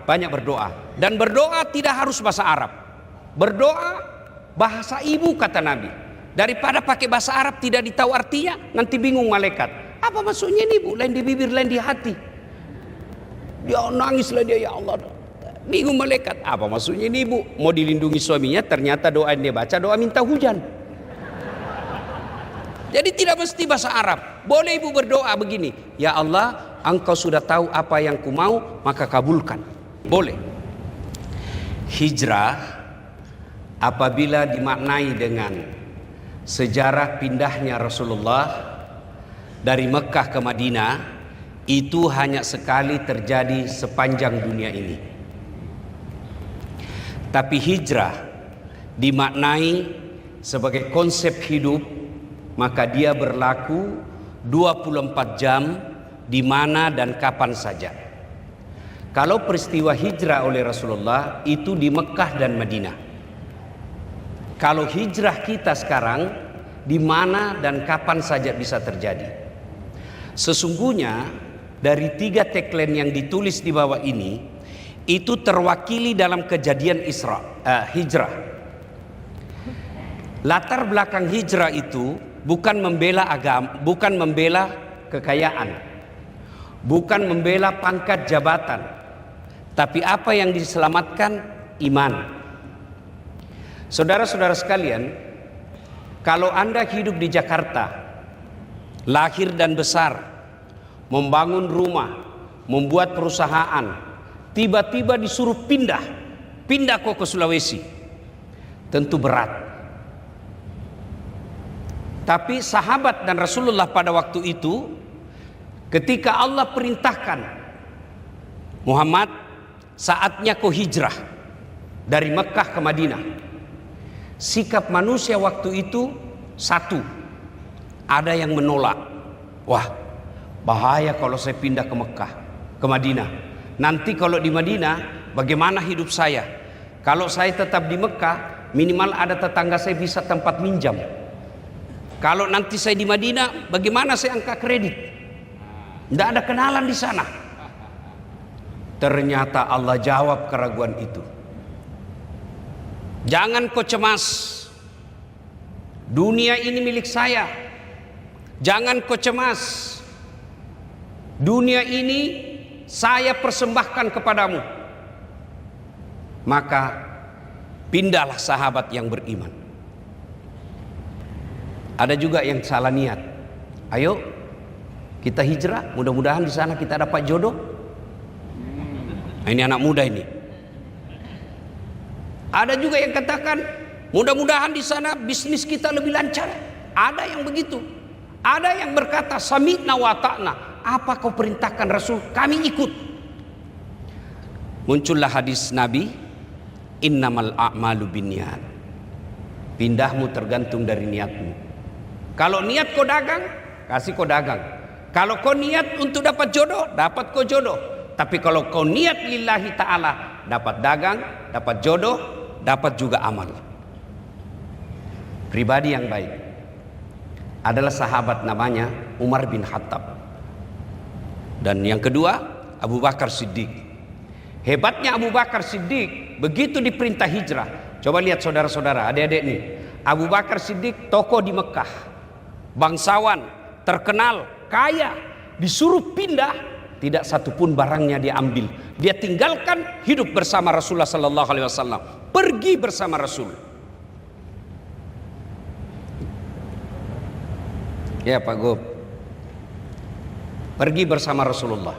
banyak berdoa. Dan berdoa tidak harus bahasa Arab. Berdoa bahasa ibu kata Nabi. Daripada pakai bahasa Arab tidak ditahu artinya, nanti bingung malaikat. Apa maksudnya ini bu? Lain di bibir, lain di hati. Dia nangislah dia, ya Allah. Bingung malaikat. Apa maksudnya ini bu? Mau dilindungi suaminya, ternyata doa yang dia baca doa minta hujan. Jadi tidak mesti bahasa Arab. Boleh ibu berdoa begini, ya Allah, engkau sudah tahu apa yang ku mau, maka kabulkan. Boleh. Hijrah apabila dimaknai dengan sejarah pindahnya Rasulullah dari Mekah ke Madinah, itu hanya sekali terjadi sepanjang dunia ini. Tapi hijrah dimaknai sebagai konsep hidup, maka dia berlaku 24 jam di mana dan kapan saja. Kalau peristiwa hijrah oleh Rasulullah itu di Mekah dan Madinah. Kalau hijrah kita sekarang di mana dan kapan saja bisa terjadi. Sesungguhnya dari 3 tagline yang ditulis di bawah ini itu terwakili dalam kejadian hijrah. Latar belakang hijrah itu bukan membela agama, bukan membela kekayaan, bukan membela pangkat jabatan, tapi apa yang diselamatkan iman. Saudara-saudara sekalian, kalau Anda hidup di Jakarta, lahir dan besar, membangun rumah, membuat perusahaan, tiba-tiba disuruh pindah ke Sulawesi, tentu berat. Tapi sahabat dan Rasulullah pada waktu itu, ketika Allah perintahkan, Muhammad, saatnya kau hijrah dari Mekah ke Madinah. Sikap manusia waktu itu satu, ada yang menolak. Wah, bahaya kalau saya pindah ke Mekah, ke Madinah. Nanti kalau di Madinah, bagaimana hidup saya? Kalau saya tetap di Mekah, minimal ada tetangga saya bisa tempat minjam. Kalau nanti saya di Madinah, bagaimana saya angkat kredit? Tidak ada kenalan di sana. Ternyata Allah jawab keraguan itu. Jangan kau cemas. Dunia ini milik saya. Jangan kau cemas. Dunia ini saya persembahkan kepadamu. Maka pindahlah sahabat yang beriman. Ada juga yang salah niat. Ayo kita hijrah, mudah-mudahan di sana kita dapat jodoh. Nah, ini anak muda ini. Ada juga yang katakan, mudah-mudahan di sana bisnis kita lebih lancar. Ada yang begitu. Ada yang berkata, sami'na wa ta'na. Apa kau perintahkan Rasul, kami ikut. Muncullah hadis Nabi, innamal a'malu binniyat. Pindahmu tergantung dari niatmu. Kalau niat kau dagang, kasih kau dagang. Kalau kau niat untuk dapat jodoh, dapat kau jodoh. Tapi kalau kau niat lillahi ta'ala, dapat dagang, dapat jodoh, dapat juga amal. Pribadi yang baik adalah sahabat namanya Umar bin Khattab. Dan yang kedua, Abu Bakar Siddiq. Hebatnya Abu Bakar Siddiq, begitu diperintah hijrah. Coba lihat saudara-saudara, adik-adik nih. Abu Bakar Siddiq tokoh di Mekah, bangsawan, terkenal, kaya, disuruh pindah, tidak satupun barangnya dia ambil. Dia tinggalkan, hidup bersama Rasulullah sallallahu alaihi wasallam, pergi bersama Rasul. Ya Pak Gub, pergi bersama Rasulullah.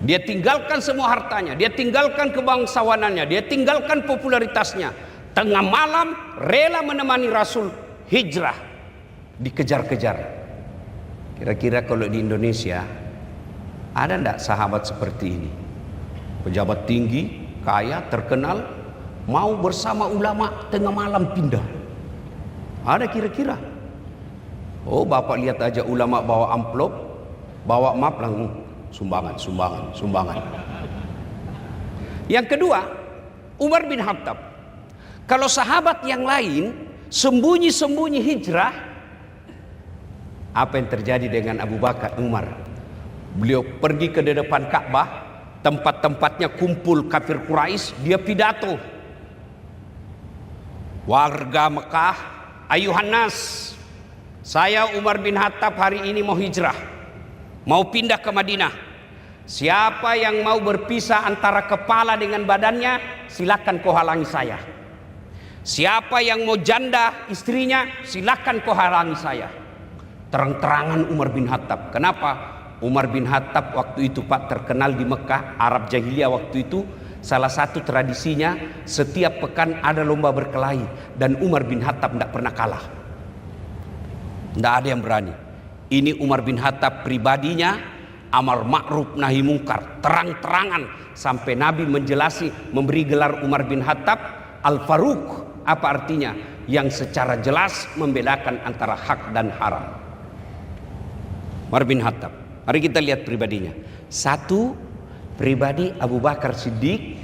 Dia tinggalkan semua hartanya, dia tinggalkan kebangsawanannya, dia tinggalkan popularitasnya. Tengah malam rela menemani Rasul hijrah. Dikejar-kejar. Kira-kira kalau di Indonesia ada enggak sahabat seperti ini? Pejabat tinggi, kaya, terkenal, mau bersama ulama tengah malam pindah. Ada kira-kira? Oh, Bapak lihat aja ulama bawa amplop, bawa map langsung sumbangan. Yang kedua, Umar bin Khattab. Kalau sahabat yang lain sembunyi-sembunyi hijrah, apa yang terjadi dengan Abu Bakar, Umar? Beliau pergi ke depan Ka'bah, tempat-tempatnya kumpul kafir Quraisy, dia pidato. Warga Mekah, ayuhan nas, saya Umar bin Khattab hari ini mau hijrah, mau pindah ke Madinah. Siapa yang mau berpisah antara kepala dengan badannya, silakan kau halangi saya. Siapa yang mau janda istrinya, silakan kau halangi saya. Terang-terangan Umar bin Khattab. Kenapa? Umar bin Khattab waktu itu Pak terkenal di Mekah, Arab Jahiliyah waktu itu. Salah satu tradisinya setiap pekan ada lomba berkelahi, dan Umar bin Khattab tidak pernah kalah. Tidak ada yang berani. Ini Umar bin Khattab pribadinya amar ma'ruf nahi mungkar, terang-terangan, sampai Nabi menjelasi, memberi gelar Umar bin Khattab Al-Faruq. Apa artinya? Yang secara jelas membedakan antara hak dan haram. Umar bin Khattab. Mari kita lihat pribadinya. Satu, pribadi Abu Bakar Siddiq,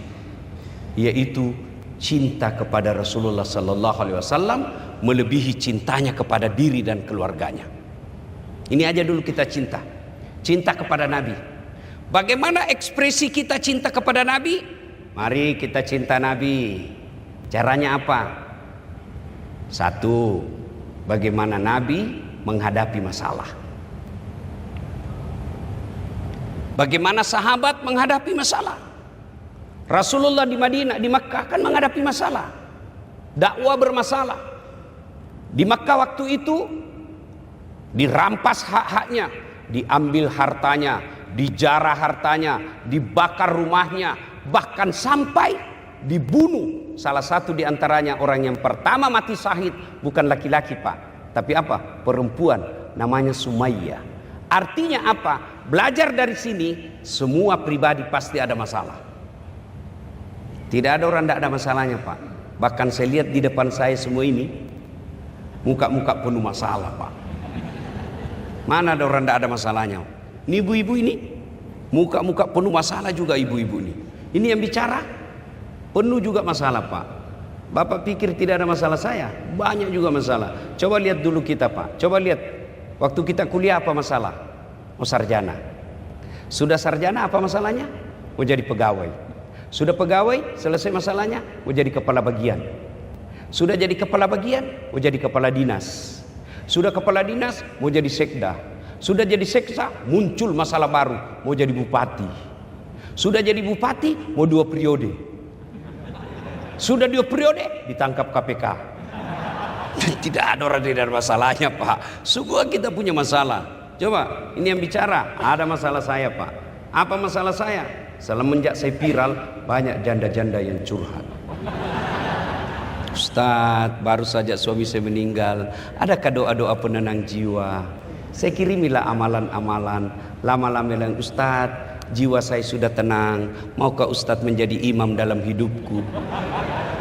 yaitu cinta kepada Rasulullah sallallahu alaihi wasallam melebihi cintanya kepada diri dan keluarganya. Ini aja dulu kita cinta. Cinta kepada Nabi. Bagaimana ekspresi kita cinta kepada Nabi? Mari kita cinta Nabi. Caranya apa? Satu, bagaimana Nabi menghadapi masalah. Bagaimana sahabat menghadapi masalah. Rasulullah di Madinah, di Makkah kan menghadapi masalah. Dakwah bermasalah. Di Makkah waktu itu dirampas hak-haknya, diambil hartanya, dijarah hartanya, dibakar rumahnya, bahkan sampai dibunuh. Salah satu di antaranya, orang yang pertama mati syahid bukan laki-laki Pak, tapi apa? Perempuan, namanya Sumayyah. Artinya apa? Belajar dari sini, semua pribadi pasti ada masalah. Tidak ada orang tidak ada masalahnya Pak. Bahkan saya lihat di depan saya semua ini, muka-muka penuh masalah Pak. Mana ada orang tidak ada masalahnya? Ini ibu-ibu ini, muka-muka penuh masalah juga ibu-ibu ini. Ini yang bicara, penuh juga masalah Pak. Bapak pikir tidak ada masalah saya? Banyak juga masalah. Coba lihat dulu kita Pak. Coba lihat, waktu kita kuliah apa masalah? Mau sarjana. Sudah sarjana apa masalahnya? Mau jadi pegawai. Sudah pegawai, selesai masalahnya, mau jadi kepala bagian. Sudah jadi kepala bagian, mau jadi kepala dinas. Sudah kepala dinas, mau jadi sekda. Sudah jadi sekda, muncul masalah baru, mau jadi bupati. Sudah jadi bupati, mau 2 periode. Sudah 2 periode, ditangkap KPK. Tidak ada orang tidak ada masalahnya Pak. Semua kita punya masalah. Coba, ini yang bicara, ada masalah saya Pak. Apa masalah saya? Semenjak saya viral, banyak janda-janda yang curhat. Ustadz, baru saja suami saya meninggal, adakah doa-doa penenang jiwa? Saya kirimilah amalan-amalan. Lama-lama bilang, Ustadz, jiwa saya sudah tenang, maukah Ustadz menjadi imam dalam hidupku?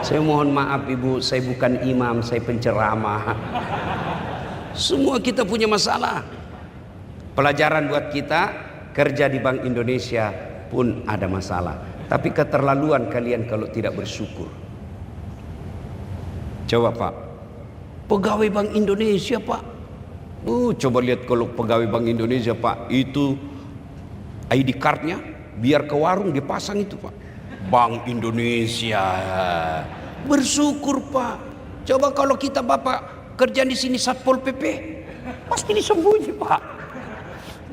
Saya mohon maaf ibu, saya bukan imam, saya penceramah. Semua kita punya masalah. Pelajaran buat kita, kerja di Bank Indonesia pun ada masalah. Tapi keterlaluan kalian kalau tidak bersyukur. Coba Pak, pegawai Bank Indonesia Pak, coba lihat kalau pegawai Bank Indonesia Pak, itu ID cardnya biar ke warung dipasang itu Pak, Bank Indonesia. Bersyukur Pak. Coba kalau kita Bapak kerja di sini Satpol PP, pasti disembunyi Pak.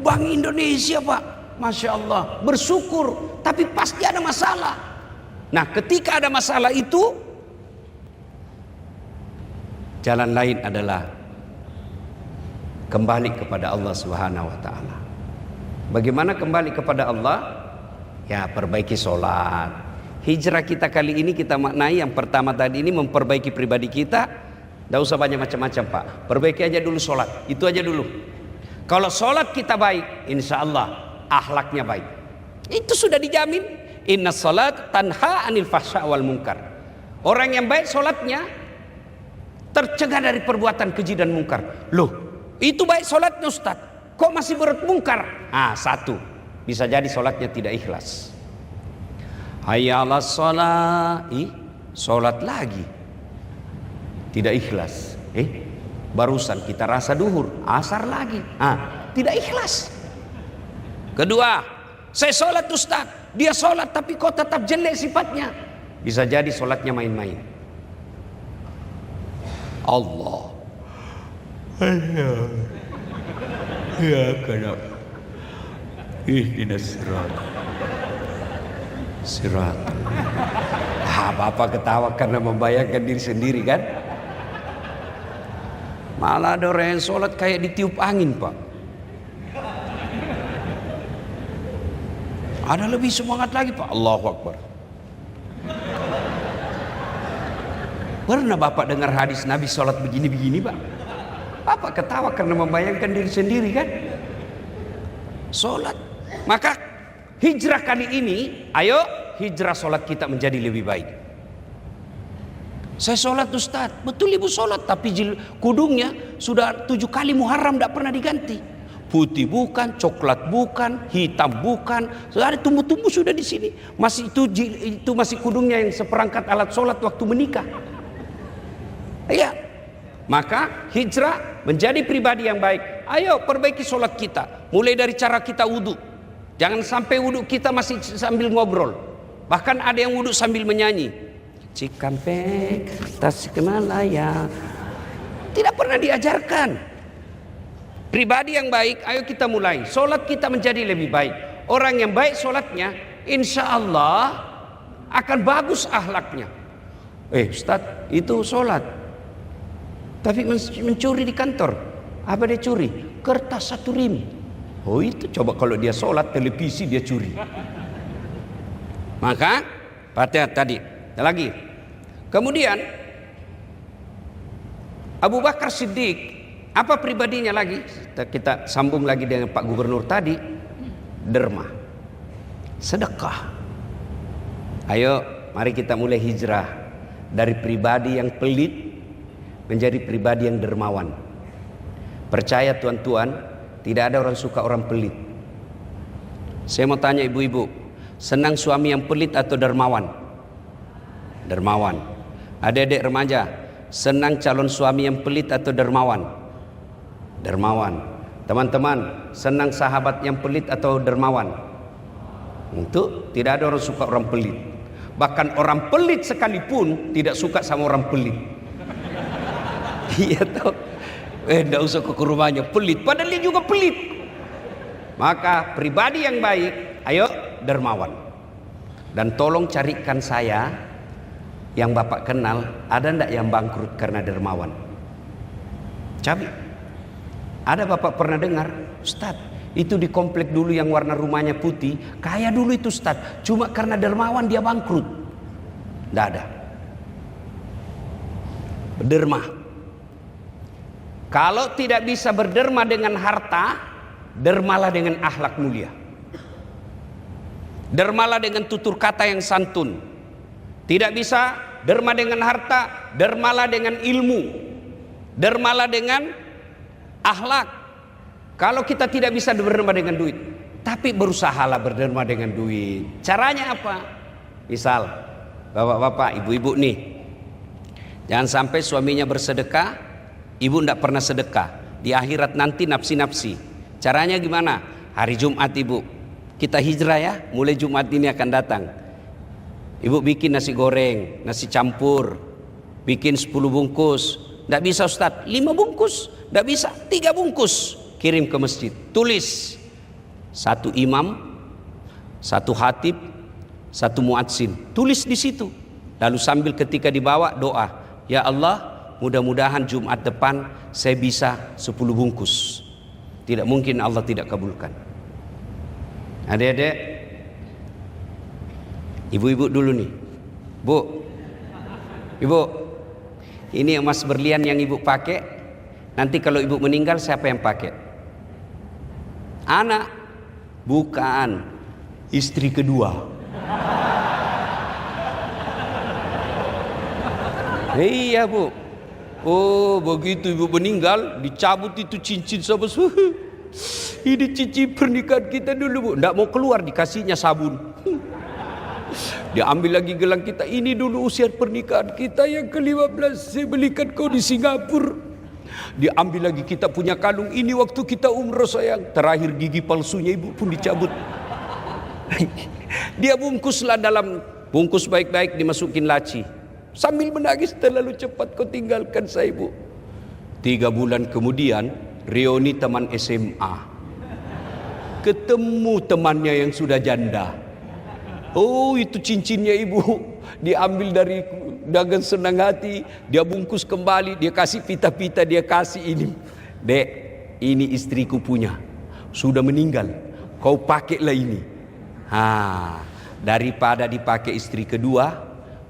Bank Indonesia Pak, Masya Allah, bersyukur, tapi pasti ada masalah. Nah ketika ada masalah itu, jalan lain adalah kembali kepada Allah Subhanahu wa Ta'ala. Bagaimana kembali kepada Allah? Ya, perbaiki sholat. Hijrah kita kali ini kita maknai yang pertama tadi ini memperbaiki pribadi kita. Tidak usah banyak macam-macam Pak, perbaiki aja dulu sholat, itu aja dulu. Kalau sholat kita baik, insya Allah akhlaknya baik. Itu sudah dijamin. Inna sholat tanha anil fahsya wal munkar. Orang yang baik sholatnya tercegah dari perbuatan keji dan mungkar. Loh, itu baik sholatnya Ustaz, kok masih berbuat mungkar? Satu, bisa jadi sholatnya tidak ikhlas. Hayya 'alas sholat, sholat lagi tidak ikhlas. Barusan kita rasa duhur, asar lagi, tidak ikhlas. Kedua, saya sholat Ustaz, dia sholat tapi kok tetap jelek sifatnya. Bisa jadi sholatnya main-main. Allah. Ya karena ihdinas sirat. Bapak ketawa karena membayangkan diri sendiri kan. Malah ada orang yang sholat kayak ditiup angin, Pak. Ada lebih semangat lagi, Pak. Allahu Akbar. Pernah Bapak dengar hadis Nabi sholat begini-begini, Pak? Bapak ketawa karena membayangkan diri sendiri kan. Sholat. Maka hijrah kali ini, ayo hijrah sholat kita menjadi lebih baik. Saya sholat Ustaz, betul ibu sholat, tapi kudungnya sudah 7 kali Muharram tidak pernah diganti. Putih bukan, coklat bukan, hitam bukan, sudah ada tumbuh-tumbuh sudah di sini. Masih itu masih kudungnya yang seperangkat alat sholat waktu menikah. Iya, maka hijrah menjadi pribadi yang baik. Ayo perbaiki sholat kita, mulai dari cara kita wudhu. Jangan sampai wudhu kita masih sambil ngobrol. Bahkan ada yang wudhu sambil menyanyi. Cikampek, Tasikmalaya. Tidak pernah diajarkan. Pribadi yang baik, ayo kita mulai. Sholat kita menjadi lebih baik. Orang yang baik sholatnya, insya Allah akan bagus akhlaknya. Ustaz, itu sholat, tapi mencuri di kantor. Apa dia curi? Kertas 1 rim. Oh itu coba kalau dia sholat, televisi dia curi. Maka Fatihah tadi. Lagi. Kemudian Abu Bakar Siddiq, apa pribadinya lagi? Kita sambung lagi dengan Pak Gubernur tadi. Derma, sedekah. Ayo mari kita mulai hijrah dari pribadi yang pelit menjadi pribadi yang dermawan. Percaya tuan-tuan, tidak ada orang suka orang pelit. Saya mau tanya ibu-ibu, senang suami yang pelit atau dermawan? Dermawan. Adik-adik remaja, senang calon suami yang pelit atau dermawan? Dermawan. Teman-teman, senang sahabat yang pelit atau dermawan? Untuk tidak ada orang suka orang pelit. Bahkan orang pelit sekalipun tidak suka sama orang pelit. Iya tahu. Tidak usah ke rumahnya pelit, padahal dia juga pelit. Maka pribadi yang baik, ayo dermawan. Dan tolong carikan saya yang Bapak kenal, ada ndak yang bangkrut karena dermawan? Cabi. Ada Bapak pernah dengar, Ustaz, itu di komplek dulu yang warna rumahnya putih, kaya dulu itu Ustaz, cuma karena dermawan dia bangkrut. Ndak ada. Berderma. Kalau tidak bisa berderma dengan harta, dermalah dengan akhlak mulia. Dermalah dengan tutur kata yang santun. Tidak bisa derma dengan harta, dermalah dengan ilmu, dermalah dengan akhlak. Kalau kita tidak bisa berderma dengan duit, tapi berusahalah berderma dengan duit. Caranya apa? Misal, bapak-bapak, ibu-ibu nih, jangan sampai suaminya bersedekah, ibu tidak pernah sedekah. Di akhirat nanti nafsi-nafsi. Caranya gimana? Hari Jumat ibu, kita hijrah ya, mulai Jumat ini akan datang. Ibu bikin nasi goreng, nasi campur, bikin 10 bungkus. Tidak bisa Ustaz, 5 bungkus. Tidak bisa, 3 bungkus. Kirim ke masjid. Tulis 1 imam, 1 khatib, 1 muadzin. Tulis di situ. Lalu sambil ketika dibawa doa, ya Allah, mudah-mudahan Jumat depan saya bisa 10 bungkus. Tidak mungkin Allah tidak kabulkan. Adik-adik, ibu-ibu dulu nih. Bu, ibu, ini emas berlian yang ibu pakai, nanti kalau ibu meninggal siapa yang pakai? Anak? Bukan, istri kedua. Iya bu. Oh begitu ibu meninggal, dicabut itu cincin sama ini cincin pernikahan kita dulu bu. Nggak mau keluar, dikasihnya sabun. Dia ambil lagi gelang kita, ini dulu usia pernikahan kita yang ke-15, saya belikan kau di Singapura. Dia ambil lagi kita punya kalung, ini waktu kita umroh sayang. Terakhir gigi palsunya ibu pun dicabut. Dia bungkuslah dalam bungkus baik-baik, dimasukin laci. Sambil menangis, terlalu cepat kau tinggalkan saya, Bu. 3 bulan kemudian, reuni teman SMA. Ketemu temannya yang sudah janda. Oh, itu cincinnya ibu. Diambil dari dengan senang hati. Dia bungkus kembali. Dia kasih pita-pita. Dia kasih ini. Dek, ini istriku punya. Sudah meninggal. Kau pakailah ini. Daripada dipakai istri kedua,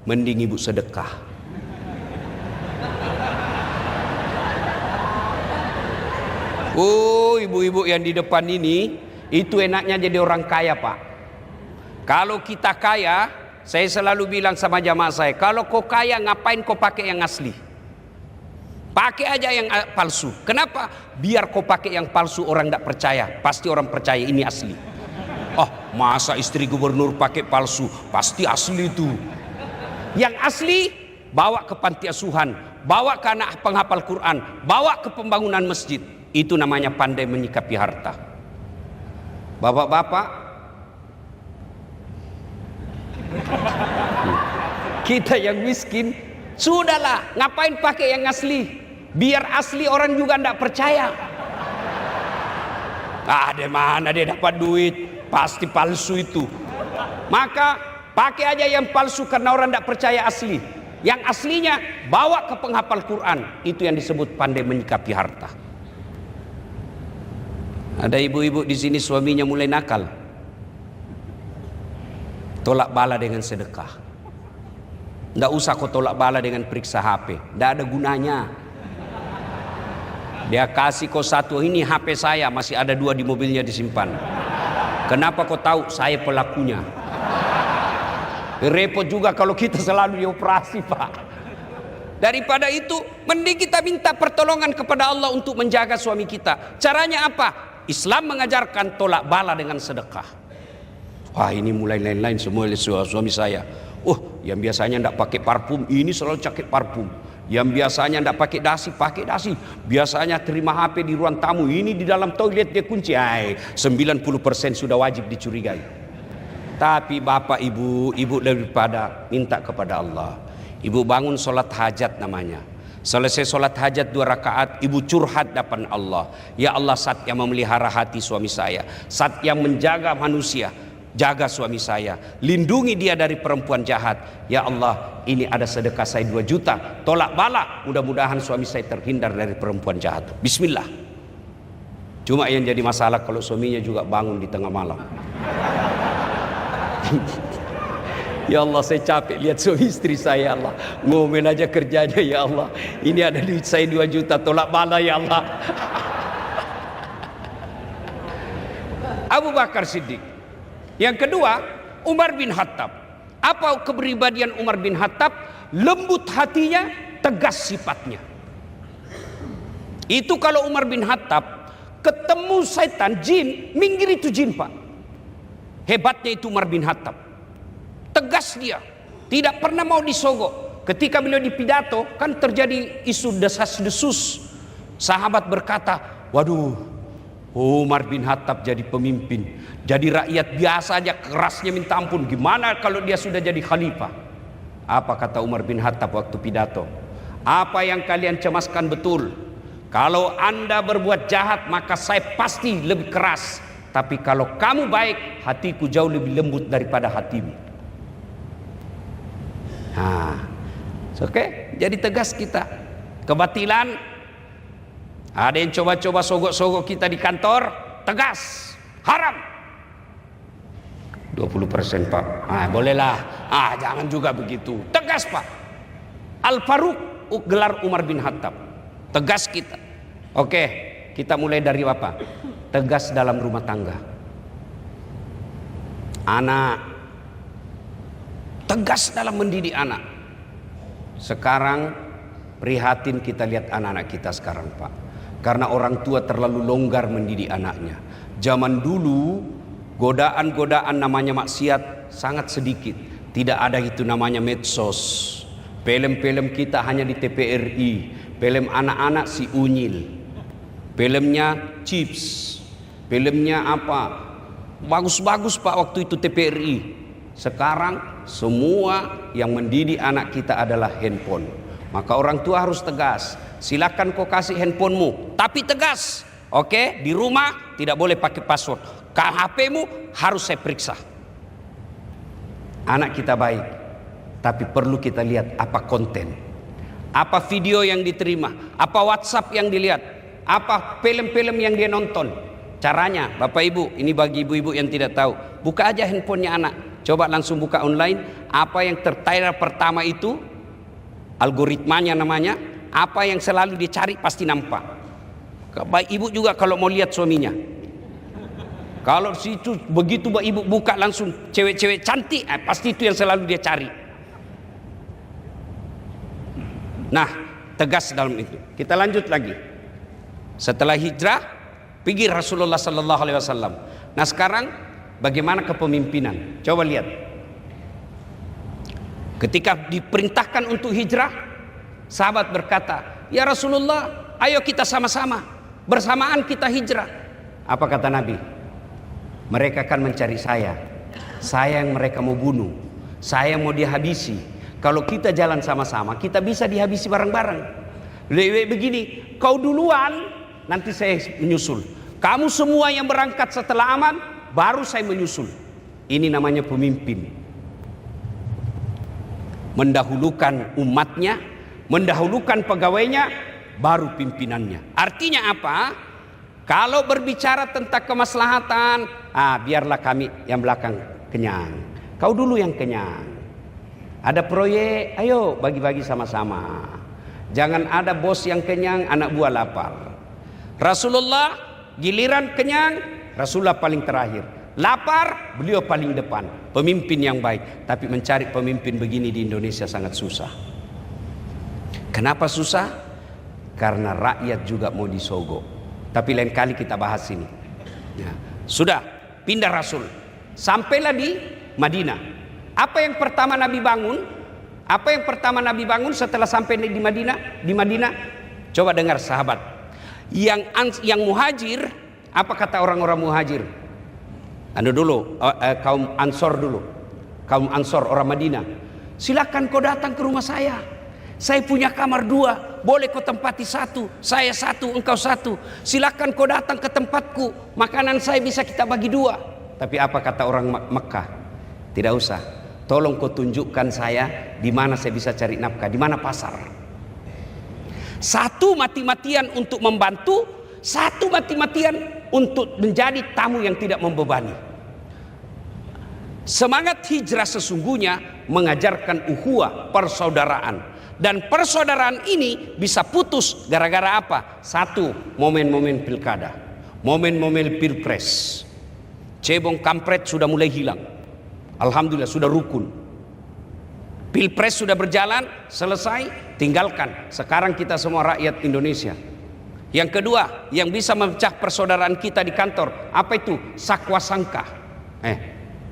mending ibu sedekah. Oh, ibu-ibu yang di depan ini, itu enaknya jadi orang kaya, Pak. Kalau kita kaya, saya selalu bilang sama jamaah saya, kalau kau kaya ngapain kau pakai yang asli? Pakai aja yang palsu. Kenapa? Biar kau pakai yang palsu orang tidak percaya. Pasti orang percaya ini asli. Oh, masa istri gubernur pakai palsu? Pasti asli itu. Yang asli bawa ke panti asuhan, bawa ke anak penghafal Quran, bawa ke pembangunan masjid. Itu namanya pandai menyikapi harta. Bapak-bapak, kita yang miskin, sudahlah, ngapain pakai yang asli? Biar asli orang juga tidak percaya. Ada mana dia dapat duit? Pasti palsu itu. Maka pakai aja yang palsu karena orang tidak percaya asli. Yang aslinya bawa ke penghafal Quran. Itu yang disebut pandai menyikapi harta. Ada ibu-ibu di sini suaminya mulai nakal. Tolak bala dengan sedekah. Tidak usah kau tolak bala dengan periksa HP. Tidak ada gunanya. Dia kasih kau 1, ini HP saya, masih ada 2 di mobilnya disimpan. Kenapa kau tahu? Saya pelakunya. Repot juga kalau kita selalu dioperasi, Pak. Daripada itu, mending kita minta pertolongan kepada Allah untuk menjaga suami kita. Caranya apa? Islam mengajarkan tolak bala dengan sedekah. Wah, ini mulai lain-lain semua suami saya. Oh, yang biasanya tidak pakai parfum, ini selalu pakai parfum. Yang biasanya tidak pakai dasi. Biasanya terima HP di ruang tamu, ini di dalam toilet dia kunci. 90% sudah wajib dicurigai. Tapi bapak ibu daripada minta kepada Allah. Ibu bangun sholat hajat namanya. Selesai sholat hajat 2 rakaat, ibu curhat depan Allah. Ya Allah, saat yang memelihara hati suami saya, saat yang menjaga manusia, jaga suami saya, lindungi dia dari perempuan jahat. Ya Allah, ini ada sedekah saya 2 juta, tolak bala, mudah-mudahan suami saya terhindar dari perempuan jahat. Bismillah. Cuma yang jadi masalah kalau suaminya juga bangun di tengah malam. Ya Allah, saya capek lihat suami istri saya, Allah. Ngomel aja kerjanya, ya Allah. Ini ada duit saya 2 juta, tolak bala, ya Allah. Abu Bakar Siddiq. Yang kedua, Umar bin Khattab. Apa kepribadian Umar bin Khattab? Lembut hatinya, tegas sifatnya. Itu kalau Umar bin Khattab ketemu setan, jin, minggir itu jin, Pak. Hebatnya itu Umar bin Khattab. Tegas dia, tidak pernah mau disogok. Ketika beliau di pidato, kan terjadi isu desas-desus. Sahabat berkata, waduh, Umar bin Khattab jadi pemimpin, jadi rakyat biasa aja kerasnya minta ampun. Gimana kalau dia sudah jadi khalifah? Apa kata Umar bin Khattab waktu pidato? Apa yang kalian cemaskan betul. Kalau Anda berbuat jahat, maka saya pasti lebih keras. Tapi kalau kamu baik, hatiku jauh lebih lembut daripada hatimu. Oke, jadi tegas kita. Kebatilan, ada yang coba-coba sogok-sogok kita di kantor, tegas, haram. 20% Pak. Bolehlah. Jangan juga begitu. Tegas, Pak. Al-Faruq gelar Umar bin Khattab. Tegas kita. Oke, kita mulai dari apa? Tegas dalam rumah tangga. Anak, tegas dalam mendidik anak. Sekarang prihatin kita lihat anak-anak kita sekarang, Pak. Karena orang tua terlalu longgar mendidik anaknya. Zaman dulu godaan-godaan namanya maksiat sangat sedikit. Tidak ada itu namanya medsos. Film-film kita hanya di TVRI. Film anak-anak si Unyil. Filmnya Chips. Filmnya apa? bagus-bagus Pak waktu itu TPRI. Sekarang semua yang mendidik anak kita adalah handphone. Maka orang tua harus tegas. Silakan kau kasih handphonemu, tapi tegas. Oke, di rumah tidak boleh pakai password. HP-mu harus saya periksa. Anak kita baik, tapi perlu kita lihat apa konten, apa video yang diterima, apa WhatsApp yang dilihat, apa film-film yang dia nonton. Caranya, Bapak Ibu, ini bagi ibu-ibu yang tidak tahu, buka aja handphonenya anak. Coba langsung buka online, apa yang tertera pertama itu, algoritmanya namanya, apa yang selalu dicari pasti nampak. Baik ibu juga kalau mau lihat suaminya. Kalau situ begitu ibu buka langsung cewek-cewek cantik, pasti itu yang selalu dia cari. Nah, tegas dalam itu. Kita lanjut lagi. Setelah hijrah, pergi Rasulullah Sallallahu Alaihi Wasallam. Nah sekarang bagaimana kepemimpinan? Coba lihat. Ketika diperintahkan untuk hijrah, sahabat berkata, ya Rasulullah, ayo kita sama-sama, bersamaan kita hijrah. Apa kata Nabi? Mereka akan mencari saya yang mereka mau bunuh, saya yang mau dihabisi. Kalau kita jalan sama-sama, kita bisa dihabisi bareng-bareng. Lebih begini, kau duluan, nanti saya menyusul. Kamu semua yang berangkat setelah aman, baru saya menyusul. Ini namanya pemimpin. Mendahulukan umatnya, mendahulukan pegawainya, baru pimpinannya. Artinya apa? Kalau berbicara tentang kemaslahatan, biarlah kami yang belakang kenyang. Kau dulu yang kenyang. Ada proyek, ayo bagi-bagi sama-sama. Jangan ada bos yang kenyang, anak buah lapar. Rasulullah giliran kenyang, Rasulullah paling terakhir. Lapar, beliau paling depan. Pemimpin yang baik. Tapi mencari pemimpin begini di Indonesia sangat susah. Kenapa susah? Karena rakyat juga mau disogok. Tapi lain kali kita bahas ini. Ya. Sudah pindah Rasul, sampailah di Madinah. Apa yang pertama Nabi bangun? Apa yang pertama Nabi bangun setelah sampai di Madinah? Di Madinah, coba dengar sahabat. Yang muhajir, apa kata orang-orang muhajir? Kaum Ansor dulu. Kaum Ansor orang Madinah. Silakan kau datang ke rumah saya. Saya punya kamar 2, boleh kau tempati 1, saya 1, engkau 1. Silakan kau datang ke tempatku, makanan saya bisa kita bagi 2. Tapi apa kata orang Mekah? Tidak usah. Tolong kau tunjukkan saya di mana saya bisa cari nafkah, di mana pasar. 1 mati-matian untuk membantu, 1 mati-matian untuk menjadi tamu yang tidak membebani. Semangat hijrah sesungguhnya mengajarkan ukhuwah, persaudaraan. Dan persaudaraan ini bisa putus gara-gara apa? 1, momen-momen pilkada, momen-momen pilpres. Cebong kampret sudah mulai hilang. Alhamdulillah sudah rukun. Pilpres sudah berjalan, selesai, tinggalkan. Sekarang kita semua rakyat Indonesia. Yang kedua, yang bisa memecah persaudaraan kita di kantor, apa itu? Sakwa sangka.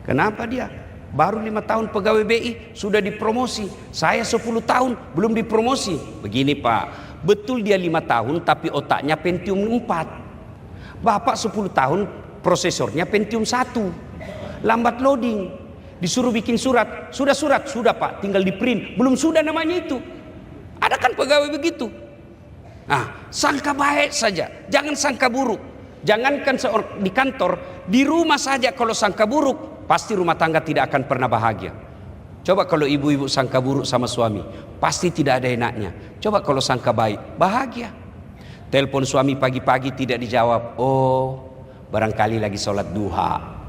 Kenapa dia? Baru 5 tahun pegawai BI sudah dipromosi. Saya 10 tahun belum dipromosi. Begini Pak, betul dia 5 tahun tapi otaknya Pentium 4. Bapak 10 tahun prosesornya Pentium 1. Lambat loading. Disuruh bikin surat. Sudah Pak, tinggal di print. Belum sudah namanya itu. Ada kan pegawai begitu. Sangka baik saja, jangan sangka buruk. Jangankan di kantor, di rumah saja kalau sangka buruk, pasti rumah tangga tidak akan pernah bahagia. Coba kalau ibu-ibu sangka buruk sama suami, pasti tidak ada enaknya. Coba kalau sangka baik, bahagia. Telepon suami pagi-pagi tidak dijawab, barangkali lagi sholat duha.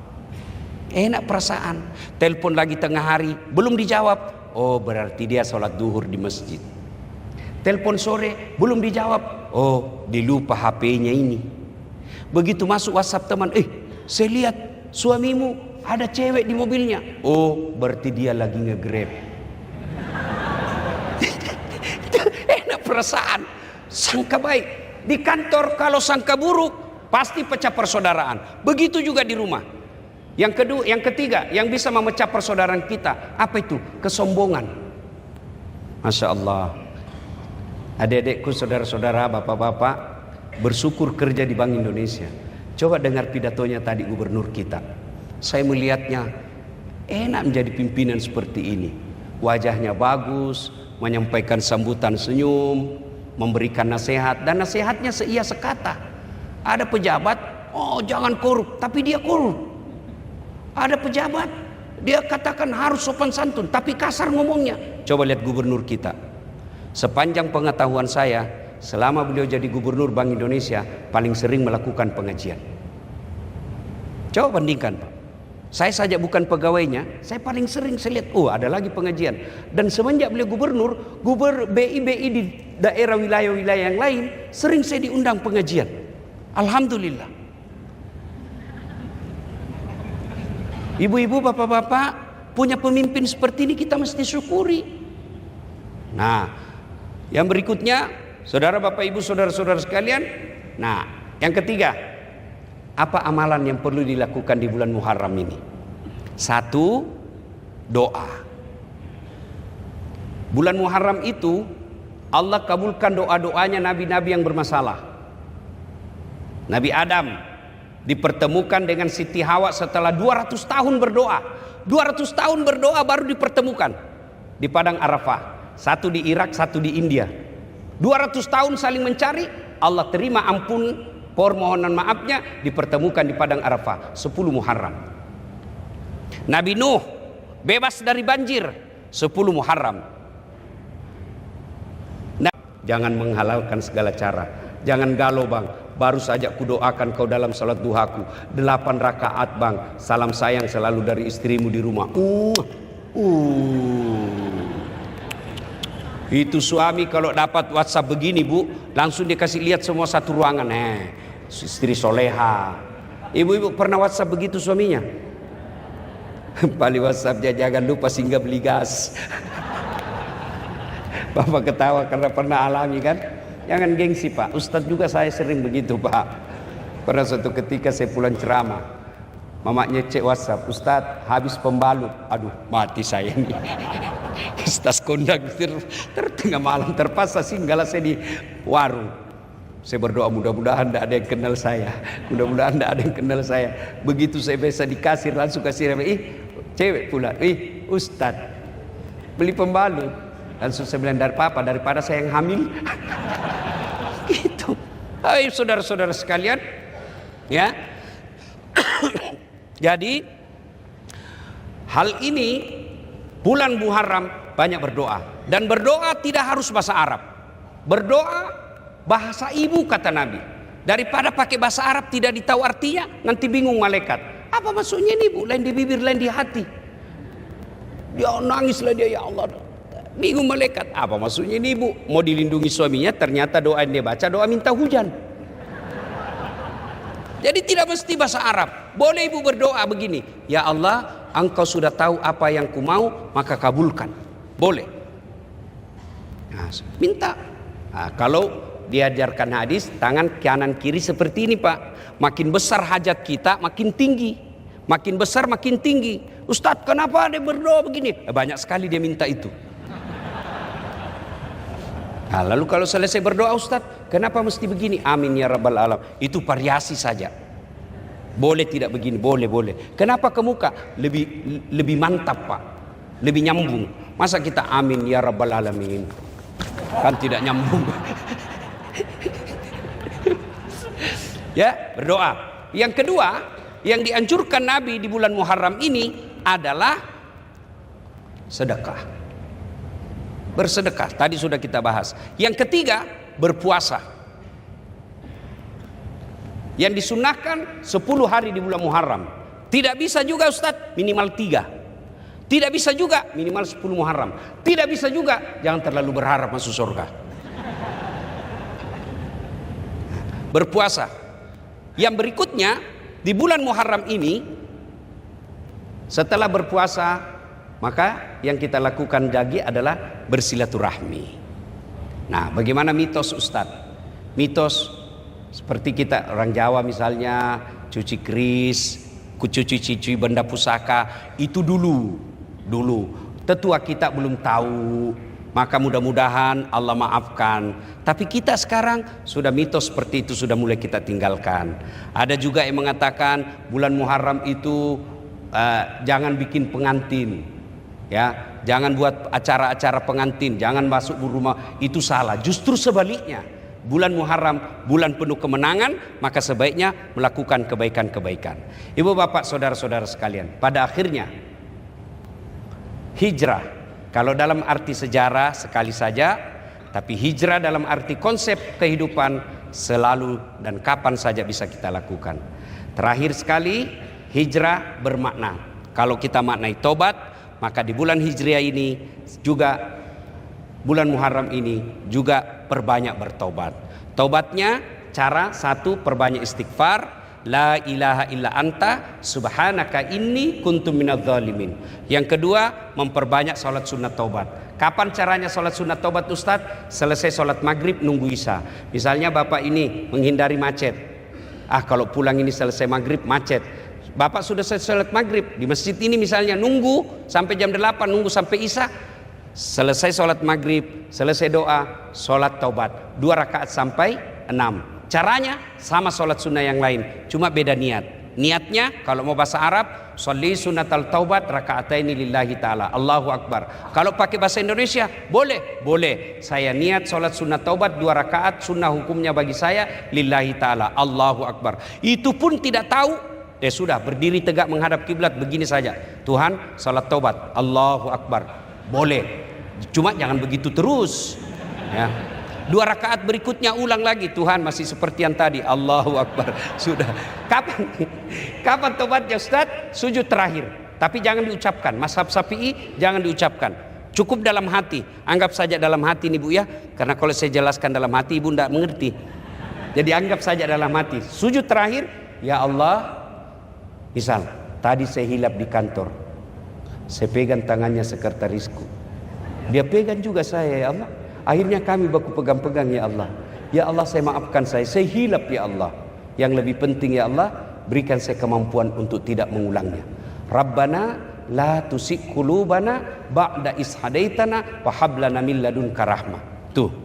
Enak perasaan. Telepon lagi tengah hari, belum dijawab, berarti dia sholat duhur di masjid. Telepon sore, belum dijawab, dilupa HP-nya ini. Begitu masuk WhatsApp teman, saya lihat suamimu ada cewek di mobilnya. Berarti dia lagi nge-grab. Enak perasaan. Sangka baik. Di kantor kalau sangka buruk, pasti pecah persaudaraan. Begitu juga di rumah. Yang ketiga, yang bisa memecah persaudaraan kita, apa itu? Kesombongan. Masya Allah. Adik-adikku, saudara-saudara, bapak-bapak, bersyukur kerja di Bank Indonesia. Coba dengar pidatonya tadi gubernur kita. Saya melihatnya enak menjadi pimpinan seperti ini. Wajahnya bagus, menyampaikan sambutan senyum, memberikan nasihat, dan nasihatnya seia sekata. Ada pejabat, oh jangan korup, tapi dia korup. Ada pejabat, dia katakan harus sopan santun, tapi kasar ngomongnya. Coba lihat gubernur kita. Sepanjang pengetahuan saya, selama beliau jadi gubernur Bank Indonesia, paling sering melakukan pengajian. Coba bandingkan, Pak. Saya saja bukan pegawainya, saya paling sering saya lihat, oh ada lagi pengajian. Dan semenjak beliau gubernur, BI di daerah wilayah-wilayah yang lain, sering saya diundang pengajian. Alhamdulillah. Ibu-ibu, bapak-bapak, punya pemimpin seperti ini kita mesti syukuri. Nah, yang berikutnya, saudara bapak ibu, saudara-saudara sekalian. Nah, yang ketiga, apa amalan yang perlu dilakukan di bulan Muharram ini? Satu, doa. Bulan Muharram itu Allah kabulkan doa-doanya nabi-nabi yang bermasalah. Nabi Adam dipertemukan dengan Siti Hawa setelah 200 tahun berdoa. 200 tahun berdoa baru dipertemukan di Padang Arafah. Satu di Irak, satu di India. 200 tahun saling mencari, Allah terima ampun permohonan maafnya, dipertemukan di Padang Arafah 10 Muharram. Nabi Nuh bebas dari banjir 10 Muharram. Nah, jangan menghalalkan segala cara. Jangan galau bang, baru saja kudoakan kau dalam salat duhaku 8 rakaat bang, salam sayang selalu dari istrimu di rumah. Itu suami kalau dapat WhatsApp begini bu, langsung dikasih lihat semua satu ruangan. Istri soleha. Ibu-ibu pernah WhatsApp begitu suaminya? Paling WhatsApp dia, jangan lupa singgah beli gas. Bapak ketawa karena pernah alami kan? Jangan gengsi pak, Ustadz juga saya sering begitu pak. Pernah suatu ketika saya pulang ceramah, mamanya cek WhatsApp, Ustadz habis pembalut. Aduh mati saya ini. Ustadz kondang tengah malam terpaksa singgahlah saya di warung. Saya berdoa mudah-mudahan tidak ada yang kenal saya. Mudah-mudahan tidak ada yang kenal saya. Begitu saya biasa di kasir langsung kasir, cewek pula, Ustadz beli pembalut. Langsung saya bilang daripada saya yang hamil. Gitu. Hai saudara-saudara sekalian, ya. Jadi hal ini bulan Muharram banyak berdoa, dan berdoa tidak harus bahasa Arab. Berdoa bahasa ibu kata Nabi. Daripada pakai bahasa Arab tidak ditahu artinya, nanti bingung malaikat. Apa maksudnya ini bu? Lain di bibir, lain di hati. Dia nangislah dia, ya Allah. Bingung malaikat. Apa maksudnya ini bu? Mau dilindungi suaminya, ternyata doa yang dia baca doa minta hujan. Jadi tidak mesti bahasa Arab. Boleh ibu berdoa begini, ya Allah, engkau sudah tahu apa yang ku mau, maka kabulkan. Boleh. Nah, minta. Nah, kalau diajarkan hadis, tangan kanan kiri seperti ini pak. Makin besar hajat kita, makin tinggi. Makin besar, makin tinggi. Ustadz, kenapa dia berdoa begini? Banyak sekali dia minta itu. Nah, lalu kalau selesai berdoa, Ustadz, kenapa mesti begini? Amin ya rabbal alam. Itu variasi saja. Boleh tidak begini? Boleh. Kenapa ke muka? Lebih mantap pak. Lebih nyambung. Masa kita amin ya rabbal alamin? Kan tidak nyambung. Ya, berdoa. Yang kedua, yang dianjurkan Nabi di bulan Muharram ini adalah sedekah. Bersedekah, tadi sudah kita bahas. Yang ketiga, berpuasa. Yang disunahkan 10 hari di bulan Muharram. Tidak bisa juga Ustadz, minimal 3. Tidak bisa juga, minimal 10 Muharram. Tidak bisa juga, jangan terlalu berharap masuk surga. Berpuasa. Yang berikutnya, di bulan Muharram ini, setelah berpuasa, maka yang kita lakukan lagi adalah bersilaturahmi. Nah, bagaimana mitos Ustadz? Mitos seperti kita orang Jawa misalnya cuci keris, cuci benda pusaka, itu dulu. Tetua kita belum tahu, maka mudah-mudahan Allah maafkan. Tapi kita sekarang sudah mitos seperti itu sudah mulai kita tinggalkan. Ada juga yang mengatakan bulan Muharram itu jangan bikin pengantin, ya, jangan buat acara-acara pengantin, jangan masuk rumah, itu salah. Justru sebaliknya, bulan Muharram bulan penuh kemenangan, maka sebaiknya melakukan kebaikan-kebaikan. Ibu bapak saudara-saudara sekalian, pada akhirnya hijrah kalau dalam arti sejarah sekali saja, tapi hijrah dalam arti konsep kehidupan selalu dan kapan saja bisa kita lakukan. Terakhir sekali, hijrah bermakna, kalau kita maknai tobat, maka di bulan Hijriah ini juga, bulan Muharram ini juga perbanyak bertobat. Tobatnya cara satu, perbanyak istighfar, la ilaha illa anta subhanaka inni kuntu minadz zalimin. Yang kedua, memperbanyak salat sunat tobat. Kapan caranya salat sunat tobat, Ustadz? Selesai salat maghrib nunggu isya. Misalnya bapak ini menghindari macet, kalau pulang ini selesai maghrib macet, bapak sudah selesai salat maghrib di masjid ini misalnya, nunggu sampai jam 8, nunggu sampai isya. Selesai sholat maghrib, selesai doa, sholat taubat 2 rakaat sampai 6. Caranya sama sholat sunnah yang lain, cuma beda niat. Niatnya kalau mau bahasa Arab, sholli sunnatal taubat raka'ataini lillahi ta'ala, Allahu Akbar. Kalau pakai bahasa Indonesia, boleh. Saya niat sholat sunnah taubat 2 rakaat, sunnah hukumnya bagi saya lillahi ta'ala, Allahu Akbar. Itu pun tidak tahu, sudah berdiri tegak menghadap kiblat begini saja. Tuhan, sholat taubat, Allahu Akbar. Boleh. Cuma jangan begitu terus, ya. 2 rakaat berikutnya ulang lagi, Tuhan masih seperti yang tadi, Allahu Akbar. Sudah. Kapan tobatnya, Ustaz? Sujud terakhir. Tapi jangan diucapkan. Mazhab Syafi'i jangan diucapkan. Cukup dalam hati. Anggap saja dalam hati nih Bu ya. Karena kalau saya jelaskan dalam hati Ibu tidak mengerti. Jadi anggap saja dalam hati. Sujud terakhir, ya Allah. Misal, tadi saya hilap di kantor. Saya pegang tangannya sekretarisku. Dia pegang juga saya, ya Allah. Akhirnya kami baku pegang-pegang, ya Allah. Ya Allah, saya maafkan saya hilap, ya Allah. Yang lebih penting, ya Allah, berikan saya kemampuan untuk tidak mengulangnya. Rabbana la tusik qulubana ba'da is hadaitana wa hab lana min ladunka rahmah. Tuh.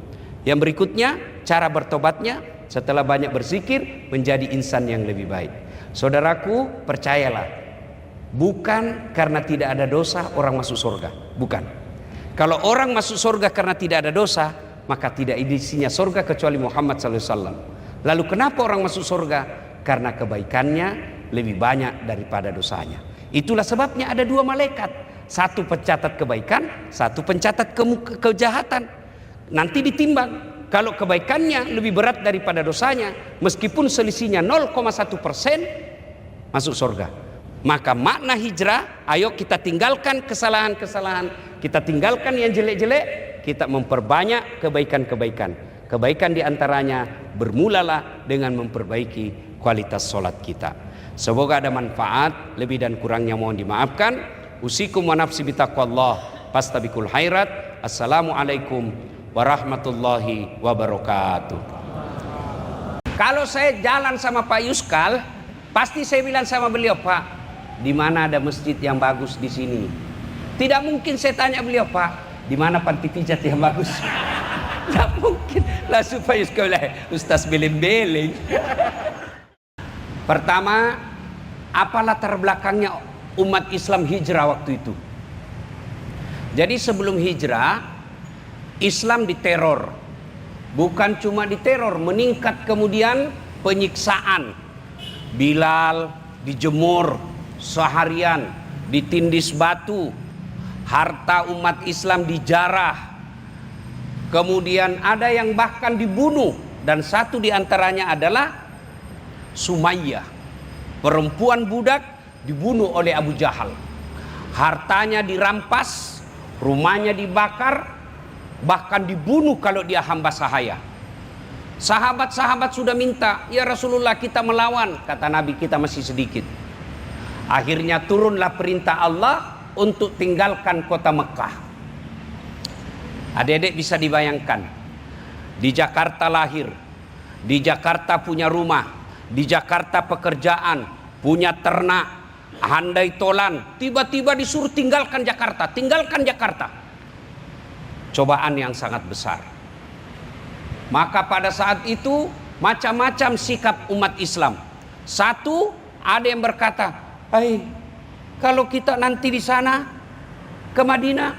Yang berikutnya, cara bertobatnya setelah banyak berzikir menjadi insan yang lebih baik. Saudaraku, percayalah, bukan karena tidak ada dosa orang masuk surga, bukan. Kalau orang masuk surga karena tidak ada dosa, maka tidak isinya surga kecuali Muhammad SAW. Lalu kenapa orang masuk surga? Karena kebaikannya lebih banyak daripada dosanya. Itulah sebabnya ada 2 malaikat. Satu pencatat kebaikan, satu pencatat kejahatan. Nanti ditimbang. Kalau kebaikannya lebih berat daripada dosanya, meskipun selisihnya 0,1%, masuk surga. Maka makna hijrah, ayo kita tinggalkan kesalahan-kesalahan, kita tinggalkan yang jelek-jelek, kita memperbanyak kebaikan-kebaikan. Kebaikan diantaranya bermulalah dengan memperbaiki kualitas sholat kita. Semoga ada manfaat, lebih dan kurangnya mohon dimaafkan. Usikum wa nafsi bitaqwallah, fastabiqul khairat. Assalamualaikum warahmatullahi wabarakatuh. Kalau saya jalan sama Pak Yuskal, pasti saya bilang sama beliau, Pak, di mana ada masjid yang bagus di sini? Tidak mungkin saya tanya beliau, Pak, di mana panti pijat yang bagus? Tidak mungkin. Lah supaya sekolah Ustaz beleng-beleng. Pertama, apa latar belakangnya umat Islam hijrah waktu itu? Jadi sebelum hijrah, Islam diteror. Bukan cuma diteror, meningkat kemudian penyiksaan. Bilal dijemur seharian, ditindis batu, harta umat Islam dijarah, kemudian ada yang bahkan dibunuh, dan satu diantaranya adalah Sumayyah, perempuan budak dibunuh oleh Abu Jahal, hartanya dirampas, rumahnya dibakar, bahkan dibunuh kalau dia hamba sahaya. Sahabat-sahabat sudah minta, ya Rasulullah kita melawan, kata Nabi kita masih sedikit. Akhirnya turunlah perintah Allah untuk tinggalkan kota Mekah. Adik-adik bisa dibayangkan, di Jakarta lahir, di Jakarta punya rumah, di Jakarta pekerjaan, punya ternak, handai tolan, tiba-tiba disuruh tinggalkan Jakarta, tinggalkan Jakarta. Cobaan yang sangat besar. Maka pada saat itu macam-macam sikap umat Islam. Satu, ada yang berkata, kalau kita nanti di sana ke Madinah,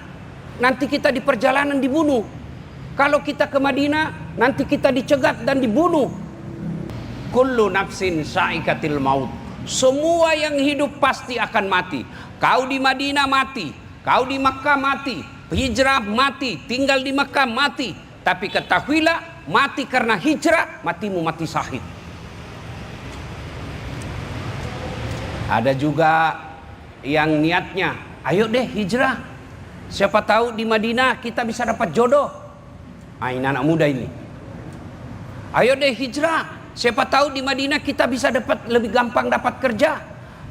nanti kita di perjalanan dibunuh. Kalau kita ke Madinah, nanti kita dicegat dan dibunuh. Kullu nafsin sa'ikatil maut. Semua yang hidup pasti akan mati. Kau di Madinah mati, kau di Makkah mati, hijrah mati, tinggal di Makkah mati. Tapi ketahuilah, mati karena hijrah, matimu mati syahid. Ada juga yang niatnya, ayo deh hijrah. Siapa tahu di Madinah kita bisa dapat jodoh. Ini anak muda ini. Ayo deh hijrah. Siapa tahu di Madinah kita bisa dapat lebih gampang dapat kerja.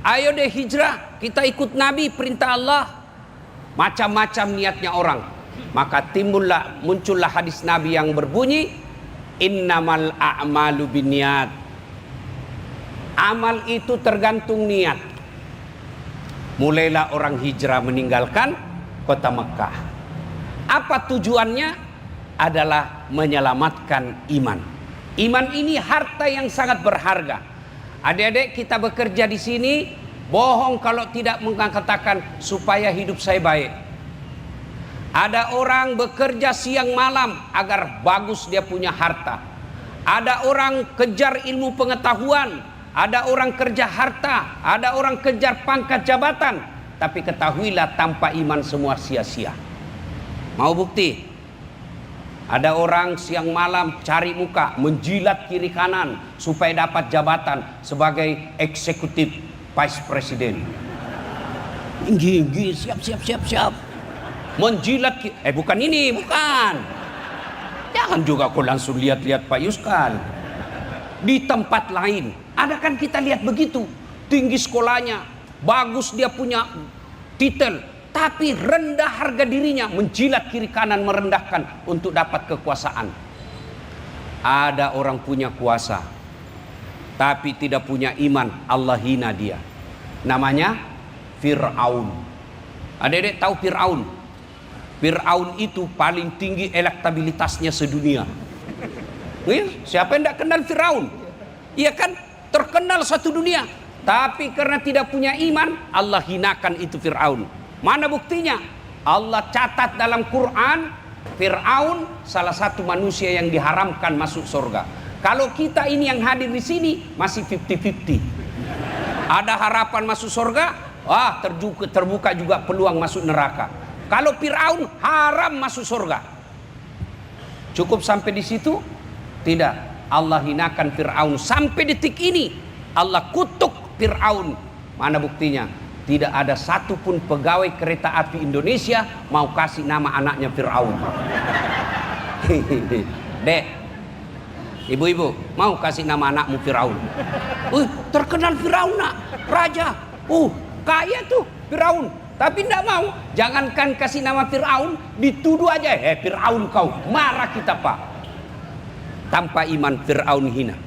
Ayo deh hijrah. Kita ikut Nabi, perintah Allah. Macam-macam niatnya orang. Maka muncullah hadis Nabi yang berbunyi, innamal a'malu binniyat. Amal itu tergantung niat. Mulailah orang hijrah meninggalkan kota Mekah. Apa tujuannya? Adalah menyelamatkan iman. Iman ini harta yang sangat berharga. Adik-adik, kita bekerja di sini, bohong kalau tidak mengatakan supaya hidup saya baik. Ada orang bekerja siang malam agar bagus dia punya harta. Ada orang kejar ilmu pengetahuan, ada orang kerja harta, ada orang kejar pangkat jabatan. Tapi ketahuilah, tanpa iman semua sia-sia. Mau bukti? Ada orang siang malam cari muka, menjilat kiri kanan supaya dapat jabatan sebagai eksekutif vice president. Tinggi, siap. Menjilat, bukan ini, bukan. Jangan juga kau langsung lihat-lihat Pak Yuskan. Di tempat lain, ada kan kita lihat begitu. Tinggi sekolahnya, bagus dia punya titel, tapi rendah harga dirinya, menjilat kiri kanan, merendahkan untuk dapat kekuasaan. Ada orang punya kuasa, tapi tidak punya iman, Allah hina dia. Namanya Fir'aun. Adik-adik tahu Fir'aun? Fir'aun itu paling tinggi elektabilitasnya sedunia. Siapa yang tidak kenal Fir'aun? Iya kan? Terkenal satu dunia. Tapi karena tidak punya iman, Allah hinakan itu Fir'aun. Mana buktinya? Allah catat dalam Quran, Fir'aun salah satu manusia yang diharamkan masuk surga. Kalau kita ini yang hadir di sini masih 50-50. Ada harapan masuk surga, terbuka juga peluang masuk neraka. Kalau Fir'aun haram masuk surga. Cukup sampai di situ? Tidak. Allah hinakan Fir'aun sampai detik ini. Allah kutuk Fir'aun. Mana buktinya? Tidak ada satupun pegawai kereta api Indonesia mau kasih nama anaknya Fir'aun. Dek, ibu-ibu mau kasih nama anakmu Fir'aun? Terkenal Fir'aun nak, raja. Kaya tuh Fir'aun. Tapi tidak mau. Jangankan kasih nama Fir'aun, dituduh aja. Fir'aun kau, marah kita Pak. Tanpa iman Fir'aun hina.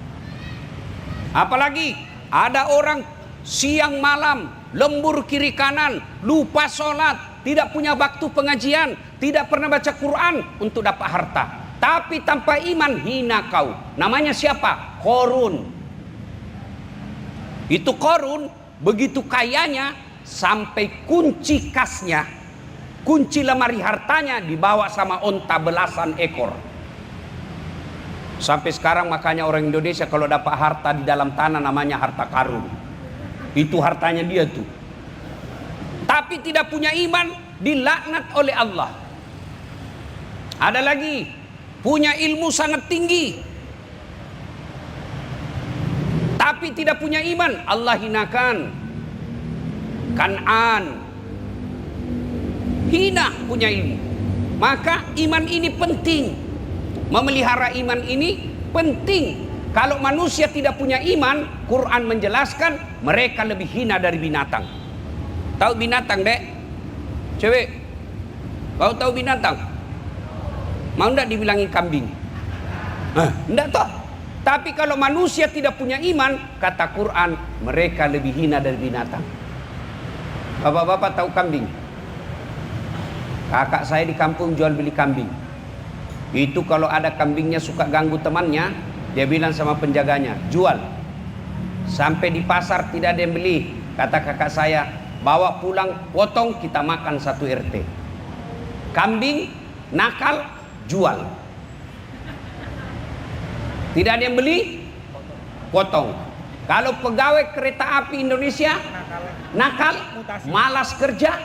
Apalagi ada orang siang malam lembur kiri kanan, lupa sholat, tidak punya waktu pengajian, tidak pernah baca Quran untuk dapat harta. Tapi tanpa iman hina kau. Namanya siapa? Qorun. Itu Qorun begitu kayanya sampai kunci kasnya, kunci lemari hartanya dibawa sama onta belasan ekor. Sampai sekarang makanya orang Indonesia kalau dapat harta di dalam tanah namanya harta karun. Itu hartanya dia tuh. Tapi tidak punya iman, dilaknat oleh Allah. Ada lagi, punya ilmu sangat tinggi, tapi tidak punya iman, Allah hinakan. Kan'an, hina punya ilmu. Maka iman ini penting. Memelihara iman ini penting. Kalau manusia tidak punya iman, Quran menjelaskan mereka lebih hina dari binatang. Tahu binatang, Dek? Cewek, kau tahu binatang? Mau enggak dibilangi kambing? Enggak toh. Tapi kalau manusia tidak punya iman, kata Quran, mereka lebih hina dari binatang. Bapak-bapak tahu kambing? Kakak saya di kampung jual beli kambing. Itu kalau ada kambingnya suka ganggu temannya, dia bilang sama penjaganya, jual. Sampai di pasar tidak ada yang beli. Kata kakak saya, bawa pulang, potong, kita makan satu RT. Kambing nakal, jual. Tidak ada yang beli, potong. Kalau pegawai kereta api Indonesia nakal, malas kerja,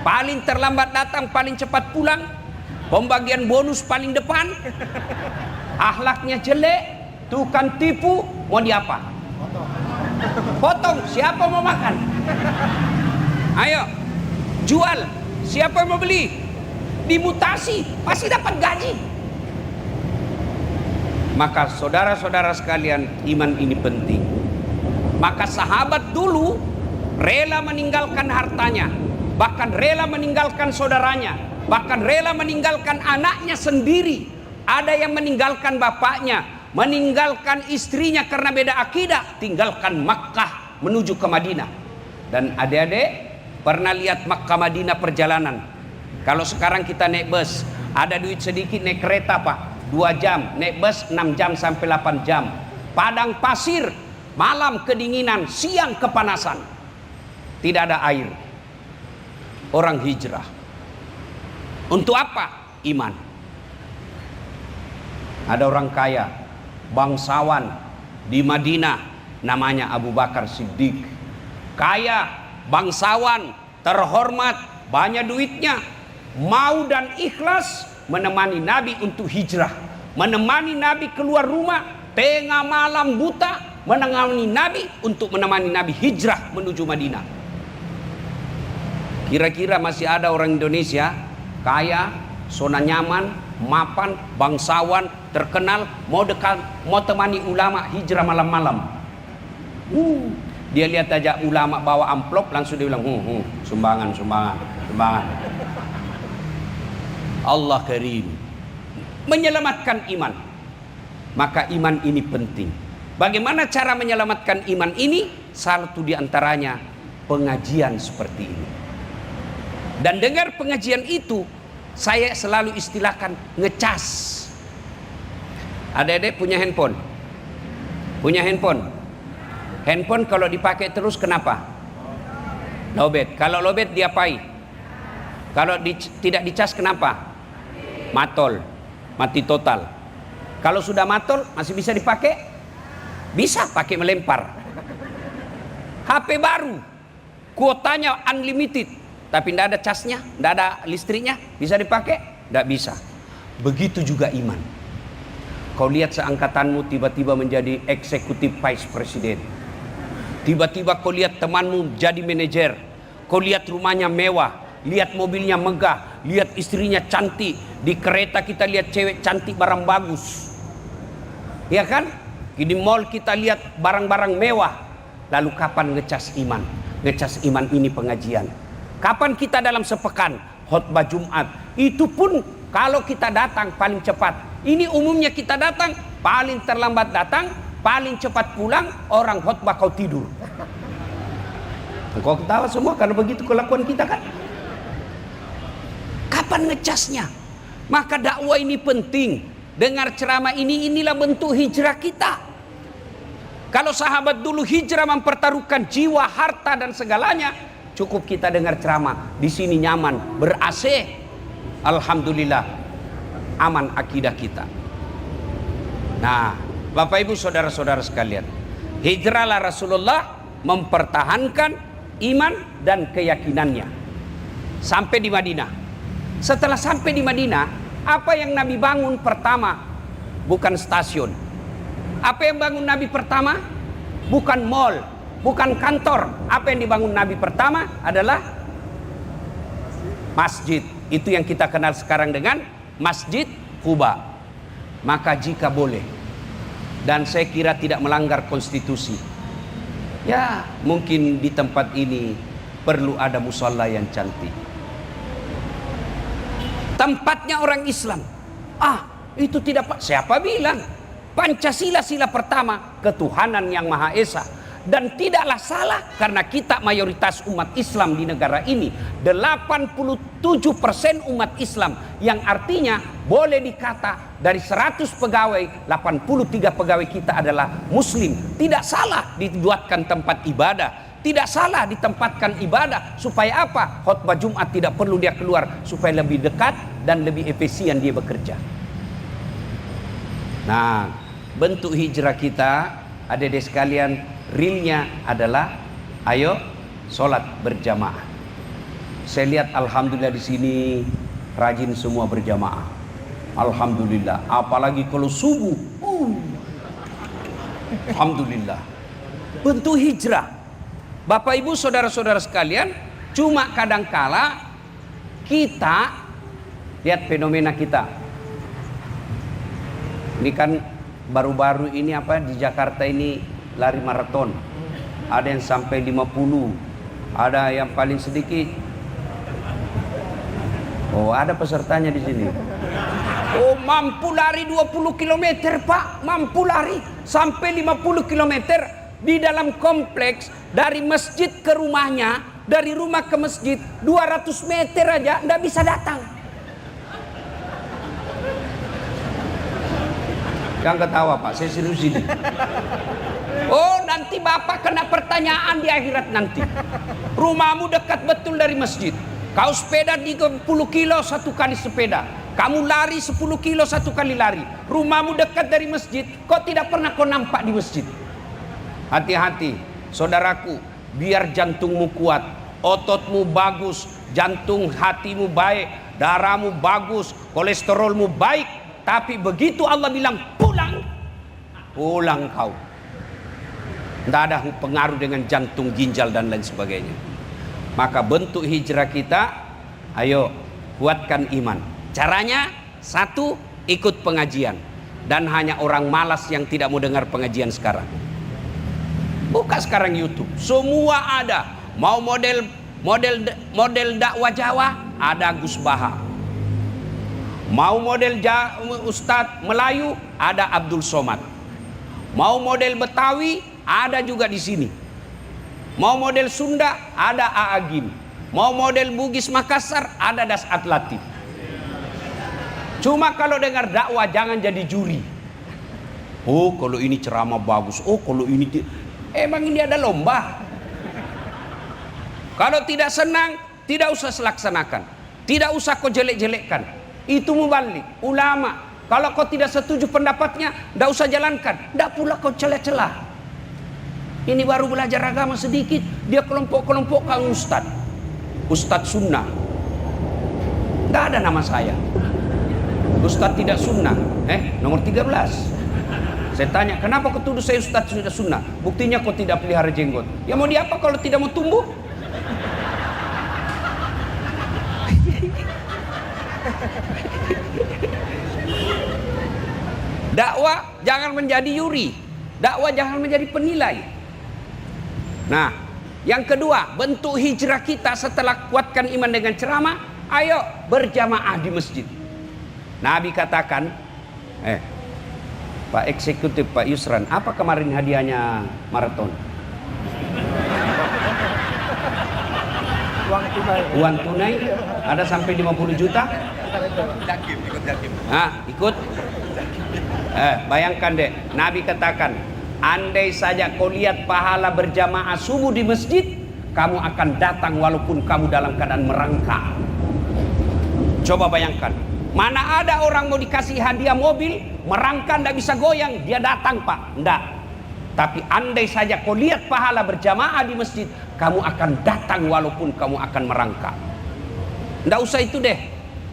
paling terlambat datang, paling cepat pulang, pembagian bonus paling depan, akhlaknya jelek, tukang tipu, mau diapa? Potong. Siapa mau makan? Ayo jual. Siapa yang mau beli? Dimutasi, pasti dapat gaji. Maka saudara-saudara sekalian, iman ini penting. Maka sahabat dulu rela meninggalkan hartanya, bahkan rela meninggalkan saudaranya, bahkan rela meninggalkan anaknya sendiri. Ada yang meninggalkan bapaknya, meninggalkan istrinya karena beda akidah, tinggalkan Makkah menuju ke Madinah. Dan adik-adik pernah lihat Makkah Madinah perjalanan? Kalau sekarang kita naik bus, ada duit sedikit naik kereta Pak, 2 jam, naik bus 6 jam sampai 8 jam. Padang pasir, malam kedinginan, siang kepanasan, tidak ada air. Orang hijrah untuk apa? Iman. Ada orang kaya, bangsawan di Madinah, namanya Abu Bakar Siddiq. Kaya, bangsawan, terhormat, banyak duitnya, mau dan ikhlas menemani Nabi untuk hijrah, menemani Nabi keluar rumah tengah malam buta, menemani Nabi untuk menemani Nabi hijrah menuju Madinah. Kira-kira masih ada orang Indonesia kaya, zona nyaman, mapan, bangsawan, terkenal, mau dekat, mau temani ulama hijrah malam-malam. Dia lihat aja ulama bawa amplop, langsung dia bilang sumbangan. Allah karim, menyelamatkan iman. Maka iman ini penting. Bagaimana cara menyelamatkan iman ini? Satu diantaranya pengajian seperti ini. Dan dengar pengajian itu, saya selalu istilahkan ngecas. Adik-adik punya handphone? Punya handphone? Handphone kalau dipakai terus kenapa? Lowbat. Kalau lowbat diapai? Kalau tidak dicas kenapa? Matol, mati total. Kalau sudah matol masih bisa dipakai? Bisa pakai melempar. HP baru, kuotanya unlimited, tapi tidak ada casnya, tidak ada listriknya, bisa dipakai? Tidak bisa. Begitu juga iman. Kau lihat seangkatanmu tiba-tiba menjadi eksekutif vice president. Tiba-tiba kau lihat temanmu jadi manajer. Kau lihat rumahnya mewah, lihat mobilnya megah, lihat istrinya cantik. Di kereta kita lihat cewek cantik, barang bagus, ya kan? Di mall kita lihat barang-barang mewah. Lalu kapan ngecas iman? Ngecas iman ini pengajian. Kapan kita dalam sepekan khutbah Jumat? Itu pun kalau kita datang paling cepat. Ini umumnya kita datang, paling terlambat datang, paling cepat pulang. Orang khutbah kau tidur. Kau ketawa semua karena begitu kelakuan kita kan? Kapan ngecasnya? Maka dakwah ini penting. Dengar ceramah ini, inilah bentuk hijrah kita. Kalau sahabat dulu hijrah mempertaruhkan jiwa, harta dan segalanya, cukup kita dengar ceramah. Di sini nyaman, ber-AC. Alhamdulillah, aman akidah kita. Nah, Bapak Ibu saudara-saudara sekalian, hijrahlah Rasulullah mempertahankan iman dan keyakinannya sampai di Madinah. Setelah sampai di Madinah, apa yang Nabi bangun pertama? Bukan stasiun. Apa yang bangun Nabi pertama? Bukan mall, bukan kantor. Apa yang dibangun Nabi pertama adalah masjid. Itu yang kita kenal sekarang dengan Masjid Quba. Maka jika boleh, dan saya kira tidak melanggar konstitusi, ya mungkin di tempat ini perlu ada musalla yang cantik. Tempatnya orang Islam. Itu tidak, siapa bilang? Pancasila sila pertama, ketuhanan yang Maha Esa. Dan tidaklah salah karena kita mayoritas umat Islam di negara ini. 87% umat Islam, yang artinya boleh dikata dari 100 pegawai, 83 pegawai kita adalah Muslim. Tidak salah dibuatkan tempat ibadah. tidak salah ditempatkan ibadah. Supaya apa? Khutbah Jumat tidak perlu dia keluar, supaya lebih dekat dan lebih efisien dia bekerja. Nah, bentuk hijrah kita, adik-adik sekalian, realnya adalah ayo sholat berjamaah. Saya lihat alhamdulillah di sini rajin semua berjamaah. Alhamdulillah, apalagi kalau subuh. Alhamdulillah. Bentuk hijrah. Bapak Ibu saudara-saudara sekalian, cuma kadangkala kita lihat fenomena kita. Ini kan baru-baru ini di Jakarta ini lari maraton. Ada yang sampai 50, ada yang paling sedikit. Oh, ada pesertanya di sini. Oh, mampu lari 20 km, Pak. Mampu lari sampai 50 km di dalam kompleks, dari masjid ke rumahnya, dari rumah ke masjid 200 meter aja nggak bisa datang. Jangan ketawa, Pak, saya serius ini. Oh, nanti Bapak kena pertanyaan di akhirat nanti. Rumahmu dekat betul dari masjid. Kau sepeda 30 kilo satu kali sepeda. Kamu lari 10 kilo satu kali lari. Rumahmu dekat dari masjid. Kok tidak pernah kau nampak di masjid? Hati-hati, saudaraku. Biar jantungmu kuat, ototmu bagus, jantung hatimu baik, darahmu bagus, kolesterolmu baik. Tapi begitu Allah bilang pulang, pulang kau. Tidak ada pengaruh dengan jantung, ginjal dan lain sebagainya. Maka bentuk hijrah kita, ayo kuatkan iman. Caranya satu, ikut pengajian. Dan hanya orang malas yang tidak mau dengar pengajian sekarang. Buka sekarang YouTube, semua ada. Mau model dakwah Jawa, ada Gus Baha. Mau model Ustadz Melayu, ada Abdul Somad. Mau model Betawi, ada juga di sini. Mau model Sunda, ada Aagim. Mau model Bugis Makassar, ada Dasat Latif. Cuma kalau dengar dakwah jangan jadi juri. Oh, kalau ini ceramah bagus. Oh, kalau ini emang ini ada lomba. Kalau tidak senang, tidak usah laksanakan. Tidak usah kau jelek-jelekkan. Itu mubalik, ulama. Kalau kau tidak setuju pendapatnya, tidak usah jalankan. Tidak pula kau celah-celah. Ini baru belajar agama sedikit, dia kelompok-kelompokkan ustadz. Ustadz sunnah. Tidak ada nama saya. Ustadz tidak sunnah. Nomor 13. Saya tanya, kenapa kau tuduh saya ustadz tidak sunnah? Buktinya kau tidak pelihara jenggot. Ya mau diapa kalau tidak mau tumbuh? Dakwah jangan menjadi yuri. Dakwah jangan menjadi penilai. Nah, yang kedua, bentuk hijrah kita setelah kuatkan iman dengan ceramah, ayo berjamaah di masjid. Nabi katakan, Pak Eksekutif, Pak Yusran, apa kemarin hadiahnya maraton? Uang tunai ada sampai 50 juta? Ikut Jakim. Ikut? Bayangkan deh, Nabi katakan, andai saja kau lihat pahala berjamaah subuh di masjid, kamu akan datang walaupun kamu dalam keadaan merangkak. Coba bayangkan, mana ada orang mau dikasih hadiah mobil, merangkak tidak bisa goyang, dia datang Pak. Tidak. Tapi andai saja kau lihat pahala berjamaah di masjid, kamu akan datang walaupun kamu akan merangkak. Tidak usah itu deh.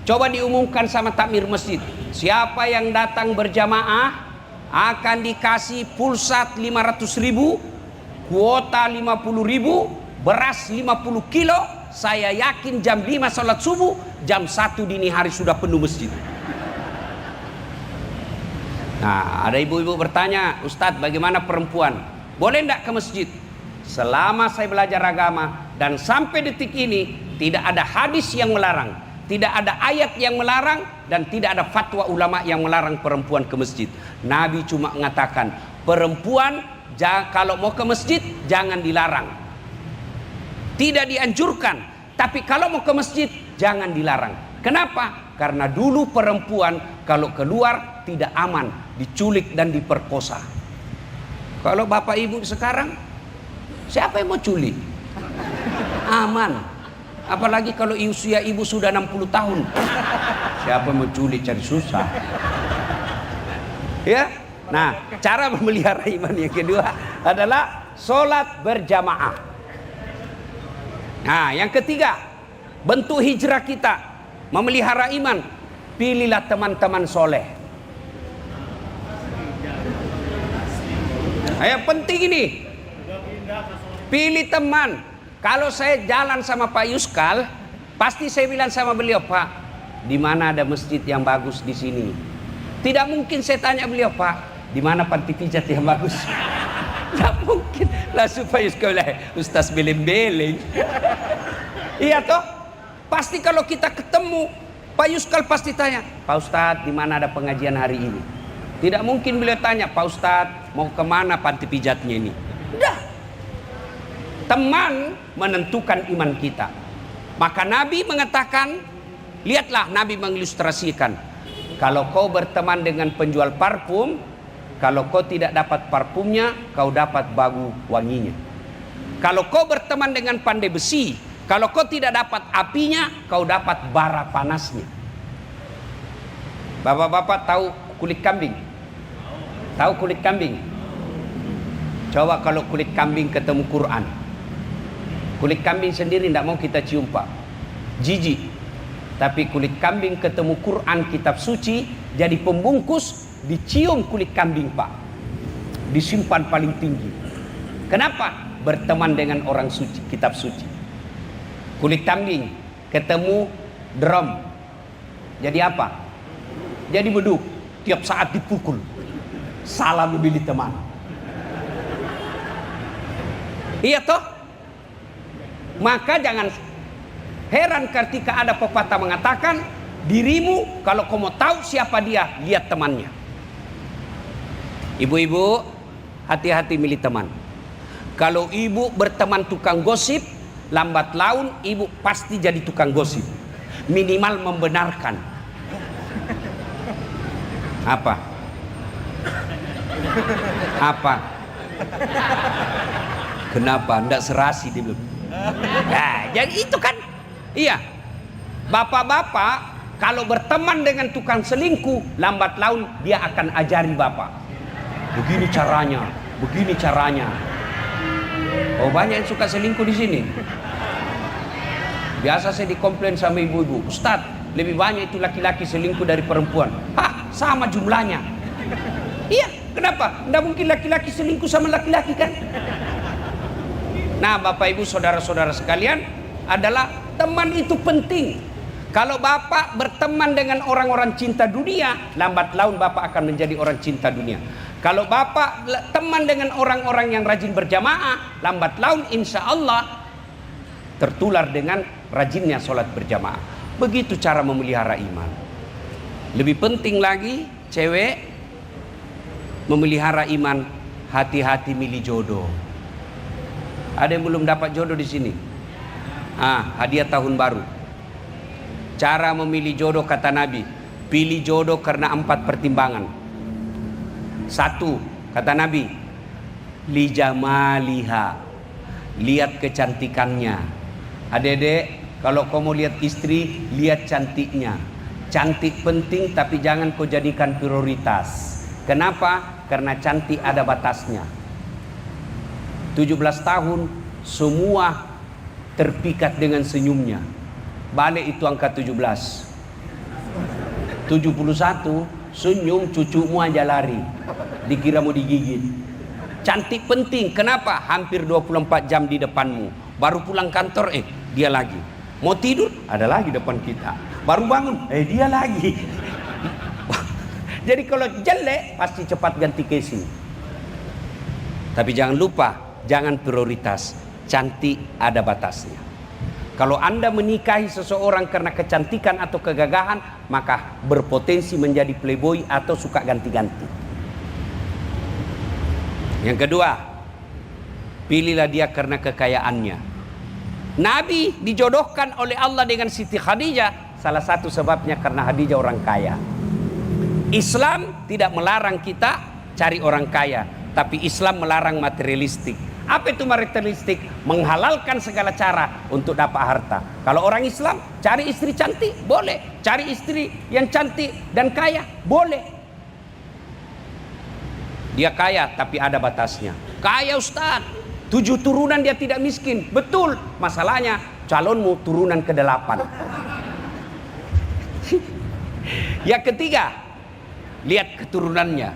Coba diumumkan sama takmir masjid, siapa yang datang berjamaah akan dikasih pulsa 500.000, kuota 50.000, beras 50 kilo. Saya yakin jam 5 sholat subuh, jam 1 dini hari sudah penuh masjid. Nah, ada ibu-ibu bertanya, Ustadz bagaimana perempuan? Boleh enggak ke masjid? Selama saya belajar agama dan sampai detik ini tidak ada hadis yang melarang, tidak ada ayat yang melarang, dan tidak ada fatwa ulama yang melarang perempuan ke masjid. Nabi cuma mengatakan perempuan kalau mau ke masjid jangan dilarang, tidak dianjurkan, tapi kalau mau ke masjid jangan dilarang. Kenapa? Karena dulu perempuan kalau keluar tidak aman, diculik dan diperkosa. Kalau bapak ibu sekarang Siapa yang mau culik? Aman. Apalagi kalau usia ibu sudah 60 tahun. Siapa yang mau culik, cari susah. Ya. Nah, cara memelihara iman yang kedua adalah sholat berjamaah. Nah, yang ketiga, bentuk hijrah kita memelihara iman. Pilihlah teman-teman soleh. Nah, yang penting ini, pilih teman. Kalau saya jalan sama Pak Yuskal, pasti saya bilang sama beliau, Pak, di mana ada masjid yang bagus di sini? Tidak mungkin saya tanya beliau, Pak, di mana panti pijat yang bagus? Tidak mungkin. Langsung Pak Yuskal bilang, Ustaz beleng-beleng. Iya toh? Pasti kalau kita ketemu, Pak Yuskal pasti tanya, Pak Ustadz, di mana ada pengajian hari ini? Tidak mungkin beliau tanya, Pak Ustadz, mau kemana panti pijatnya ini? Udah. Teman menentukan iman kita. Maka Nabi mengatakan, lihatlah Nabi mengilustrasikan, kalau kau berteman dengan penjual parfum, kalau kau tidak dapat parfumnya, kau dapat bau wanginya. Kalau kau berteman dengan pandai besi, kalau kau tidak dapat apinya, kau dapat bara panasnya. Bapak-bapak tahu kulit kambing? Tahu kulit kambing? Coba kalau kulit kambing ketemu Quran. Kulit kambing sendiri tidak mau kita cium, Pak. Jijik. Tapi kulit kambing ketemu Quran, kitab suci, jadi pembungkus, dicium kulit kambing, Pak. Disimpan paling tinggi. Kenapa? Berteman dengan orang suci, kitab suci. Kulit kambing ketemu drum. Jadi apa? Jadi beduk. Tiap saat dipukul. Salah memilih teman. Iya toh? Maka jangan heran ketika ada pepatah mengatakan, dirimu kalau kau mau tahu siapa dia, lihat temannya. Ibu-ibu, hati-hati milih teman. Kalau ibu berteman tukang gosip, lambat laun ibu pasti jadi tukang gosip. Minimal membenarkan. Apa? Apa? Kenapa? Nggak serasi dia belum. Nah, jadi itu kan, iya. Bapak-bapak kalau berteman dengan tukang selingkuh, lambat laun dia akan ajari bapak. Begini caranya, begini caranya. Oh, banyak yang suka selingkuh di sini. Biasa saya dikomplain sama ibu-ibu, Ustadz, lebih banyak itu laki-laki selingkuh dari perempuan. Hah, sama jumlahnya. Iya, kenapa? Nggak mungkin laki-laki selingkuh sama laki-laki kan? Nah, Bapak Ibu saudara-saudara sekalian, adalah teman itu penting. Kalau Bapak berteman dengan orang-orang cinta dunia, lambat laun Bapak akan menjadi orang cinta dunia. Kalau Bapak teman dengan orang-orang yang rajin berjamaah, lambat laun insya Allah tertular dengan rajinnya sholat berjamaah. Begitu cara memelihara iman. Lebih penting lagi, cewek memelihara iman, hati-hati milih jodoh. Ada yang belum dapat jodoh di sini? Hadiah tahun baru. Cara memilih jodoh kata Nabi, pilih jodoh karena 4 pertimbangan. 1, kata Nabi, li jamaliha, lihat kecantikannya. Adik-adik, kalau kau mau lihat istri, lihat cantiknya. Cantik penting, tapi jangan kau jadikan prioritas. Kenapa? Karena cantik ada batasnya. 17 tahun semua terpikat dengan senyumnya. Balik itu angka 17. 71 senyum, cucumu aja lari, dikira mau digigit. Cantik penting. Kenapa? Hampir 24 jam di depanmu. Baru pulang kantor, dia lagi. Mau tidur, ada lagi depan kita. Baru bangun, dia lagi. Jadi kalau jelek pasti cepat ganti casing. Tapi jangan lupa, jangan prioritas. Cantik ada batasnya. Kalau Anda menikahi seseorang karena kecantikan atau kegagahan, maka berpotensi menjadi playboy atau suka ganti-ganti. Yang kedua, pilihlah dia karena kekayaannya. Nabi dijodohkan oleh Allah dengan Siti Khadijah, salah satu sebabnya karena Khadijah orang kaya. Islam tidak melarang kita cari orang kaya, tapi Islam melarang materialistik. Apa itu materialistik? Menghalalkan segala cara untuk dapat harta. Kalau orang Islam cari istri cantik, boleh. Cari istri yang cantik dan kaya, boleh. Dia kaya tapi ada batasnya. Kaya Ustaz, 7 turunan dia tidak miskin. Betul, masalahnya calonmu turunan ke-8. Yang ketiga, lihat keturunannya.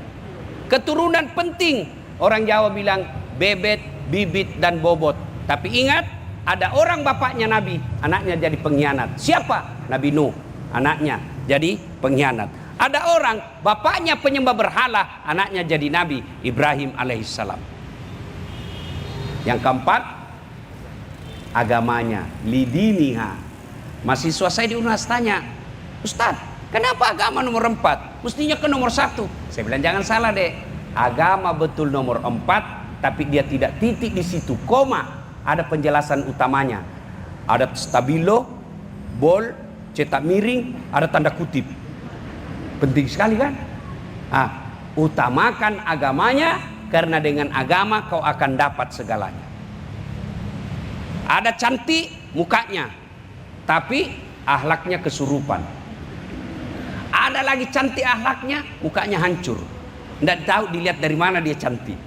Keturunan penting. Orang Jawa bilang bebet, bibit, dan bobot. Tapi ingat, ada orang bapaknya Nabi, anaknya jadi pengkhianat. Siapa? Nabi Nuh, anaknya jadi pengkhianat. Ada orang bapaknya penyembah berhala, anaknya jadi Nabi Ibrahim alaihissalam. Yang keempat, agamanya, lidiniha. Mahasiswa saya di UNAS tanya, Ustaz, kenapa agama nomor 4? Mestinya ke nomor 1. Saya bilang jangan salah deh. Agama betul nomor 4, tapi dia tidak titik di situ, koma. Ada penjelasan utamanya. Ada stabilo, bol, cetak miring, ada tanda kutip. Penting sekali kan? Utamakan agamanya, karena dengan agama kau akan dapat segalanya. Ada cantik mukanya, tapi akhlaknya kesurupan. Ada lagi cantik akhlaknya, mukanya hancur. Tidak tahu dilihat dari mana dia cantik.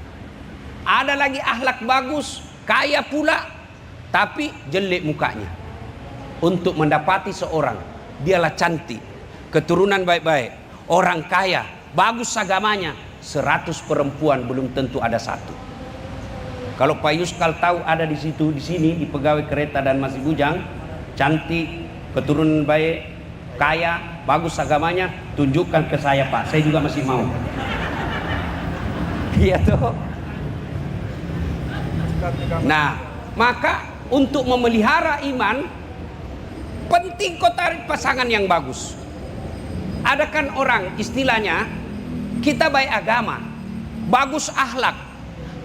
Ada lagi akhlak bagus, kaya pula, tapi jelek mukanya. Untuk mendapati seorang, dialah cantik, keturunan baik-baik, orang kaya, bagus agamanya, 100 perempuan belum tentu ada 1. Kalau Pak Yuskal tahu ada di situ, di sini, di pegawai kereta dan masih bujang, cantik, keturunan baik, kaya, bagus agamanya, tunjukkan ke saya Pak, saya juga masih mau. Iya toh. Nah, maka untuk memelihara iman, penting kau tarik pasangan yang bagus. Ada kan orang istilahnya, kita baik agama, bagus akhlak,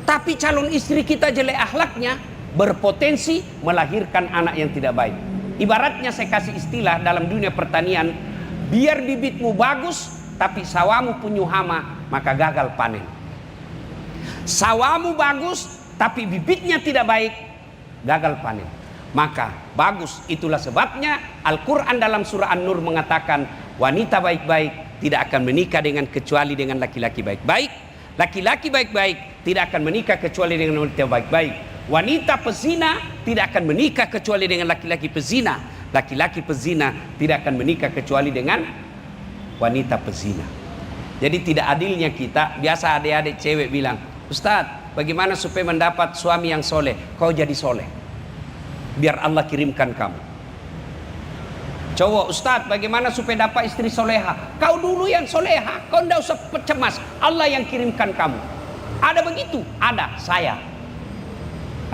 tapi calon istri kita jelek akhlaknya, berpotensi melahirkan anak yang tidak baik. Ibaratnya saya kasih istilah dalam dunia pertanian, biar bibitmu bagus, tapi sawamu punya hama, maka gagal panen. Sawamu bagus, tapi bibitnya tidak baik, gagal panen. Maka bagus, itulah sebabnya Al-Quran dalam surah An-Nur mengatakan, wanita baik-baik tidak akan menikah dengan kecuali dengan laki-laki baik-baik. Laki-laki baik-baik tidak akan menikah kecuali dengan wanita baik-baik. Wanita pezina tidak akan menikah kecuali dengan laki-laki pezina. Laki-laki pezina tidak akan menikah kecuali dengan wanita pezina. Jadi tidak adilnya kita, biasa adik-adik cewek bilang, Ustaz, bagaimana supaya mendapat suami yang soleh? Kau jadi soleh, biar Allah kirimkan kamu. Cowok, Ustaz, bagaimana supaya dapat istri soleha? Kau dulu yang soleha, kau tidak usah cemas, Allah yang kirimkan kamu. Ada begitu? Ada, saya.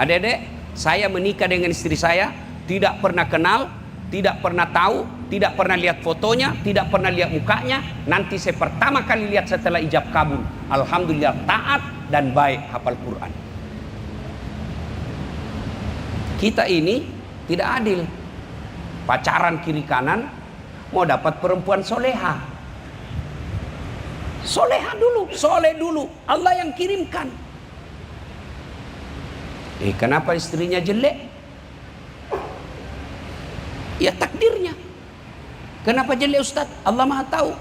Adik-adik, saya menikah dengan istri saya, tidak pernah kenal, tidak pernah tahu, tidak pernah lihat fotonya, tidak pernah lihat mukanya. Nanti saya pertama kali lihat setelah ijab kabul. Alhamdulillah taat dan baik, hafal Quran. Kita ini tidak adil. Pacaran kiri kanan, mau dapat perempuan soleha. Soleha dulu, soleh dulu, Allah yang kirimkan. Kenapa istrinya jelek? Ya takdirnya. Kenapa jelek Ustaz? Allah Maha tahu.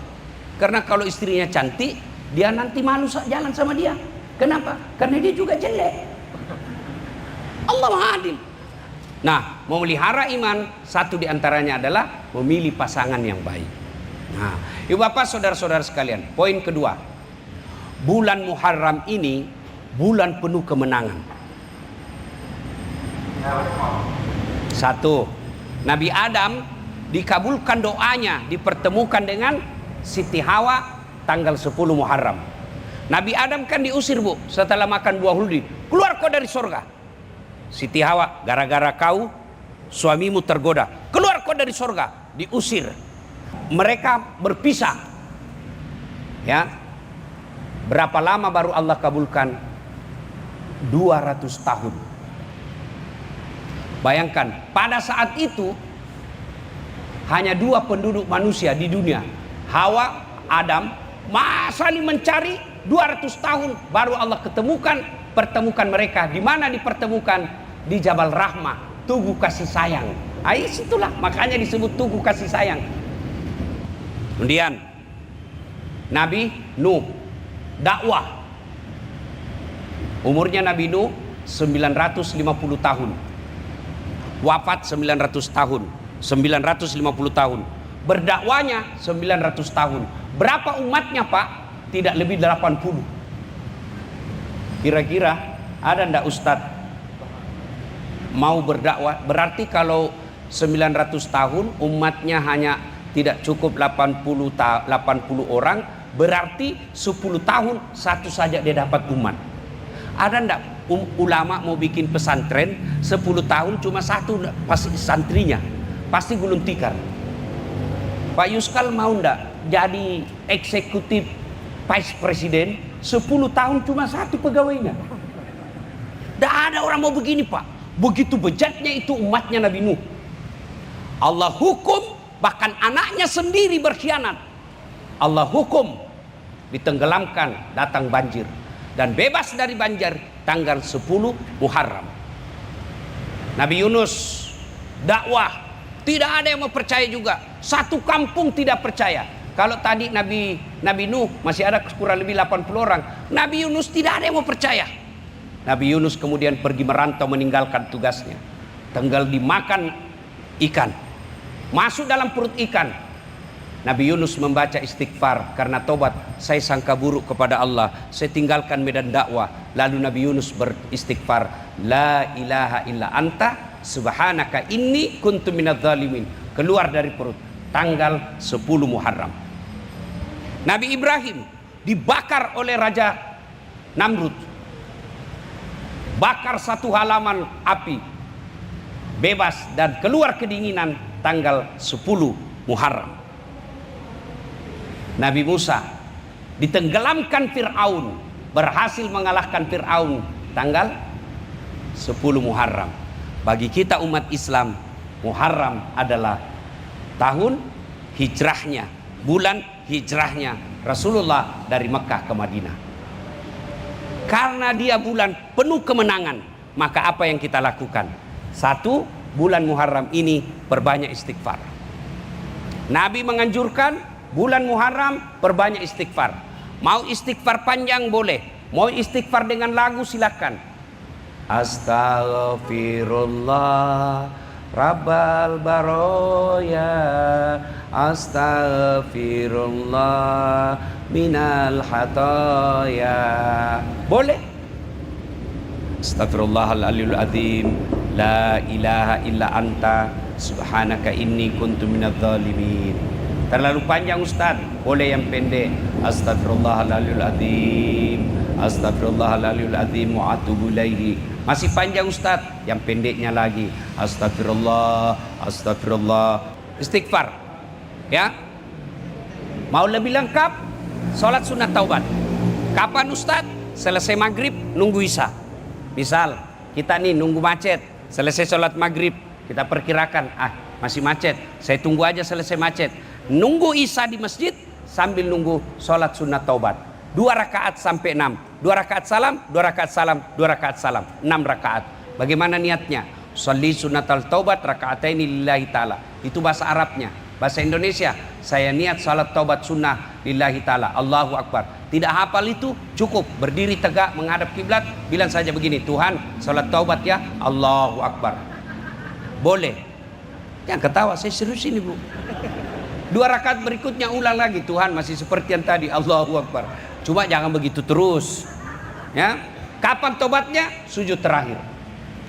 Karena kalau istrinya cantik, dia nanti malu jalan sama dia. Kenapa? Karena dia juga jelek. Allah Maha adil. Nah, memelihara iman, satu diantaranya adalah memilih pasangan yang baik. Nah, ibu bapak saudara-saudara sekalian, poin kedua, bulan Muharram ini bulan penuh kemenangan. Satu, Nabi Adam dikabulkan doanya, dipertemukan dengan Siti Hawa tanggal 10 Muharram. Nabi Adam kan diusir bu, setelah makan buah huldi, keluar kau dari surga. Siti Hawa, gara-gara kau suamimu tergoda, keluar kau dari surga, diusir. Mereka berpisah. Ya, berapa lama baru Allah kabulkan? 200 tahun. Bayangkan, pada saat itu hanya 2 penduduk manusia di dunia, Hawa, Adam. Masa ini mencari 200 tahun baru Allah ketemukan pertemukan mereka. Di mana dipertemukan? Di Jabal Rahmah, Tugu Kasih Sayang. Situlah makanya disebut Tugu Kasih Sayang. Kemudian Nabi Nuh dakwah. Umurnya Nabi Nuh 950 tahun. Wafat 900 tahun. 950 tahun. Berdakwanya 900 tahun. Berapa umatnya, Pak? Tidak lebih 80. Kira-kira ada ndak Ustadz mau berdakwah? Berarti kalau 900 tahun umatnya hanya tidak cukup 80 orang, berarti 10 tahun satu saja dia dapat umat. Ada ndak ulama mau bikin pesantren 10 tahun cuma satu pasti santrinya, pasti gulung tikar. Pak Yuskal mau ndak jadi eksekutif vice presiden 10 tahun cuma satu pegawainya? Tidak ada orang mau begini, Pak. Begitu bejatnya itu umatnya Nabi Nuh. Allah hukum bahkan anaknya sendiri berkhianat. Allah hukum ditenggelamkan, datang banjir, dan bebas dari banjir tanggal 10 Muharram. Nabi Yunus dakwah, tidak ada yang mau percaya juga. Satu kampung tidak percaya. Kalau tadi Nabi Nuh masih ada kurang lebih 80 orang, Nabi Yunus tidak ada yang mau percaya. Nabi Yunus kemudian pergi merantau meninggalkan tugasnya. Tinggal dimakan ikan, masuk dalam perut ikan. Nabi Yunus membaca istighfar karena tobat. Saya sangka buruk kepada Allah, saya tinggalkan medan dakwah. Lalu Nabi Yunus beristighfar, la ilaha illa anta subhanaka inni kuntu minadz zalimin. Keluar dari perut tanggal 10 Muharram. Nabi Ibrahim dibakar oleh Raja Namrud, bakar satu halaman api, bebas dan keluar kedinginan tanggal 10 Muharram. Nabi Musa ditenggelamkan Fir'aun, berhasil mengalahkan Fir'aun tanggal 10 Muharram. Bagi kita umat Islam, Muharram adalah tahun hijrahnya, bulan hijrahnya Rasulullah dari Mekah ke Madinah. Karena dia bulan penuh kemenangan, maka apa yang kita lakukan? Satu, bulan Muharram ini perbanyak istighfar. Nabi menganjurkan bulan Muharram perbanyak istighfar. Mau istighfar panjang boleh, mau istighfar dengan lagu silakan. Astaghfirullah Rabbal baroya, astaghfirullah minal hataya. Boleh. Astaghfirullahaladzim azim, la ilaha illa anta subhanaka inni kuntu minadz zalimin. Terlalu panjang Ustaz, boleh yang pendek. Astaghfirullahaladzim azim, astaghfirullahaladzim azim wa atubu ilaihi. Masih panjang Ustaz, yang pendeknya lagi. Astagfirullah, astagfirullah. Istighfar. Ya. Mau lebih lengkap? Salat sunat taubat. Kapan Ustaz? Selesai maghrib, nunggu isya. Misal, kita nih nunggu macet. Selesai salat maghrib, kita perkirakan, masih macet. Saya tunggu aja selesai macet. Nunggu isya di masjid, sambil nunggu salat sunat taubat. 2 rakaat sampai 6. 2 rakaat salam, 2 rakaat salam, 2 rakaat salam. 6 rakaat. Bagaimana niatnya? Sholli sunatal taubat raka'ataini lillahi ta'ala. Itu bahasa Arabnya. Bahasa Indonesia, saya niat salat taubat sunnah lillahi ta'ala. Allahu Akbar. Tidak hafal itu, cukup berdiri tegak menghadap kiblat, bilang saja begini, Tuhan salat taubat ya, Allahu Akbar. Boleh. Jangan ketawa, saya serius ini Bu. 2 rakaat berikutnya ulang lagi, Tuhan masih seperti yang tadi, Allahu Akbar. Cuma jangan begitu terus. Ya. Kapan tobatnya? Sujud terakhir.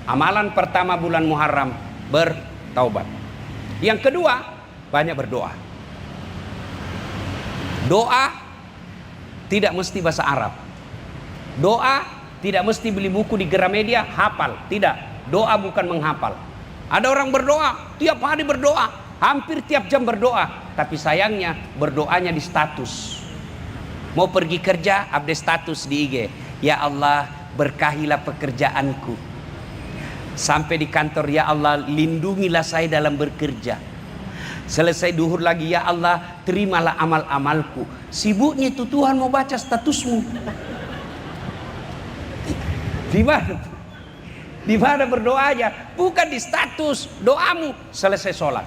Amalan pertama bulan Muharram, bertaubat. Yang kedua, banyak berdoa. Doa tidak mesti bahasa Arab. Doa tidak mesti beli buku di Gramedia, hafal. Tidak. Doa bukan menghafal. Ada orang berdoa, tiap hari berdoa, hampir tiap jam berdoa. Tapi sayangnya berdoanya di status. Mau pergi kerja, update status di IG. Ya Allah, berkahilah pekerjaanku. Sampai di kantor, ya Allah, lindungilah saya dalam bekerja. Selesai duhur lagi, ya Allah, terimalah amal-amalku. Sibuknya itu Tuhan mau baca statusmu. Di mana? Di mana berdoanya? Bukan di status doamu selesai sholat.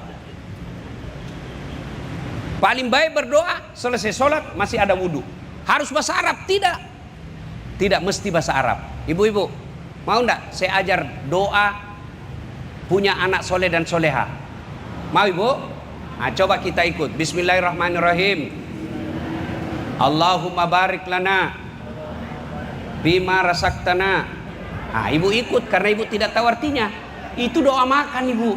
Paling baik berdoa selesai sholat masih ada wudhu. Harus bahasa Arab? Tidak. Tidak mesti bahasa Arab. Ibu-ibu, mau enggak saya ajar doa punya anak soleh dan soleha? Mau ibu? Nah, coba kita ikut. Bismillahirrahmanirrahim. Allahumma barik lana bima rasaktana. Nah, ibu ikut karena ibu tidak tahu artinya. Itu doa makan ibu.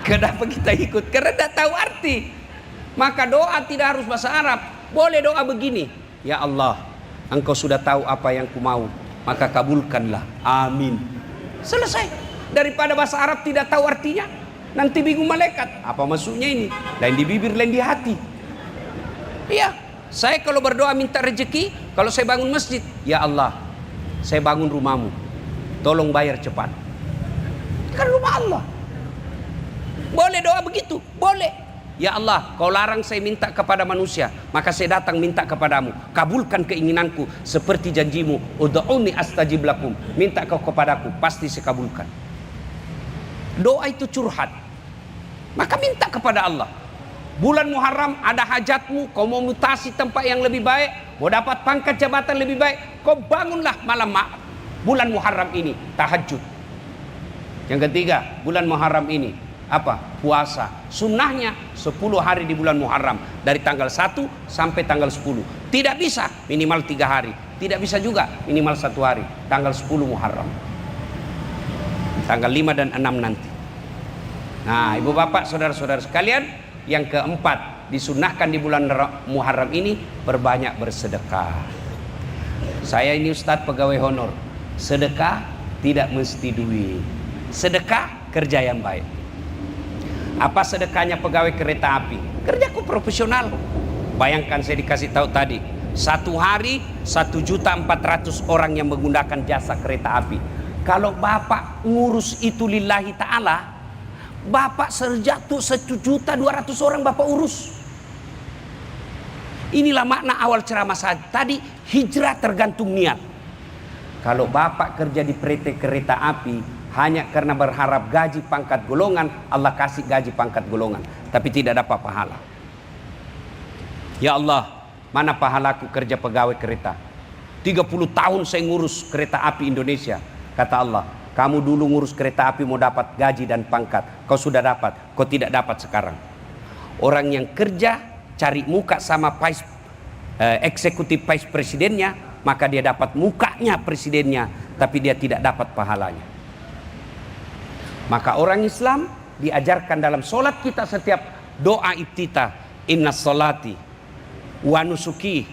Kenapa kita ikut? Karena tidak tahu arti. Maka doa tidak harus bahasa Arab. Boleh doa begini. Ya Allah, Engkau sudah tahu apa yang ku mau, maka kabulkanlah. Amin. Selesai. Daripada bahasa Arab tidak tahu artinya, nanti bingung malaikat. Apa maksudnya ini? Lain di bibir, lain di hati. Iya. Saya kalau berdoa minta rezeki, kalau saya bangun masjid, ya Allah, saya bangun rumahmu, tolong bayar cepat. Kan rumah Allah. Boleh doa begitu? Boleh. Ya Allah, kau larang saya minta kepada manusia, maka saya datang minta kepadamu. Kabulkan keinginanku seperti janjimu. Ud'uni astajib lakum. Minta kau kepadaku, pasti saya kabulkan. Doa itu curhat. Maka minta kepada Allah. Bulan Muharram ada hajatmu, kau mau mutasi tempat yang lebih baik, mau dapat pangkat jabatan lebih baik, kau bangunlah malam bulan Muharram ini tahajud. Yang ketiga, bulan Muharram ini apa? Puasa. Sunnahnya 10 hari di bulan Muharram, dari tanggal 1 sampai tanggal 10. Tidak bisa minimal 3 hari, tidak bisa juga minimal 1 hari. Tanggal 10 Muharram, tanggal 5 dan 6 nanti. Nah, ibu bapak, saudara-saudara sekalian, yang keempat, disunnahkan di bulan Muharram ini berbanyak bersedekah. Saya ini Ustadz pegawai honor. Sedekah tidak mesti duit. Sedekah kerja yang baik. Apa sedekahnya pegawai kereta api? Kerjaku profesional. Bayangkan saya dikasih tahu tadi, satu hari 1.400.000 orang yang menggunakan jasa kereta api. Kalau bapak ngurus itu lillahi ta'ala, bapak serjatuh 1.200.000 orang bapak urus. Inilah makna awal ceramah saya tadi, hijrah tergantung niat. Kalau bapak kerja di PT kereta api hanya karena berharap gaji pangkat golongan, Allah kasih gaji pangkat golongan, tapi tidak dapat pahala. Ya Allah, mana pahalaku kerja pegawai kereta? 30 tahun saya ngurus kereta api Indonesia. Kata Allah, kamu dulu ngurus kereta api mau dapat gaji dan pangkat, kau sudah dapat, kau tidak dapat sekarang. Orang yang kerja cari muka sama eksekutif vice presidennya, maka dia dapat mukanya presidennya, tapi dia tidak dapat pahalanya. Maka orang Islam diajarkan dalam solat kita setiap doa iftitah, inna solati wa nusuki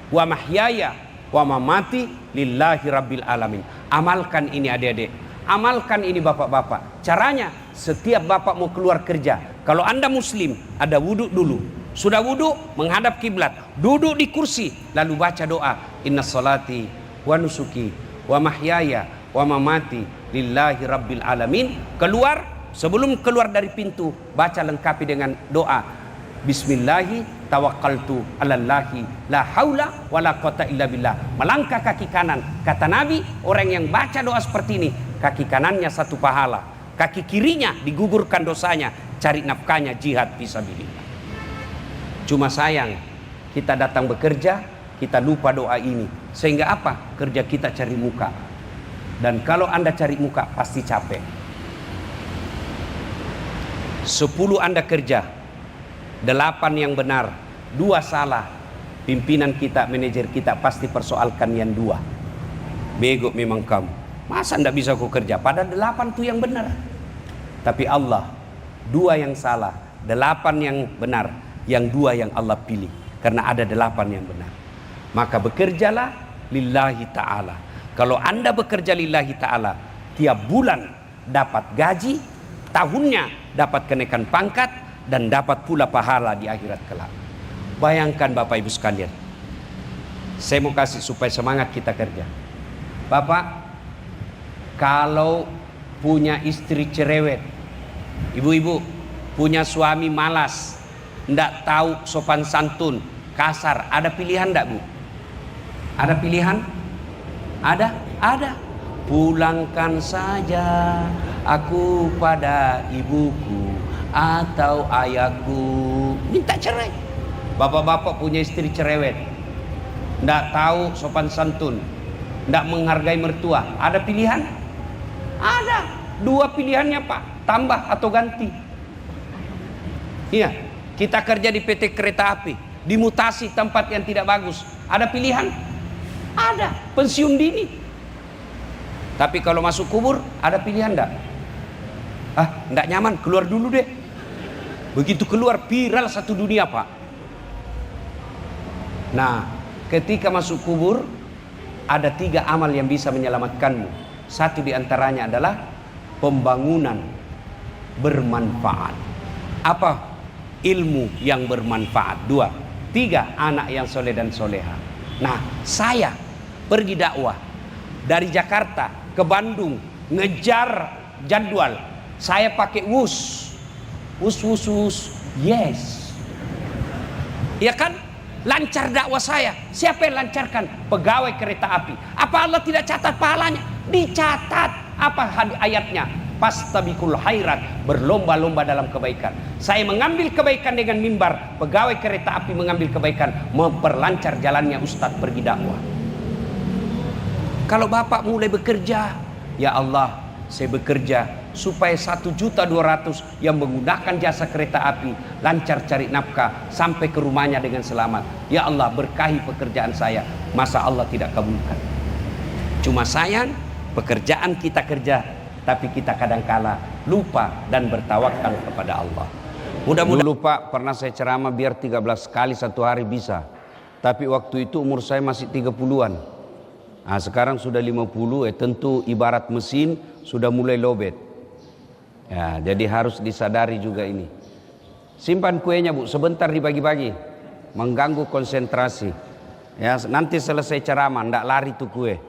wa mahyaya wa mamati lillahi rabbil alamin. Amalkan ini adik-adik, amalkan ini bapak-bapak. Caranya, setiap bapak mau keluar kerja, kalau anda muslim, ada wudhu dulu. Sudah wudhu, menghadap kiblat, duduk di kursi, lalu baca doa, inna solati wa nusuki wa mahyaya wa mamati lillahi rabbil alamin. Keluar, sebelum keluar dari pintu, baca lengkapi dengan doa, bismillahi tawakkaltu alallahi la haula wala quwata illa billah. Melangkah kaki kanan. Kata Nabi, orang yang baca doa seperti ini, kaki kanannya 1 pahala, kaki kirinya digugurkan dosanya, cari nafkahnya jihad fisabilillah. Cuma sayang, kita datang bekerja, kita lupa doa ini. Sehingga apa? Kerja kita cari muka. Dan kalau anda cari muka, pasti capek. 10 anda kerja, 8 yang benar, 2 salah. Pimpinan kita, manajer kita pasti persoalkan yang 2. Bego memang kamu. Masa ndak bisa kau kerja? Padahal 8 tuh yang benar. Tapi Allah, 2 yang salah, 8 yang benar, yang 2 yang Allah pilih. Karena ada 8 yang benar. Maka bekerjalah lillahi ta'ala. Kalau anda bekerja lillahi ta'ala, tiap bulan dapat gaji, tahunnya dapat kenaikan pangkat, dan dapat pula pahala di akhirat kelak. Bayangkan Bapak Ibu sekalian, saya mau kasih supaya semangat kita kerja. Bapak, kalau punya istri cerewet, ibu-ibu punya suami malas, ndak tahu sopan santun, kasar, ada pilihan ndak Bu? Ada pilihan? Ada? Ada. Pulangkan saja aku pada ibuku atau ayahku. Minta cerai. Bapak-bapak punya istri cerewet, ndak tahu sopan santun, ndak menghargai mertua. Ada pilihan? Ada. Dua pilihannya Pak, tambah atau ganti. Iya, kita kerja di PT Kereta Api, dimutasi tempat yang tidak bagus. Ada pilihan? Ada. Pensiun dini. Tapi kalau masuk kubur, ada pilihan enggak? Enggak nyaman, keluar dulu deh. Begitu keluar, viral satu dunia Pak. Nah, ketika masuk kubur, ada 3 amal yang bisa menyelamatkanmu. Satu diantaranya adalah pembangunan bermanfaat. Apa? Ilmu yang bermanfaat. 2, 3, anak yang soleh dan soleha. Nah, saya pergi dakwah dari Jakarta ke Bandung, ngejar jadwal. Saya pakai wus, yes. Ya kan? Lancar dakwah saya. Siapa yang lancarkan? Pegawai kereta api. Apa Allah tidak catat pahalanya? Dicatat. Apa ayatnya? Fastabiqul khairat, berlomba-lomba dalam kebaikan. Saya mengambil kebaikan dengan mimbar, pegawai kereta api mengambil kebaikan, memperlancar jalannya Ustadz pergi dakwah. Kalau Bapak mulai bekerja, ya Allah, saya bekerja supaya 1.200.000 yang menggunakan jasa kereta api lancar cari nafkah sampai ke rumahnya dengan selamat. Ya Allah, berkahi pekerjaan saya. Masa Allah tidak kabulkan? Cuma sayang, pekerjaan kita kerja, tapi kita kadangkala lupa dan bertawakal kepada Allah. Mudah-mudahan lupa. Pernah saya ceramah biar 13 kali satu hari bisa. Tapi waktu itu umur saya masih 30-an. Nah, sekarang sudah 50, tentu ibarat mesin sudah mulai lowbat. Ya, jadi harus disadari juga ini. Simpan kuenya Bu, sebentar dibagi-bagi. Mengganggu konsentrasi. Ya, nanti selesai ceramah, ndak lari tuh kue.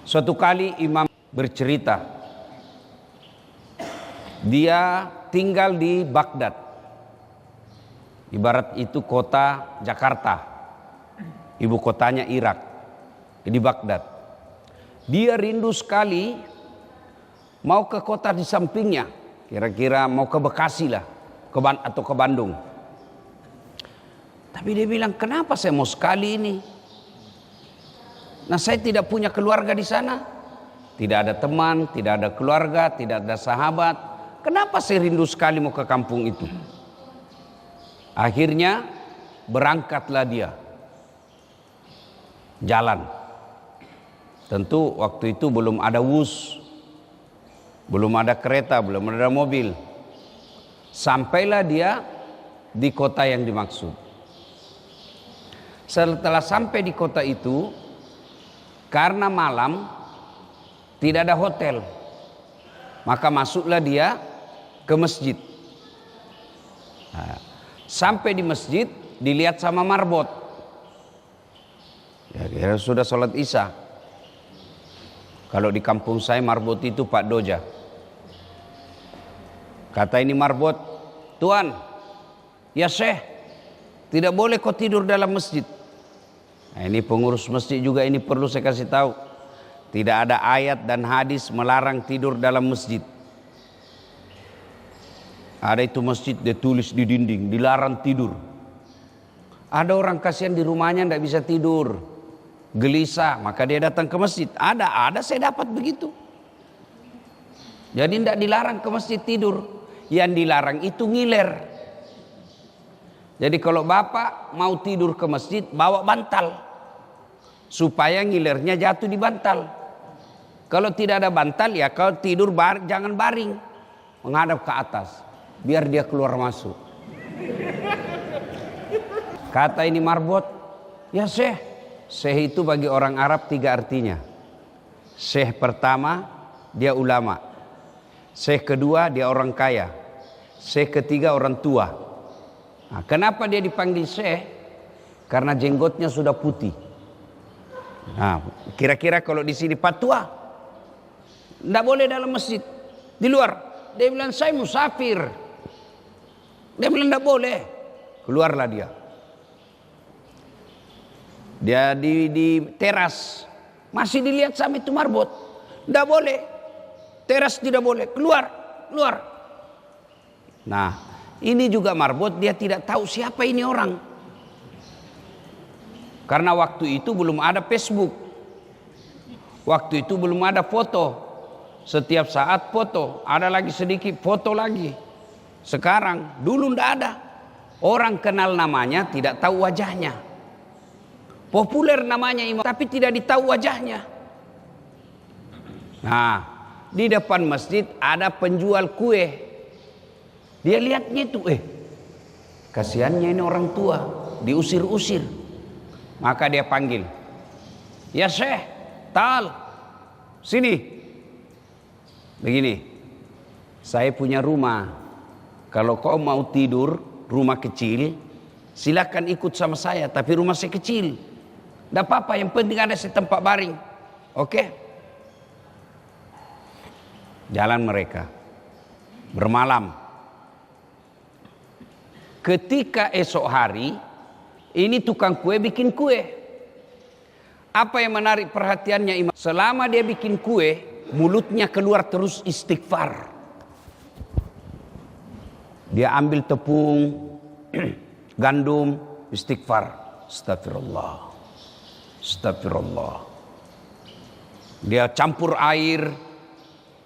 Suatu kali imam bercerita, dia tinggal di Baghdad. Ibarat itu kota Jakarta, ibu kotanya Irak. Di Baghdad. Dia rindu sekali mau ke kota di sampingnya, kira-kira mau ke Bekasi lah, atau ke Bandung. Tapi dia bilang, kenapa saya mau sekali ini? Nah, saya tidak punya keluarga di sana, tidak ada teman, tidak ada keluarga, tidak ada sahabat. Kenapa saya rindu sekali mau ke kampung itu? Akhirnya berangkatlah dia jalan. Tentu waktu itu belum ada wus, belum ada kereta, belum ada mobil. Sampailah dia di kota yang dimaksud. Setelah sampai di kota itu, karena malam tidak ada hotel, maka masuklah dia ke masjid. Nah, sampai di masjid dilihat sama marbot. Ya, sudah sholat isya. Kalau di kampung saya marbot itu Pak Doja. Kata ini marbot, Tuan, ya Syekh, tidak boleh kau tidur dalam masjid. Nah, ini pengurus masjid juga ini perlu saya kasih tahu. Tidak ada ayat dan hadis melarang tidur dalam masjid. Ada itu masjid dia tulis di dinding, dilarang tidur. Ada orang kasihan di rumahnya tidak bisa tidur, gelisah, maka dia datang ke masjid. Ada saya dapat begitu. Jadi tidak dilarang ke masjid tidur, yang dilarang itu ngiler. Jadi kalau Bapak mau tidur ke masjid, bawa bantal supaya ngilernya jatuh di bantal. Kalau tidak ada bantal, ya kalau tidur jangan baring, menghadap ke atas, biar dia keluar masuk. Kata ini marbot, ya Syekh, Syekh itu bagi orang Arab 3 artinya. Syekh pertama dia ulama, Syekh kedua dia orang kaya, Syekh ketiga orang tua. Nah, kenapa dia dipanggil Syekh? Karena jenggotnya sudah putih. Nah, kira-kira kalau di sini patua, tidak boleh dalam masjid, di luar. Dia bilang saya musafir. Dia bilang tidak boleh. Keluarlah dia. Dia di teras Masih dilihat sama itu marbot. Tidak boleh. Teras tidak boleh. Keluar. Keluar. Nah, ini juga marbot, dia tidak tahu siapa ini orang. Karena waktu itu belum ada Facebook. Waktu itu belum ada foto. Setiap saat foto. Ada lagi sedikit foto lagi. Sekarang, dulu tidak ada. Orang kenal namanya, tidak tahu wajahnya. Populer namanya imam, tapi tidak ditahu wajahnya. Nah, di depan masjid ada penjual kue. Dia lihatnya itu, kasihannya ini orang tua, diusir-usir. Maka dia panggil, ya Syekh, Tal, sini. Begini, saya punya rumah. Kalau kau mau tidur, rumah kecil, silakan ikut sama saya. Tapi rumah saya kecil, tidak apa-apa. Yang penting ada setempat baring. Oke? Jalan mereka, bermalam. Ketika esok hari, ini tukang kue bikin kue. Apa yang menarik perhatiannya imam? Selama dia bikin kue, mulutnya keluar terus istighfar. Dia ambil tepung, gandum, istighfar. Astagfirullah. Astagfirullah. Dia campur air.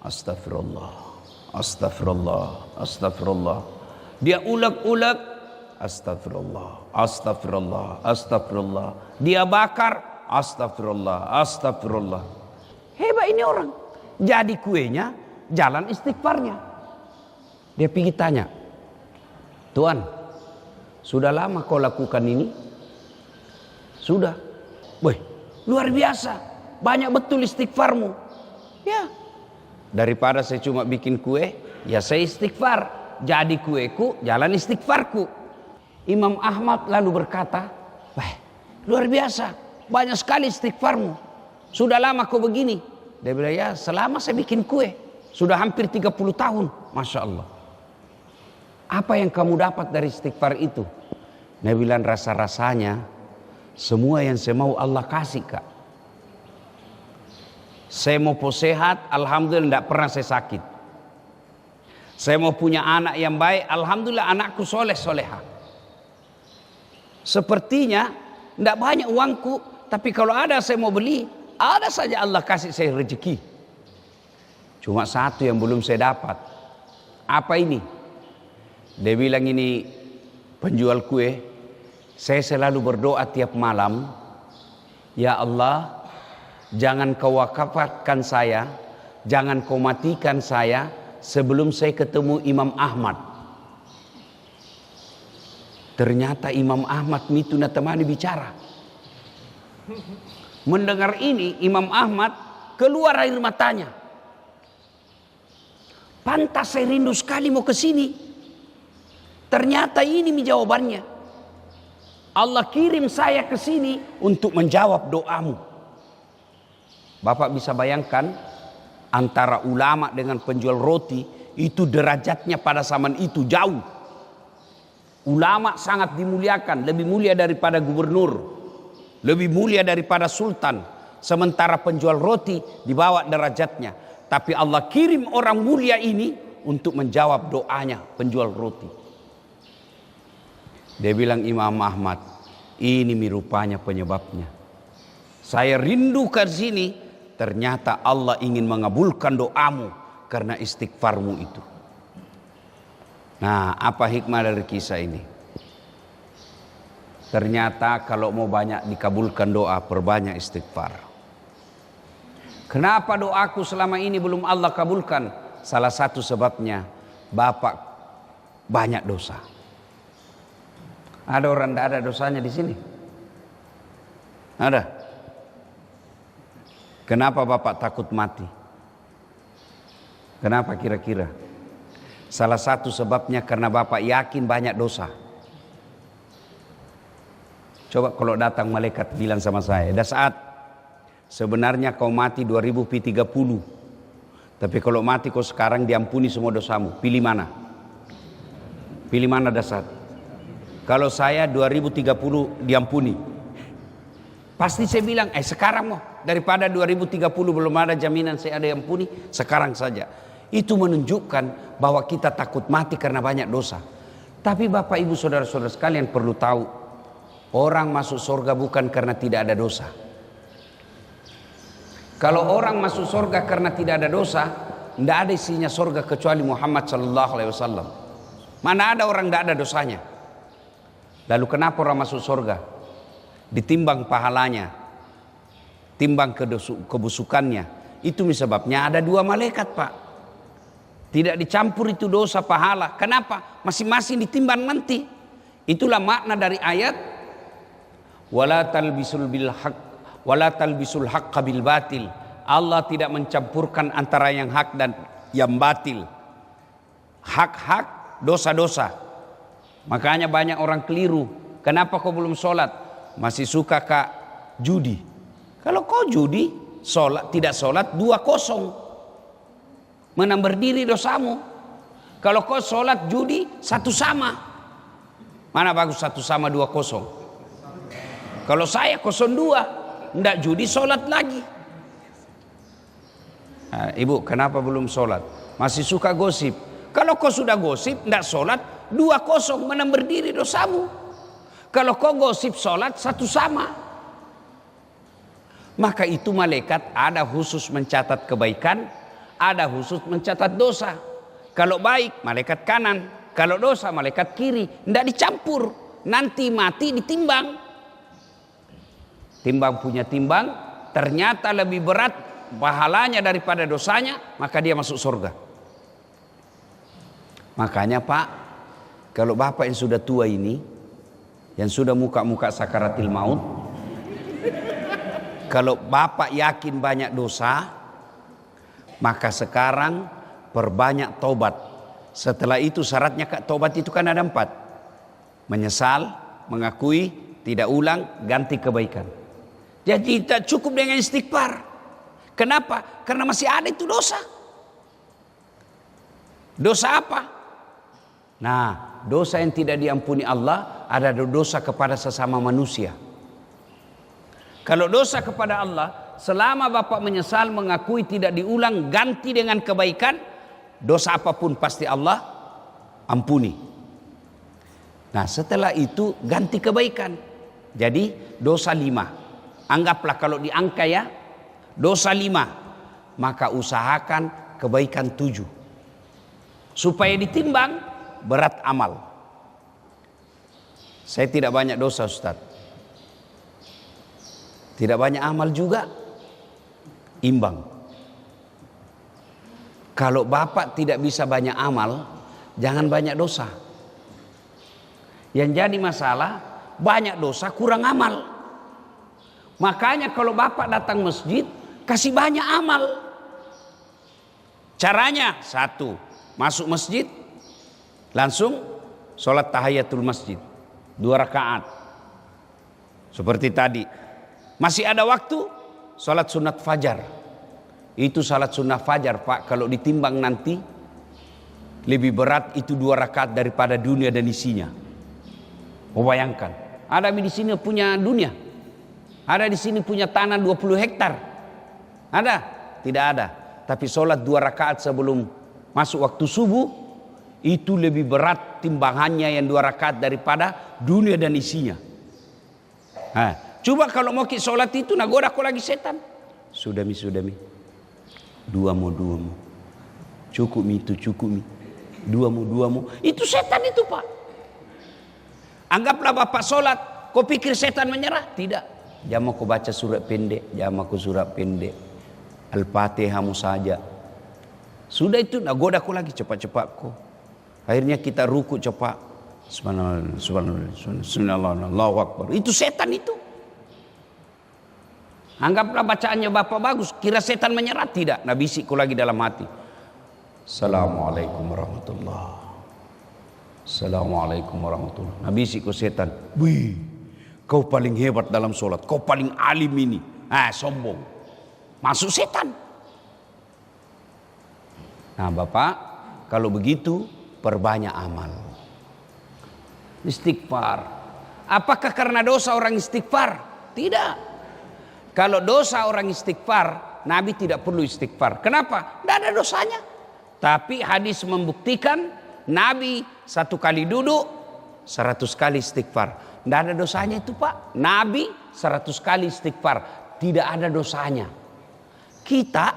Astagfirullah. Astagfirullah. Astagfirullah. Dia ulek-ulek. Astagfirullah. Astagfirullah. Astagfirullah. Dia bakar. Astagfirullah. Astagfirullah. Hebat ini orang. Jadi kuenya, jalan istighfarnya. Dia pergi tanya, Tuan, sudah lama kau lakukan ini? Sudah. Wih, luar biasa. Banyak betul istighfarmu. Ya. Daripada saya cuma bikin kue, ya saya istighfar. Jadi kueku, jalan istighfarku. Imam Ahmad lalu berkata, wah, luar biasa. Banyak sekali istighfarmu. Sudah lama kau begini? Dia bilang, ya selama saya bikin kue. Sudah hampir 30 tahun. Masya Allah. Apa yang kamu dapat dari istighfar itu? Dia bilang, rasa-rasanya semua yang saya mau Allah kasih, Kak. Saya mau sehat, alhamdulillah tidak pernah saya sakit. Saya mau punya anak yang baik, alhamdulillah anakku soleh-soleha. Sepertinya tidak banyak uangku, tapi kalau ada saya mau beli, ada saja Allah kasih saya rezeki. Cuma satu yang belum saya dapat. Apa ini? Dia bilang, ini penjual kue. Saya selalu berdoa tiap malam, ya Allah, jangan kau wakafatkan saya, jangan kau matikan saya sebelum saya ketemu Imam Ahmad. Ternyata Imam Ahmad itu natamani bicara. Mendengar ini, Imam Ahmad keluar air matanya. Pantas saya rindu sekali mau ke sini. Ternyata ini jawabannya. Allah kirim saya ke sini untuk menjawab doamu. Bapak bisa bayangkan antara ulama dengan penjual roti itu derajatnya pada zaman itu jauh. Ulama sangat dimuliakan, lebih mulia daripada gubernur. Lebih mulia daripada sultan. Sementara penjual roti dibawa derajatnya. Tapi Allah kirim orang mulia ini untuk menjawab doanya penjual roti. Dia bilang, Imam Ahmad, ini rupanya penyebabnya. Saya rindu ke sini, ternyata Allah ingin mengabulkan doamu karena istighfarmu itu. Nah, apa hikmah dari kisah ini? Ternyata kalau mau banyak dikabulkan doa, perbanyak istighfar. Kenapa doaku selama ini belum Allah kabulkan? Salah satu sebabnya, Bapak banyak dosa. Ada orang tidak ada dosanya di sini? Ada? Kenapa Bapak takut mati? Kenapa kira-kira? Salah satu sebabnya karena Bapak yakin banyak dosa. Coba kalau datang malaikat bilang sama saya, dah saat sebenarnya kau mati 2030. Tapi kalau mati kau sekarang diampuni semua dosamu. Pilih mana? Pilih mana dah saat? Kalau saya 2030 diampuni. Pasti saya bilang, sekarang mau. Daripada 2030 belum ada jaminan saya ada yang ampuni, sekarang saja. Itu menunjukkan bahwa kita takut mati karena banyak dosa. Tapi Bapak Ibu Saudara-saudara sekalian perlu tahu, orang masuk surga bukan karena tidak ada dosa. Kalau orang masuk surga karena tidak ada dosa, tidak ada isinya surga kecuali Muhammad sallallahu alaihi wasallam. Mana ada orang tidak ada dosanya? Lalu kenapa orang masuk surga? Ditimbang pahalanya, timbang kebusukannya. Itu sebabnya ada 2 malaikat, Pak. Tidak dicampur itu dosa pahala. Kenapa? Masing-masing ditimbang nanti. Itulah makna dari ayat wala talbisul haqqa bil batil. Allah tidak mencampurkan antara yang hak dan yang batil. Hak-hak, dosa-dosa. Makanya banyak orang keliru. Kenapa kau belum sholat? Masih suka kak judi. Kalau kau judi, sholat, tidak sholat 2-0. Menang berdiri dosamu. Kalau kau sholat judi 1 sama. Mana bagus 1 sama 2-0? Kalau saya 0-2, tidak judi sholat lagi. Nah, Ibu, kenapa belum sholat? Masih suka gosip. Kalau kau sudah gosip, tidak sholat, 2-0 menang berdiri dosamu. Kalau kau gosip sholat 1 sama. Maka itu malaikat ada khusus mencatat kebaikan, ada khusus mencatat dosa. Kalau baik, malaikat kanan. Kalau dosa, malaikat kiri. Tidak dicampur. Nanti mati ditimbang. Timbang punya timbang, ternyata lebih berat pahalanya daripada dosanya, maka dia masuk surga. Makanya Pak, kalau Bapak yang sudah tua ini, yang sudah muka-muka sakaratil maut, kalau Bapak yakin banyak dosa, maka sekarang perbanyak tobat. Setelah itu syaratnya tobat itu kan ada 4. Menyesal, mengakui, tidak ulang, ganti kebaikan. Jadi tidak cukup dengan istighfar. Kenapa? Karena masih ada itu dosa. Dosa apa? Nah, dosa yang tidak diampuni Allah ada dosa kepada sesama manusia. Kalau dosa kepada Allah, selama Bapak menyesal, mengakui, tidak diulang, ganti dengan kebaikan, dosa apapun pasti Allah ampuni. Nah, setelah itu ganti kebaikan. Jadi dosa 5. Anggaplah kalau diangka ya, dosa 5, maka usahakan kebaikan 7. Supaya ditimbang berat amal. Saya tidak banyak dosa, Ustaz. Tidak banyak amal juga, imbang. Kalau Bapak tidak bisa banyak amal, jangan banyak dosa. Yang jadi masalah, banyak dosa kurang amal. Makanya kalau Bapak datang masjid, kasih banyak amal. Caranya 1, masuk masjid, langsung sholat tahiyatul masjid 2 rakaat. Seperti tadi. Masih ada waktu, sholat sunat fajar. Itu sholat sunat fajar Pak, kalau ditimbang nanti, lebih berat itu 2 rakaat daripada dunia dan isinya. Oh, bayangkan, ada di sini punya dunia. Ada di sini punya tanah 20 hektar. Ada? Tidak ada. Tapi sholat 2 rakaat sebelum masuk waktu subuh, itu lebih berat timbangannya yang 2 rakaat daripada dunia dan isinya. Nah, coba kalau mau sholat itu, nagoda kau lagi setan. Sudah mi. 2 mu. Cukup mi itu, cukup mi. 2 mu. Itu setan itu Pak. Anggaplah Bapak sholat, kau pikir setan menyerah? Tidak. Jangan kau baca surat pendek, Al-Fatihahmu saja. Sudah itu, nagoda kau lagi cepat-cepat kau. Akhirnya kita ruku cepat. Subhanallah, Allahu Akbar. Itu setan itu. Anggaplah bacaannya Bapak bagus, kira setan menyerah? Tidak. Nah, bisik kau lagi dalam hati. Assalamualaikum warahmatullahi. Assalamualaikum warahmatullahi. Nah, bisik kau setan. Wih. Kau paling hebat dalam sholat, kau paling alim ini. Sombong. Masuk setan. Nah Bapak, kalau begitu perbanyak amal. Istighfar. Apakah karena dosa orang istighfar? Tidak. Kalau dosa orang istighfar, Nabi tidak perlu istighfar. Kenapa? Tidak ada dosanya. Tapi hadis membuktikan Nabi 1 kali duduk 100 kali istighfar. Tidak ada dosanya itu Pak. Nabi 100 kali istighfar. Tidak ada dosanya. Kita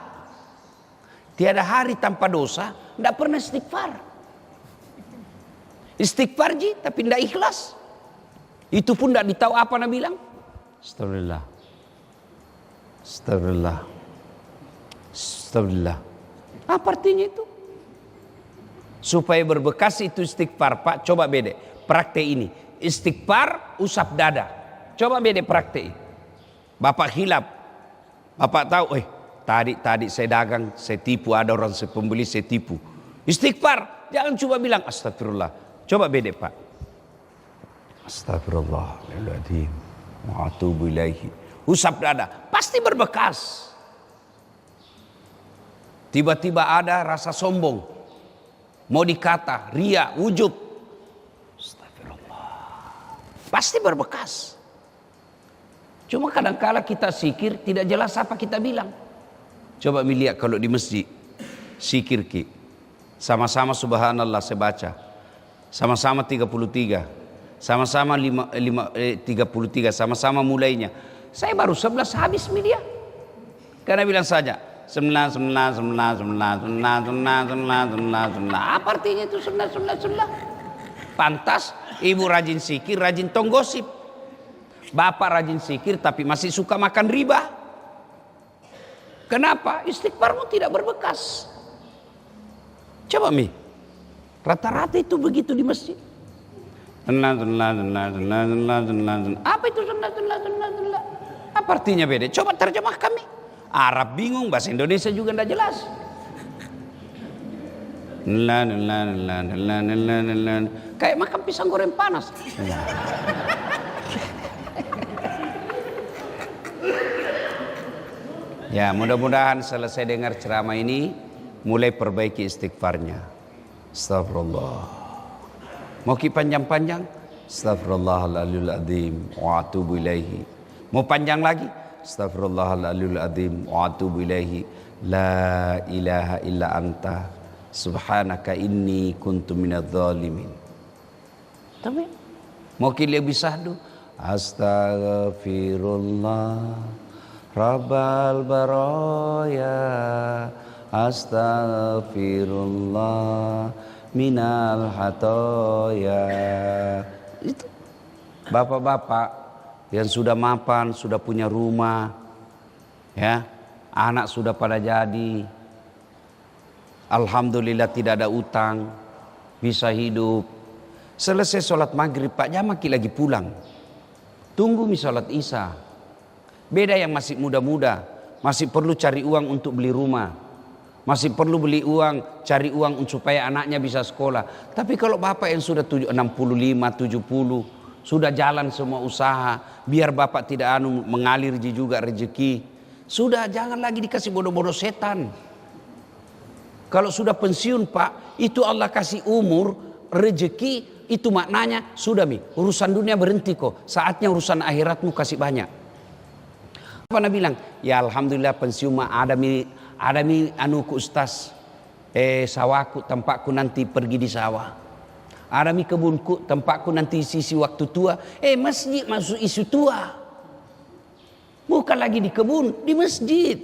tiada hari tanpa dosa. Tidak pernah istighfar. Istighfar ji tapi tidak ikhlas. Itu pun tidak ditahu apa Nabi bilang. Astagfirullah. Astagfirullah. Astagfirullah. Apa artinya itu? Supaya berbekas itu istighfar Pak. Coba beda praktek ini. Istighfar usap dada. Coba beda praktek. Bapak hilap. Bapak tahu tadi saya dagang, saya tipu, ada orang saya pembeli, saya tipu. Istighfar. Jangan coba bilang astagfirullah. Coba beda Pak. Astagfirullahaladzim. Wa atubu ilaihi. Usap dada. Pasti berbekas. Tiba-tiba ada rasa sombong. Mau dikata, ria, ujub. Astagfirullah. Pasti berbekas. Cuma kadang-kala kita zikir tidak jelas apa kita bilang. Coba lihat kalau di masjid. Zikir ki. Sama-sama subhanallah saya baca. Sama-sama 33. Sama-sama 33. Sama-sama mulainya. Saya baru 11 habis media. Karena bilang saja. Sembilan. Apa artinya itu sembilan? Pantas ibu rajin zikir, rajin tong gosip. Bapak rajin zikir tapi masih suka makan riba. Kenapa? Istighfarmu tidak berbekas. Coba Mi. Rata-rata itu begitu di masjid. Apa itu sunna? Apa artinya beda? Coba terjemah kami. Arab bingung, bahasa Indonesia juga tidak jelas. Kayak makan pisang goreng panas. Ya, mudah-mudahan selesai dengar ceramah ini mulai perbaiki istighfarnya. Astagfirullah. Mau ki panjang-panjang? Astagfirullahaladzim wa atubu ilaihi. Mau panjang lagi? Astagfirullahaladzim wa atubu ilaihi. La ilaha illa anta subhanaka inni kuntu minadz zalimin. Tapi mau ki lebih sahdu? Astaghfirullah Rabbal baraya. Astaghfirullah minal hatoya. Itu bapak-bapak yang sudah mapan, sudah punya rumah, ya, anak sudah pada jadi, alhamdulillah tidak ada utang, bisa hidup. Selesai sholat maghrib Pak Jamaki lagi pulang, tunggu mi sholat isya. Beda yang masih muda-muda, masih perlu cari uang untuk beli rumah, masih perlu beli uang, cari uang supaya anaknya bisa sekolah. Tapi kalau bapak yang sudah 65, 70, sudah jalan semua usaha, biar bapak tidak mengalir juga rezeki. Sudah jangan lagi dikasih bodoh-bodoh setan. Kalau sudah pensiun Pak, itu Allah kasih umur, rezeki, itu maknanya sudah mi, urusan dunia berhenti kok. Saatnya urusan akhiratmu kasih banyak. Apa Nabi bilang? Ya alhamdulillah pensiun mah ada mi anuku ustaz. Sawahku tempatku nanti pergi di sawah. Ada mi kebunku tempatku nanti sisi waktu tua. Masjid masuk isu tua. Bukan lagi di kebun, di masjid.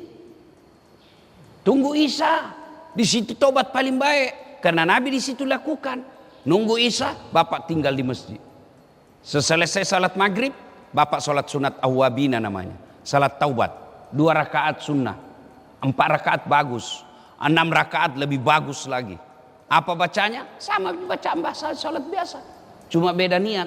Tunggu isya, di situ tobat paling baik. Karena Nabi di situ lakukan. Nunggu isya, bapak tinggal di masjid. Selesai salat maghrib, bapak salat sunat awwabina namanya. Salat taubat, 2 rakaat sunnah, 4 rakaat bagus, 6 rakaat lebih bagus lagi. Apa bacanya? Sama bacaan bahasa salat biasa. Cuma beda niat.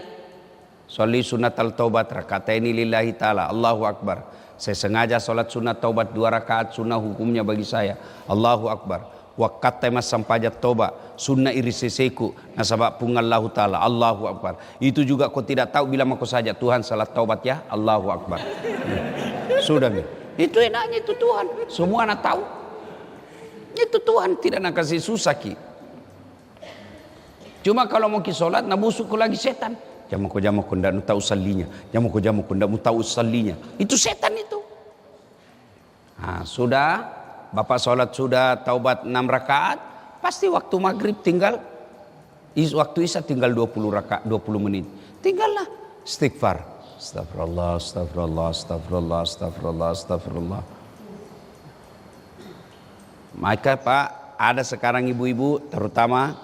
Sholli sunatal taubat rakataini lillahi ta'ala. Allahu Akbar. Saya sengaja salat sunat taubat 2 rakaat sunnah hukumnya bagi saya. Allahu Akbar. Wakat temas sampajat taubat. Sunnah iriseseku. Nasabak pungallahu ta'ala. Allahu Akbar. Itu juga kau tidak tahu bila aku saja. Tuhan salat taubat ya. Allahu Akbar. Sudah nih. Itu enaknya itu Tuhan. Semua anak tahu. Itu Tuhan tidak nak kasih susah ki. Cuma kalau mau ki solat, nak busuk lagi setan. Jamu ko ndak tahu salinya. Jamu ko ndak tahu salinya. Itu setan itu. Nah, sudah, Bapak sholat sudah taubat 6 rakaat, pasti waktu maghrib tinggal, waktu isya tinggal 20 rakaat, 20 menit. Tinggallah istighfar. Astagfirullah, astagfirullah, astagfirullah, astagfirullah, astagfirullah. Maka Pak, ada sekarang ibu-ibu terutama,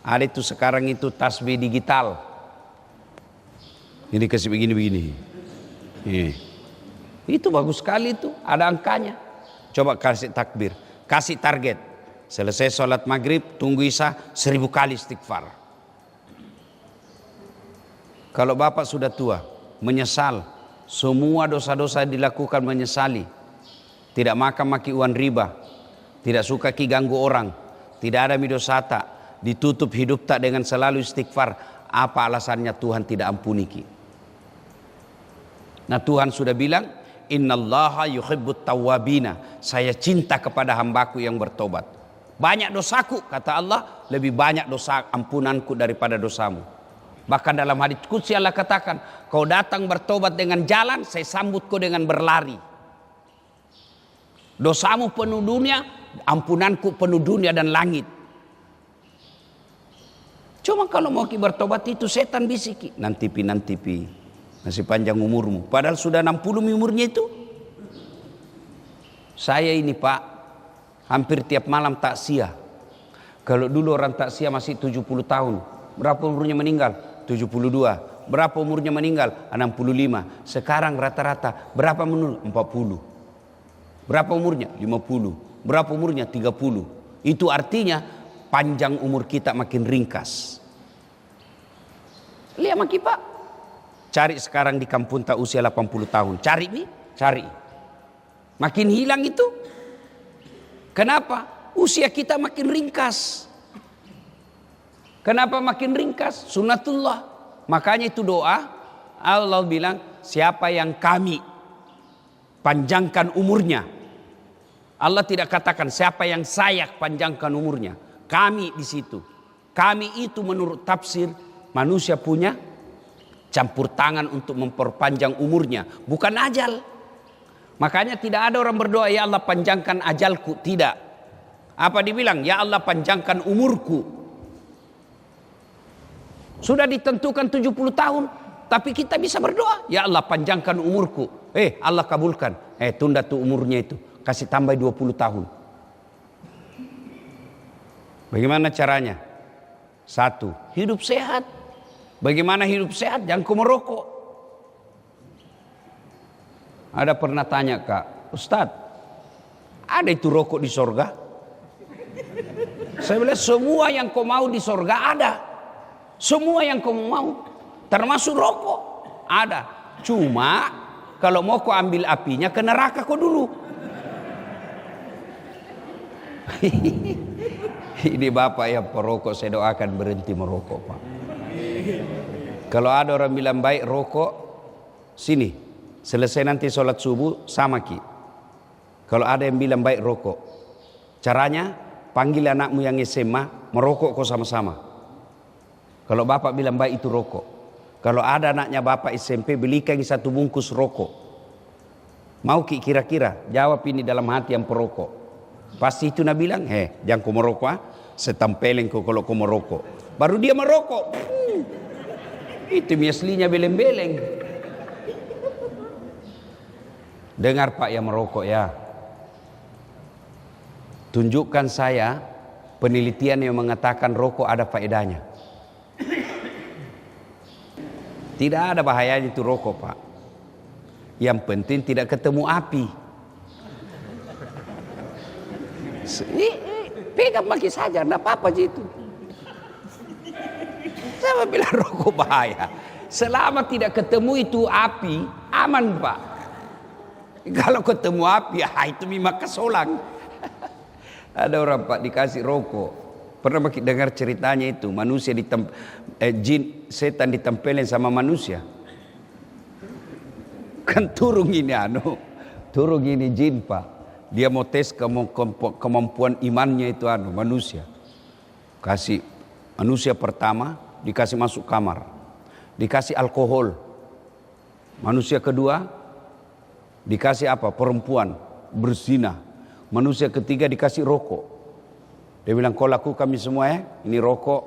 ada itu sekarang itu tasbih digital. Ini kasih begini-begini. Itu bagus sekali itu, ada angkanya. Coba kasih takbir, kasih target. Selesai sholat maghrib, tunggu isya, 1000 kali istighfar. Kalau Bapak sudah tua, menyesal, semua dosa-dosa dilakukan menyesali. Tidak makan maki uang riba, tidak suka ganggu orang, tidak ada midosata, ditutup hidup tak dengan selalu istighfar. Apa alasannya Tuhan tidak ampuni ki? Nah, Tuhan sudah bilang, innallaha yuhibbut tawwabina. Saya cinta kepada hambaku yang bertobat. Banyak dosaku, kata Allah, lebih banyak dosa ampunanku daripada dosamu. Bahkan dalam hadits qudsi Allah katakan, kau datang bertobat dengan jalan, saya sambut kau dengan berlari. Dosamu penuh dunia, ampunanku penuh dunia dan langit. Cuma kalau mau bertobat itu setan bisiki, nanti pi. Masih panjang umurmu. Padahal sudah 60 umurnya itu. Saya ini Pak, hampir tiap malam takziah. Kalau dulu orang takziah masih 70 tahun. Berapa umurnya meninggal? 72. Berapa umurnya meninggal? 65. Sekarang rata-rata berapa menurut? 40. Berapa umurnya? 50. Berapa umurnya? 30. Itu artinya panjang umur kita makin ringkas. Lihat maki Pak. Cari sekarang di kampung tak usia 80 tahun. Cari nih, cari. Makin hilang itu. Kenapa? Usia kita makin ringkas. Kenapa makin ringkas? Sunnatullah. Makanya itu doa. Allah bilang, siapa yang kami panjangkan umurnya. Allah tidak katakan siapa yang saya panjangkan umurnya. Kami di situ. Kami itu menurut tafsir manusia punya campur tangan untuk memperpanjang umurnya, bukan ajal. Makanya tidak ada orang berdoa, ya Allah panjangkan ajalku. Tidak. Apa dibilang? Ya Allah panjangkan umurku. Sudah ditentukan 70 tahun, tapi kita bisa berdoa, ya Allah panjangkan umurku. Allah kabulkan. Tunda tuh umurnya itu, kasih tambah 20 tahun. Bagaimana caranya? 1, hidup sehat. Bagaimana hidup sehat? Jangan kau merokok. Ada pernah tanya Kak, Ustadz, ada itu rokok di sorga? Saya bilang semua yang kau mau di sorga ada. Semua yang kau mau, termasuk rokok, ada. Cuma kalau mau kau ambil apinya ke neraka kau dulu. Ini Bapak yang perokok, saya doakan berhenti merokok Pak. Kalau ada orang bilang baik rokok, sini selesai nanti sholat subuh sama ki. Kalau ada yang bilang baik rokok, caranya panggil anakmu yang SMA merokok kok sama-sama. Kalau Bapak bilang baik itu rokok. Kalau ada anaknya Bapak SMP, belikan 1 bungkus rokok. Mau ki kira-kira jawab ini dalam hati yang perokok. Pasti itu Nabi bilang, jangan kau merokok, setempelin kau kalau kau merokok. Baru dia merokok. Itu aslinya beleng-beleng. Dengar Pak yang merokok ya. Tunjukkan saya penelitian yang mengatakan rokok ada faedahnya. Tidak ada bahayanya itu rokok Pak. Yang penting tidak ketemu api. Pegang bagi saja, tidak apa-apa itu. Saya bilang rokok bahaya. Selama tidak ketemu itu api, aman Pak. Kalau ketemu api, itu memang kesolang. Ada orang Pak dikasih rokok. Pernah dengar ceritanya itu, manusia jin, setan ditempelin sama manusia. Kan turun ini turun ini jin Pak. Dia mau tes kemampuan imannya itu manusia. Kasih manusia pertama dikasih masuk kamar, dikasih alkohol. Manusia kedua dikasih apa? Perempuan, berzina. Manusia ketiga dikasih rokok. Dia bilang, kau laku kami semua ya, ini rokok,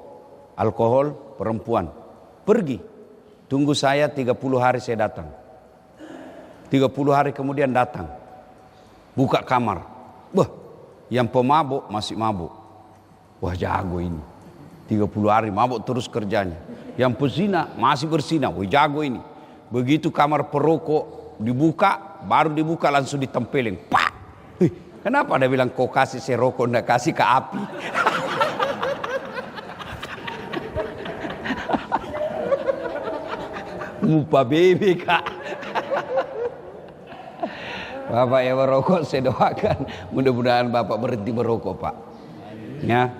alkohol, perempuan. Pergi, tunggu saya 30 hari saya datang. 30 hari kemudian datang. Buka kamar. Wah, yang pemabuk masih mabuk. Wah, jago ini. 30 hari mabuk terus kerjanya. Yang pezina masih berzina. Wah, jago ini. Begitu kamar perokok dibuka, baru dibuka langsung ditempelin. Pak. Kenapa dia bilang kau kasih saya rokok, nggak kasih ke api? Mupa bebek kak. Bapak yang merokok saya doakan mudah-mudahan bapak berhenti merokok pak. Ya,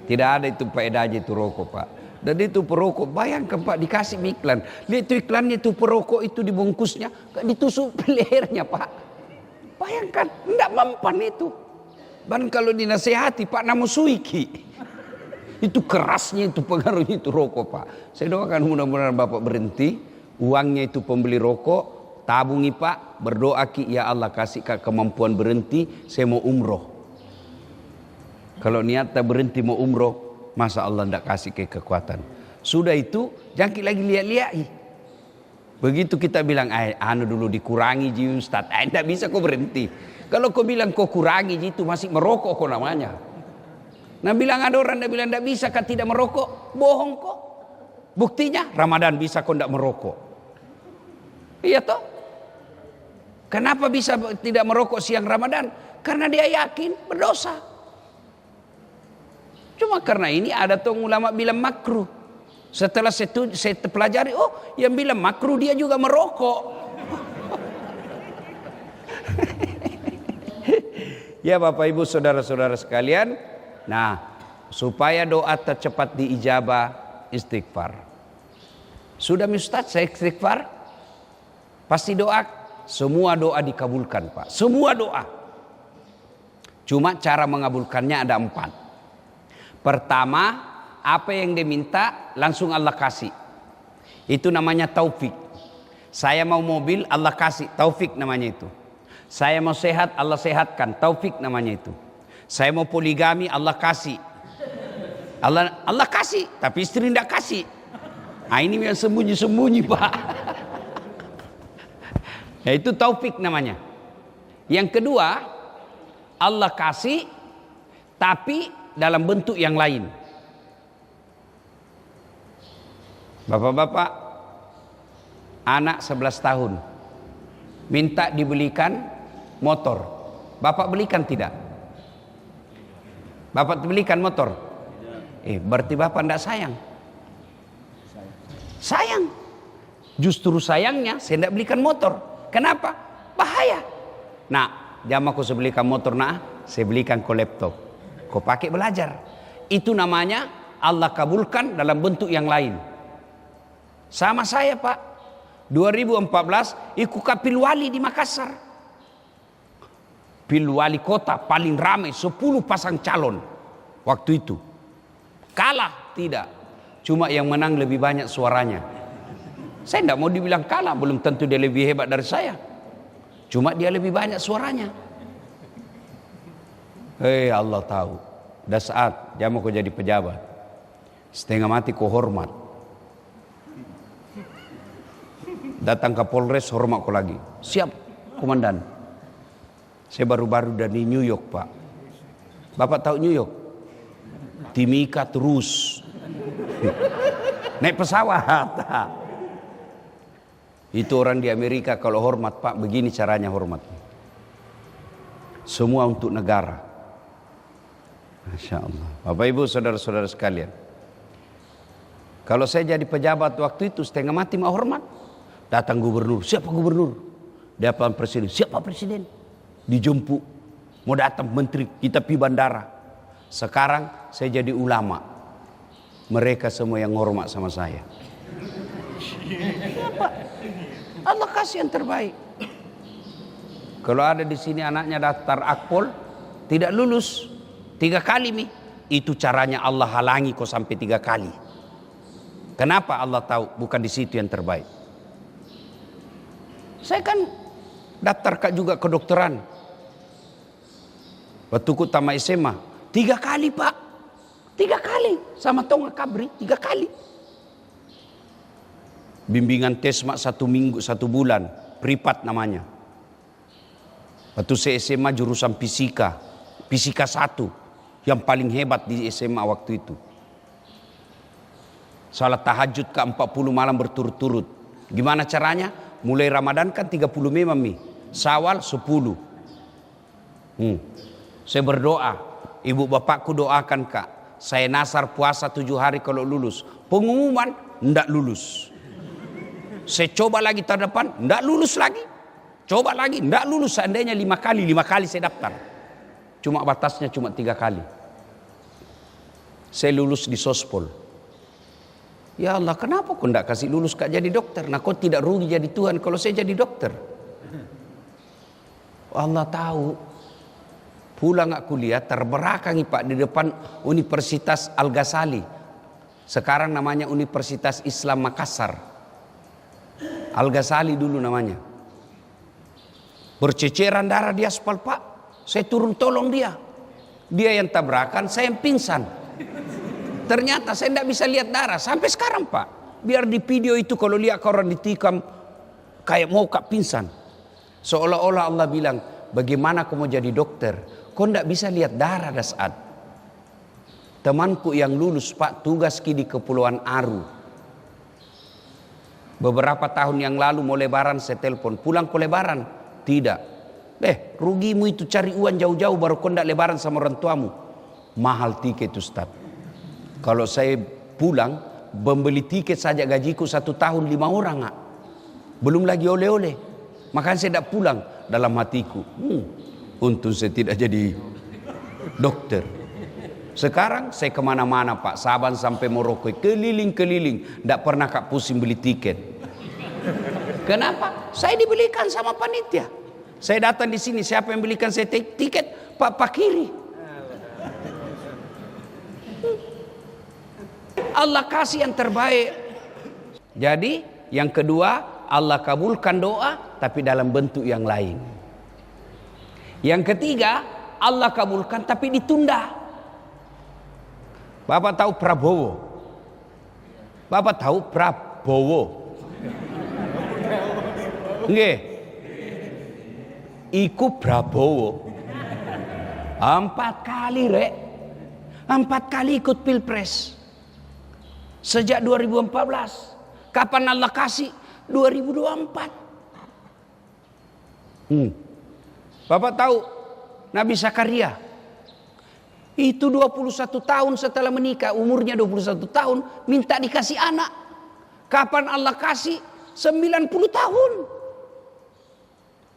tidak ada itu faedahnya itu rokok pak. Dan itu perokok, bayangkan pak, dikasih iklan. Lihat itu iklannya, itu perokok itu dibungkusnya ditusuk lehernya pak. Bayangkan, tidak mempan itu. Dan kalau dinasehati Pak Namusuiki, itu kerasnya itu pengaruhnya itu rokok Pak. Saya doakan mudah-mudahan Bapak berhenti. Uangnya itu pembeli rokok, tabungi Pak, berdoa Ki, ya Allah kasih kemampuan berhenti, saya mau umroh. Kalau niatnya berhenti mau umroh, masa Allah tidak kasih kekuatan. Sudah itu, jangan lagi lihat-lihat. Begitu kita bilang, anu dulu dikurangi ji Ustaz, tidak bisa kau berhenti. Kalau kau bilang kau kurangi ji itu masih merokok kau namanya. Nah bilang ada orang yang bilang tidak bisa kan tidak merokok, bohong kok. Buktinya Ramadan bisa kau tidak merokok. Iya toh? Kenapa bisa tidak merokok siang Ramadan? Karena dia yakin berdosa. Cuma karena ini ada tuh ulama bilang makruh. Setelah saya pelajari, oh yang bilang makruh dia juga merokok. Ya Bapak Ibu saudara-saudara sekalian, nah supaya doa tercepat diijabah, istighfar. Sudah Ustaz saya istighfar? Pasti doa, semua doa dikabulkan Pak, semua doa. Cuma cara mengabulkannya ada 4. Pertama, apa yang dia minta langsung Allah kasih. Itu namanya taufik. Saya mau mobil, Allah kasih, taufik namanya itu. Saya mau sehat, Allah sehatkan, taufik namanya itu. Saya mau poligami, Allah kasih. Allah kasih, tapi istri tidak kasih. Nah ini yang sembunyi-sembunyi Pak. Ya itu taufik namanya. Yang kedua, Allah kasih tapi dalam bentuk yang lain. Bapak-bapak, anak 11 tahun minta dibelikan motor. Bapak belikan tidak? Bapak belikan motor? Berarti bapak tidak sayang. Sayang. Justru sayangnya saya tidak belikan motor. Kenapa? Bahaya. Nah, jam aku saya belikan motor, nah saya belikan kau laptop. Kau pakai belajar. Itu namanya Allah kabulkan dalam bentuk yang lain. Sama saya Pak, 2014 ikut kapil wali di Makassar. Pil wali kota paling ramai, 10 pasang calon waktu itu. Kalah tidak, cuma yang menang lebih banyak suaranya. Saya tidak mau dibilang kalah, belum tentu dia lebih hebat dari saya. Cuma dia lebih banyak suaranya. Allah tahu, dah saat jamu kau jadi pejabat, setengah mati kau hormat. Datang ke Polres, hormat kau lagi. Siap komandan. Saya baru-baru dari New York Pak. Bapak tahu New York? Timika terus. Naik pesawat. Itu orang di Amerika kalau hormat Pak, begini caranya hormat. Semua untuk negara. Masya Allah. Bapak Ibu saudara-saudara sekalian, kalau saya jadi pejabat waktu itu setengah mati mau hormat. Datang gubernur, siapa gubernur? Datang presiden, siapa presiden? Dijemput, mau datang menteri, kita pergi bandara. Sekarang saya jadi ulama, mereka semua yang hormat sama saya. Kenapa? Allah kasih yang terbaik. Kalau ada di sini anaknya daftar akpol, tidak lulus 3 kali nih, itu caranya Allah halangi kok sampai 3 kali. Kenapa? Allah tahu bukan di situ yang terbaik. Saya kan daftar juga kedokteran. Waktu ku tamat SMA 3 kali pak, 3 kali sama Tonga Kabri, 3 kali. Bimbingan tes mak 1 minggu 1 bulan, privat namanya. Waktu saya SMA jurusan fisika 1 yang paling hebat di SMA waktu itu. Salat tahajud ke 40 malam berturut-turut. Gimana caranya? Mulai Ramadan kan 30 memang nih, Syawal 10. Saya berdoa, ibu bapakku doakan kak, saya nasar puasa 7 hari kalau lulus. Pengumuman, ndak lulus. Saya coba lagi tahun depan, ndak lulus lagi. Coba lagi, ndak lulus. Seandainya 5 kali saya daftar. Cuma batasnya cuma 3 kali. Saya lulus di Sospol. Ya Allah, kenapa kau ndak kasih lulus kak jadi dokter? Nah kau tidak rugi jadi Tuhan kalau saya jadi dokter. Allah tahu. Pulang aku lihat terberakangi pak di depan Universitas Al-Ghazali. Sekarang namanya Universitas Islam Makassar. Al-Ghazali dulu namanya. Berceceran darah di aspal pak. Saya turun tolong dia. Dia yang tabrakan, saya yang pingsan. Ternyata saya tidak bisa lihat darah sampai sekarang pak. Biar di video itu kalau lihat orang ditikam kayak mau kak pingsan. Seolah-olah Allah bilang, bagaimana kau mau jadi dokter? Kau tidak bisa lihat darah dah saat. Temanku yang lulus pak tugas di Kepulauan Aru. Beberapa tahun yang lalu mau lebaran saya telepon, pulang ke lebaran? Tidak. Rugimu itu cari uang jauh-jauh baru kau tidak lebaran sama orang tuamu. Mahal tiket Ustaz. Kalau saya pulang, membeli tiket saja gajiku 1 tahun 5 orang. Belum lagi oleh-oleh. Makanya saya tidak pulang. Dalam hatiku, untung saya tidak jadi dokter. Sekarang saya kemana-mana pak, Saban sampai Merauke, keliling-keliling. Tidak pernah kak pusing beli tiket. Kenapa? Saya dibelikan sama panitia. Saya datang di sini, siapa yang belikan saya tiket? Pak Pakiri. Allah kasih yang terbaik. Jadi yang kedua, Allah kabulkan doa tapi dalam bentuk yang lain. Yang ketiga, Allah kabulkan tapi ditunda. Bapak tahu Prabowo? Bapak tahu Prabowo? Nggih. Iku Prabowo 4 kali rek. 4 kali ikut pilpres. Sejak 2014. Kapan Allah kasih? 2024. Bapak tahu Nabi Zakaria itu 21 tahun setelah menikah, umurnya 21 tahun minta dikasih anak. Kapan Allah kasih? 90 tahun.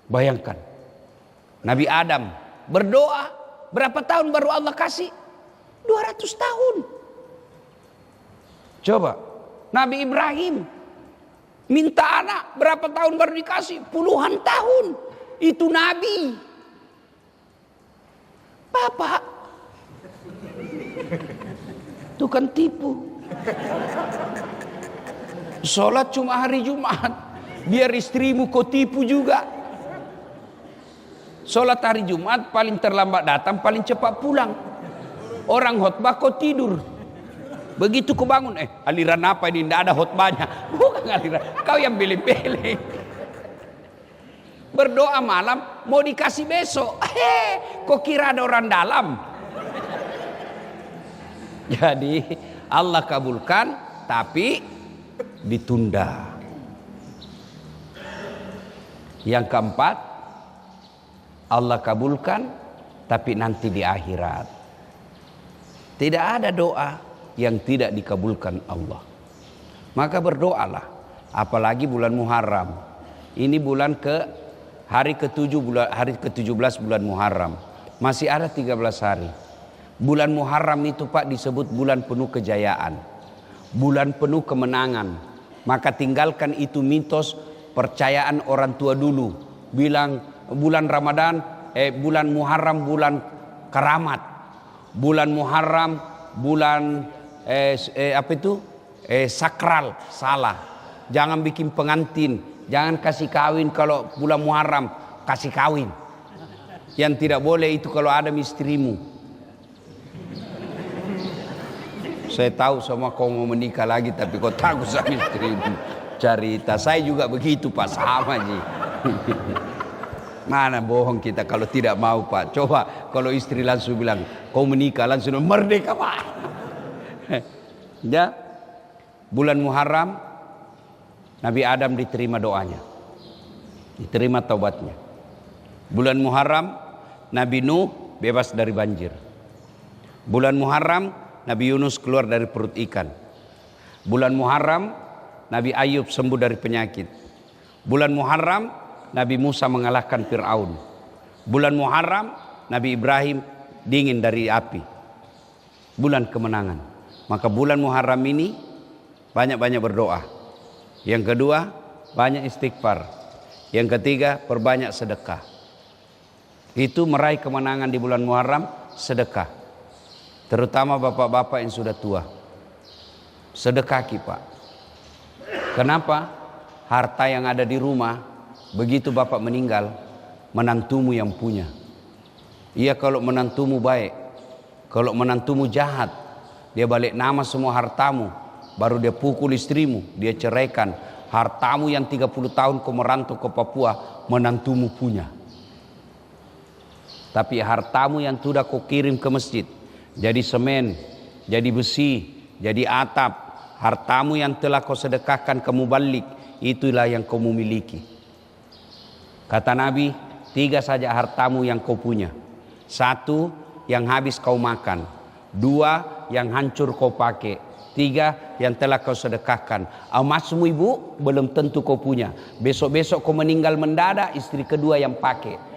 Bayangkan Nabi Adam berdoa berapa tahun baru Allah kasih? 200 tahun. Coba Nabi Ibrahim minta anak berapa tahun baru dikasih? Puluhan tahun. Itu Nabi. Bapak itu kan tipu. Sholat cuma hari Jumat, biar istrimu kau tipu juga. Sholat hari Jumat paling terlambat datang, paling cepat pulang. Orang khotbah kau tidur. Begitu kau bangun, aliran apa ini? Tidak ada khotbahnya. Bukan aliran, kau yang pilih-pilih. Berdoa malam mau dikasih besok. Kok kira ada orang dalam? Jadi Allah kabulkan tapi ditunda. Yang keempat, Allah kabulkan tapi nanti di akhirat. Tidak ada doa yang tidak dikabulkan Allah. Maka berdoalah, apalagi bulan Muharram. Ini bulan hari ke-17 bulan Muharram. Masih ada 13 hari. Bulan Muharram itu Pak disebut bulan penuh kejayaan. Bulan penuh kemenangan. Maka tinggalkan itu mitos percayaan orang tua dulu. Bilang bulan Ramadan, bulan Muharram bulan keramat. Bulan Muharram bulan sakral. Salah. Jangan bikin pengantin. Jangan kasih kawin kalau bulan Muharram, kasih kawin. Yang tidak boleh itu kalau ada istrimu. Saya tahu semua kau mau menikah lagi, tapi kau takut sama istrimu. Cerita saya juga begitu Pak, sama Ji. Mana bohong kita kalau tidak mau Pak. Coba kalau istri langsung bilang kau menikah, langsung merdeka Pak. Ya, bulan Muharram Nabi Adam diterima doanya, diterima taubatnya. Bulan Muharram Nabi Nuh bebas dari banjir. Bulan Muharram Nabi Yunus keluar dari perut ikan. Bulan Muharram Nabi Ayub sembuh dari penyakit. Bulan Muharram Nabi Musa mengalahkan Fir'aun. Bulan Muharram Nabi Ibrahim dingin dari api. Bulan kemenangan. Maka bulan Muharram ini banyak-banyak berdoa. Yang kedua, banyak istighfar. Yang ketiga, perbanyak sedekah. Itu meraih kemenangan di bulan Muharram, sedekah. Terutama bapak-bapak yang sudah tua. Sedekah Pak. Kenapa? Harta yang ada di rumah, begitu bapak meninggal, menantumu yang punya. Iya kalau menantumu baik. Kalau menantumu jahat, dia balik nama semua hartamu. Baru dia pukul istrimu, dia ceraikan. Hartamu yang 30 tahun kau merantau ke Papua, menantumu punya. Tapi hartamu yang sudah kau kirim ke masjid, jadi semen, jadi besi, jadi atap, hartamu yang telah kau sedekahkan ke mubalik, itulah yang kau memiliki. Kata Nabi, 3 saja hartamu yang kau punya. 1, yang habis kau makan. 2, yang hancur kau pakai. 3, yang telah kau sedekahkan. Emasmu ibu, belum tentu kau punya. Besok-besok kau meninggal mendadak, istri kedua yang pakai.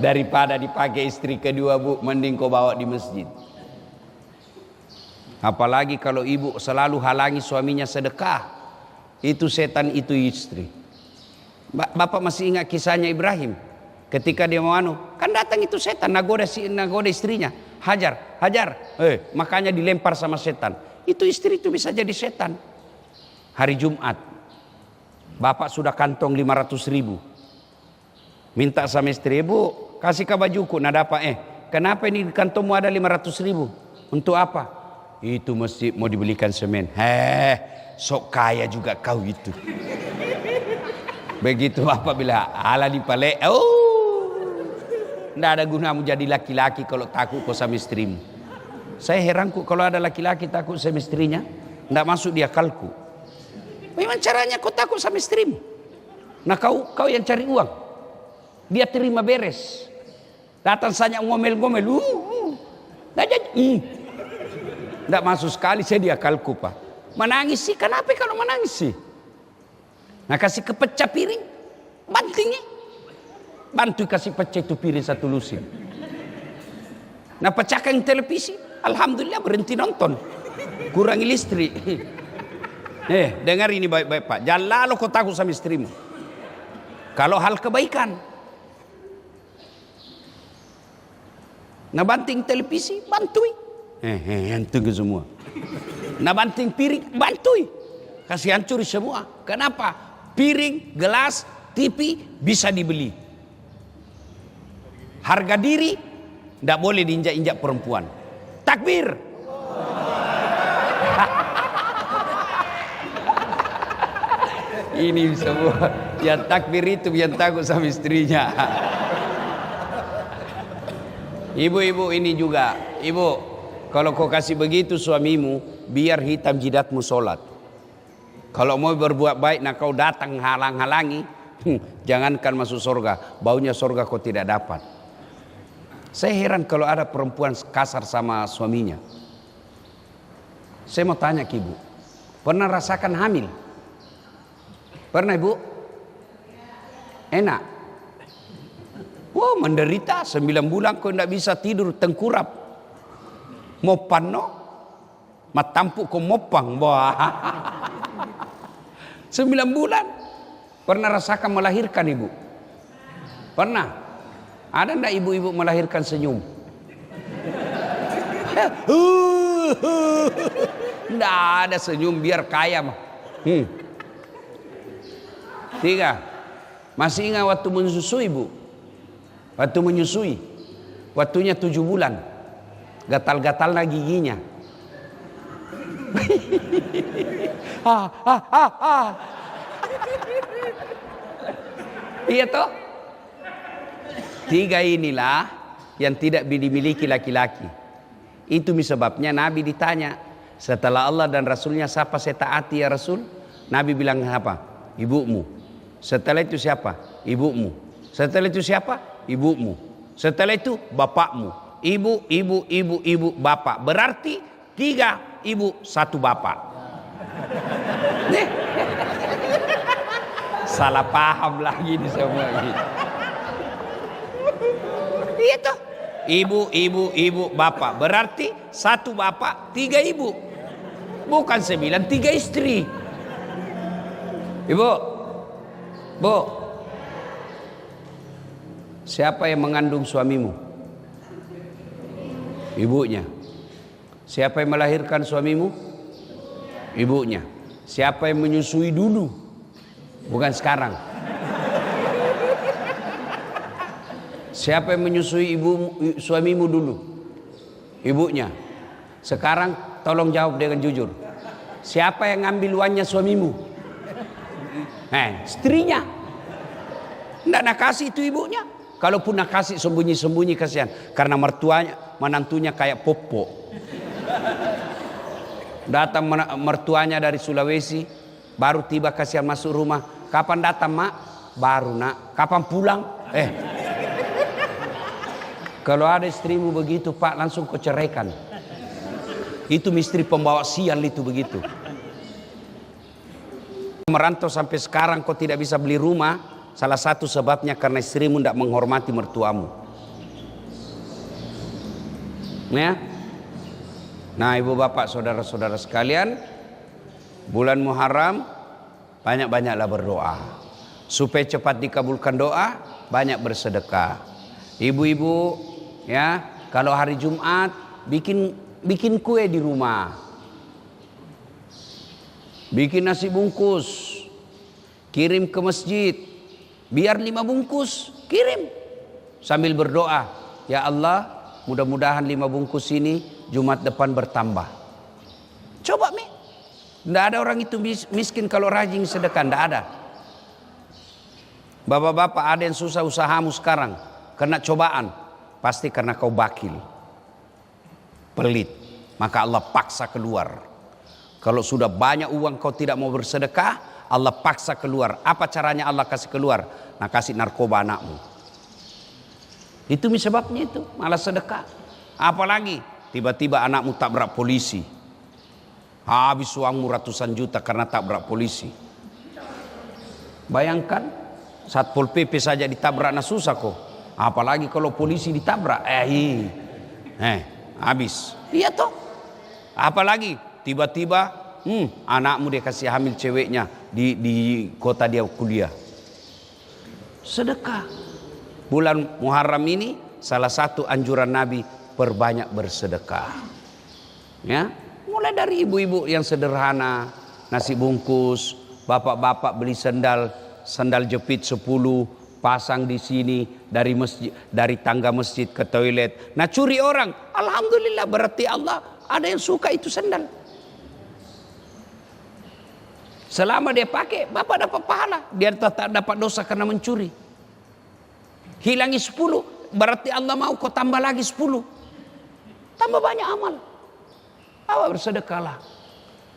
Daripada dipakai istri kedua bu, mending kau bawa di masjid. Apalagi kalau ibu selalu halangi suaminya sedekah, itu setan, itu istri. Bapak masih ingat kisahnya Ibrahim ketika dia mau kan datang itu setan nagoda istrinya, hajar, makanya dilempar sama setan. Itu istri itu bisa jadi setan. Hari Jumat bapak sudah kantong 500.000, minta sama istri, bu kasih ke bajuku, nada apa? Kenapa ini di kantongmu ada 500.000? Untuk apa? Itu mesti mau dibelikan semen. Sok kaya juga kau itu. Begitu bapak bilang, ala dipale, ndak ada gunamu jadi laki-laki kalau takut kau sama istrimu. Saya heran kalau ada laki-laki takut sama istrinya, ndak masuk di akalku. Bagaimana caranya kau takut sama istrimu? Nah kau yang cari uang. Dia terima beres. Datang saja ngomel-ngomel. Nggak masuk sekali saya di akalku Pak. Menangis sih, kenapa kalau menangis sih? Nah kasih kepecah piring, bantingnya. Bantu kasih pecah itu piring satu lusin. Nah pecahkan televisi, alhamdulillah berhenti nonton. Kurangi listrik. Dengar ini baik-baik Pak. Jangan lalu kau takut sama istrimu. Kalau hal kebaikan. Nah banting televisi, bantui. Hantu ke semua. Nah banting piring, bantui. Kasih hancur semua. Kenapa? Piring, gelas, TV bisa dibeli. Harga diri tidak boleh diinjak-injak perempuan. Takbir. Ini semua yang takbir itu yang takut sama istrinya. Ibu-ibu ini juga, ibu kalau kau kasih begitu suamimu, biar hitam jidatmu sholat. Kalau mau berbuat baik, nah kau datang halang-halangi, jangankan masuk surga, baunya surga kau tidak dapat. Saya heran kalau ada perempuan kasar sama suaminya. Saya mau tanya ke ibu, pernah rasakan hamil? Pernah ibu? Enak? Wah menderita 9 bulan kau tidak bisa tidur, tengkurap. Mopan no? Matampuk kau mopang. Wah. 9 bulan. Pernah rasakan melahirkan ibu? Pernah? Ada enggak ibu-ibu melahirkan senyum? Enggak ada senyum biar kaya mah. 3. Masih ingat waktu menyusui, Bu? Waktu menyusui, waktunya 7 bulan, gatal-gatal lagi giginya. Iya toh? 3 inilah yang tidak dimiliki laki-laki. Itu sebabnya Nabi ditanya, setelah Allah dan Rasulnya siapa saya taati ya Rasul? Nabi bilang apa? Ibumu. Setelah itu siapa? Ibumu. Setelah itu siapa? Ibumu. Setelah itu bapakmu. Ibu, bapak. Berarti 3 ibu, 1 bapak. Nih. Salah paham lagi di semua ini. Iya toh? Ibu, bapak. Berarti 1 bapak, 3 ibu. Bukan 9, 3 istri. Ibu, Bu, siapa yang mengandung suamimu? Ibunya. Siapa yang melahirkan suamimu? Ibunya. Siapa yang menyusui dulu? Bukan sekarang. Siapa yang menyusui suamimu dulu? Ibunya. Sekarang tolong jawab dengan jujur. Siapa yang ngambil uangnya suamimu? Istrinya. Tidak nak kasih itu ibunya. Kalaupun nak kasih sembunyi-sembunyi kasihan. Karena menantunya kayak popo. Datang mertuanya dari Sulawesi, baru tiba kasihan masuk rumah. Kapan datang, Mak? Baru, Nak. Kapan pulang? Kalau ada istrimu begitu, Pak, langsung kau ceraikan. Itu misteri pembawa sial itu begitu. Merantau sampai sekarang kau tidak bisa beli rumah, salah satu sebabnya karena istrimu tidak menghormati mertuamu. Ya? Nah, ibu bapak, saudara-saudara sekalian, bulan Muharram banyak-banyaklah berdoa. Supaya cepat dikabulkan doa, banyak bersedekah. Ibu-ibu, ya, kalau hari Jumat bikin kue di rumah. Bikin nasi bungkus, kirim ke masjid, biar 5 bungkus, kirim. Sambil berdoa, ya Allah, mudah-mudahan 5 bungkus ini Jumat depan bertambah. Coba Mi, tidak ada orang itu miskin kalau rajin sedekah, tidak ada. Bapak-bapak, ada yang susah usahamu sekarang, kena cobaan, pasti karena kau bakil, pelit, maka Allah paksa keluar. Kalau sudah banyak uang kau tidak mau bersedekah, Allah paksa keluar. Apa caranya Allah kasih keluar? Nah, kasih narkoba anakmu. Itu sebabnya itu, malah sedekah. Apalagi tiba-tiba anakmu tabrak polisi. Habis uangmu ratusan juta karena tabrak polisi. Bayangkan, Satpol PP saja ditabrak nah susah kok. Apalagi kalau polisi ditabrak. Habis. Iya toh. Apalagi tiba-tiba anakmu dia kasih hamil ceweknya di kota dia kuliah. Sedekah. Bulan Muharram ini salah satu anjuran Nabi, perbanyak bersedekah. Ya, mulai dari ibu-ibu yang sederhana, nasi bungkus, bapak-bapak beli sandal jepit 10, pasang di sini dari masjid, dari tangga masjid ke toilet. Nah, curi orang, alhamdulillah, berarti Allah ada yang suka itu sandal. Selama dia pakai, bapak dapat pahala. Dia tak dapat dosa karena mencuri. Hilangi 10, berarti Allah mau kau tambah lagi 10. Tambah banyak amal. Awak bersedekahlah.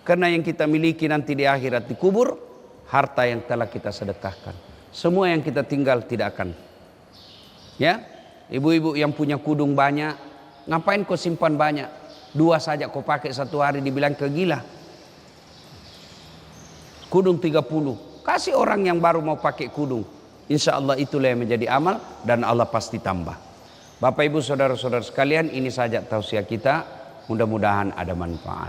Karena yang kita miliki nanti di akhirat di kubur, harta yang telah kita sedekahkan. Semua yang kita tinggal tidak akan. Ya, ibu-ibu yang punya kudung banyak, ngapain kau simpan banyak? 2 saja kau pakai 1 hari, dibilang kegila. Kudung 30, kasih orang yang baru mau pakai kudung. Insya Allah itulah yang menjadi amal dan Allah pasti tambah. Bapak ibu saudara-saudara sekalian, ini saja tausiah kita, mudah-mudahan ada manfaat.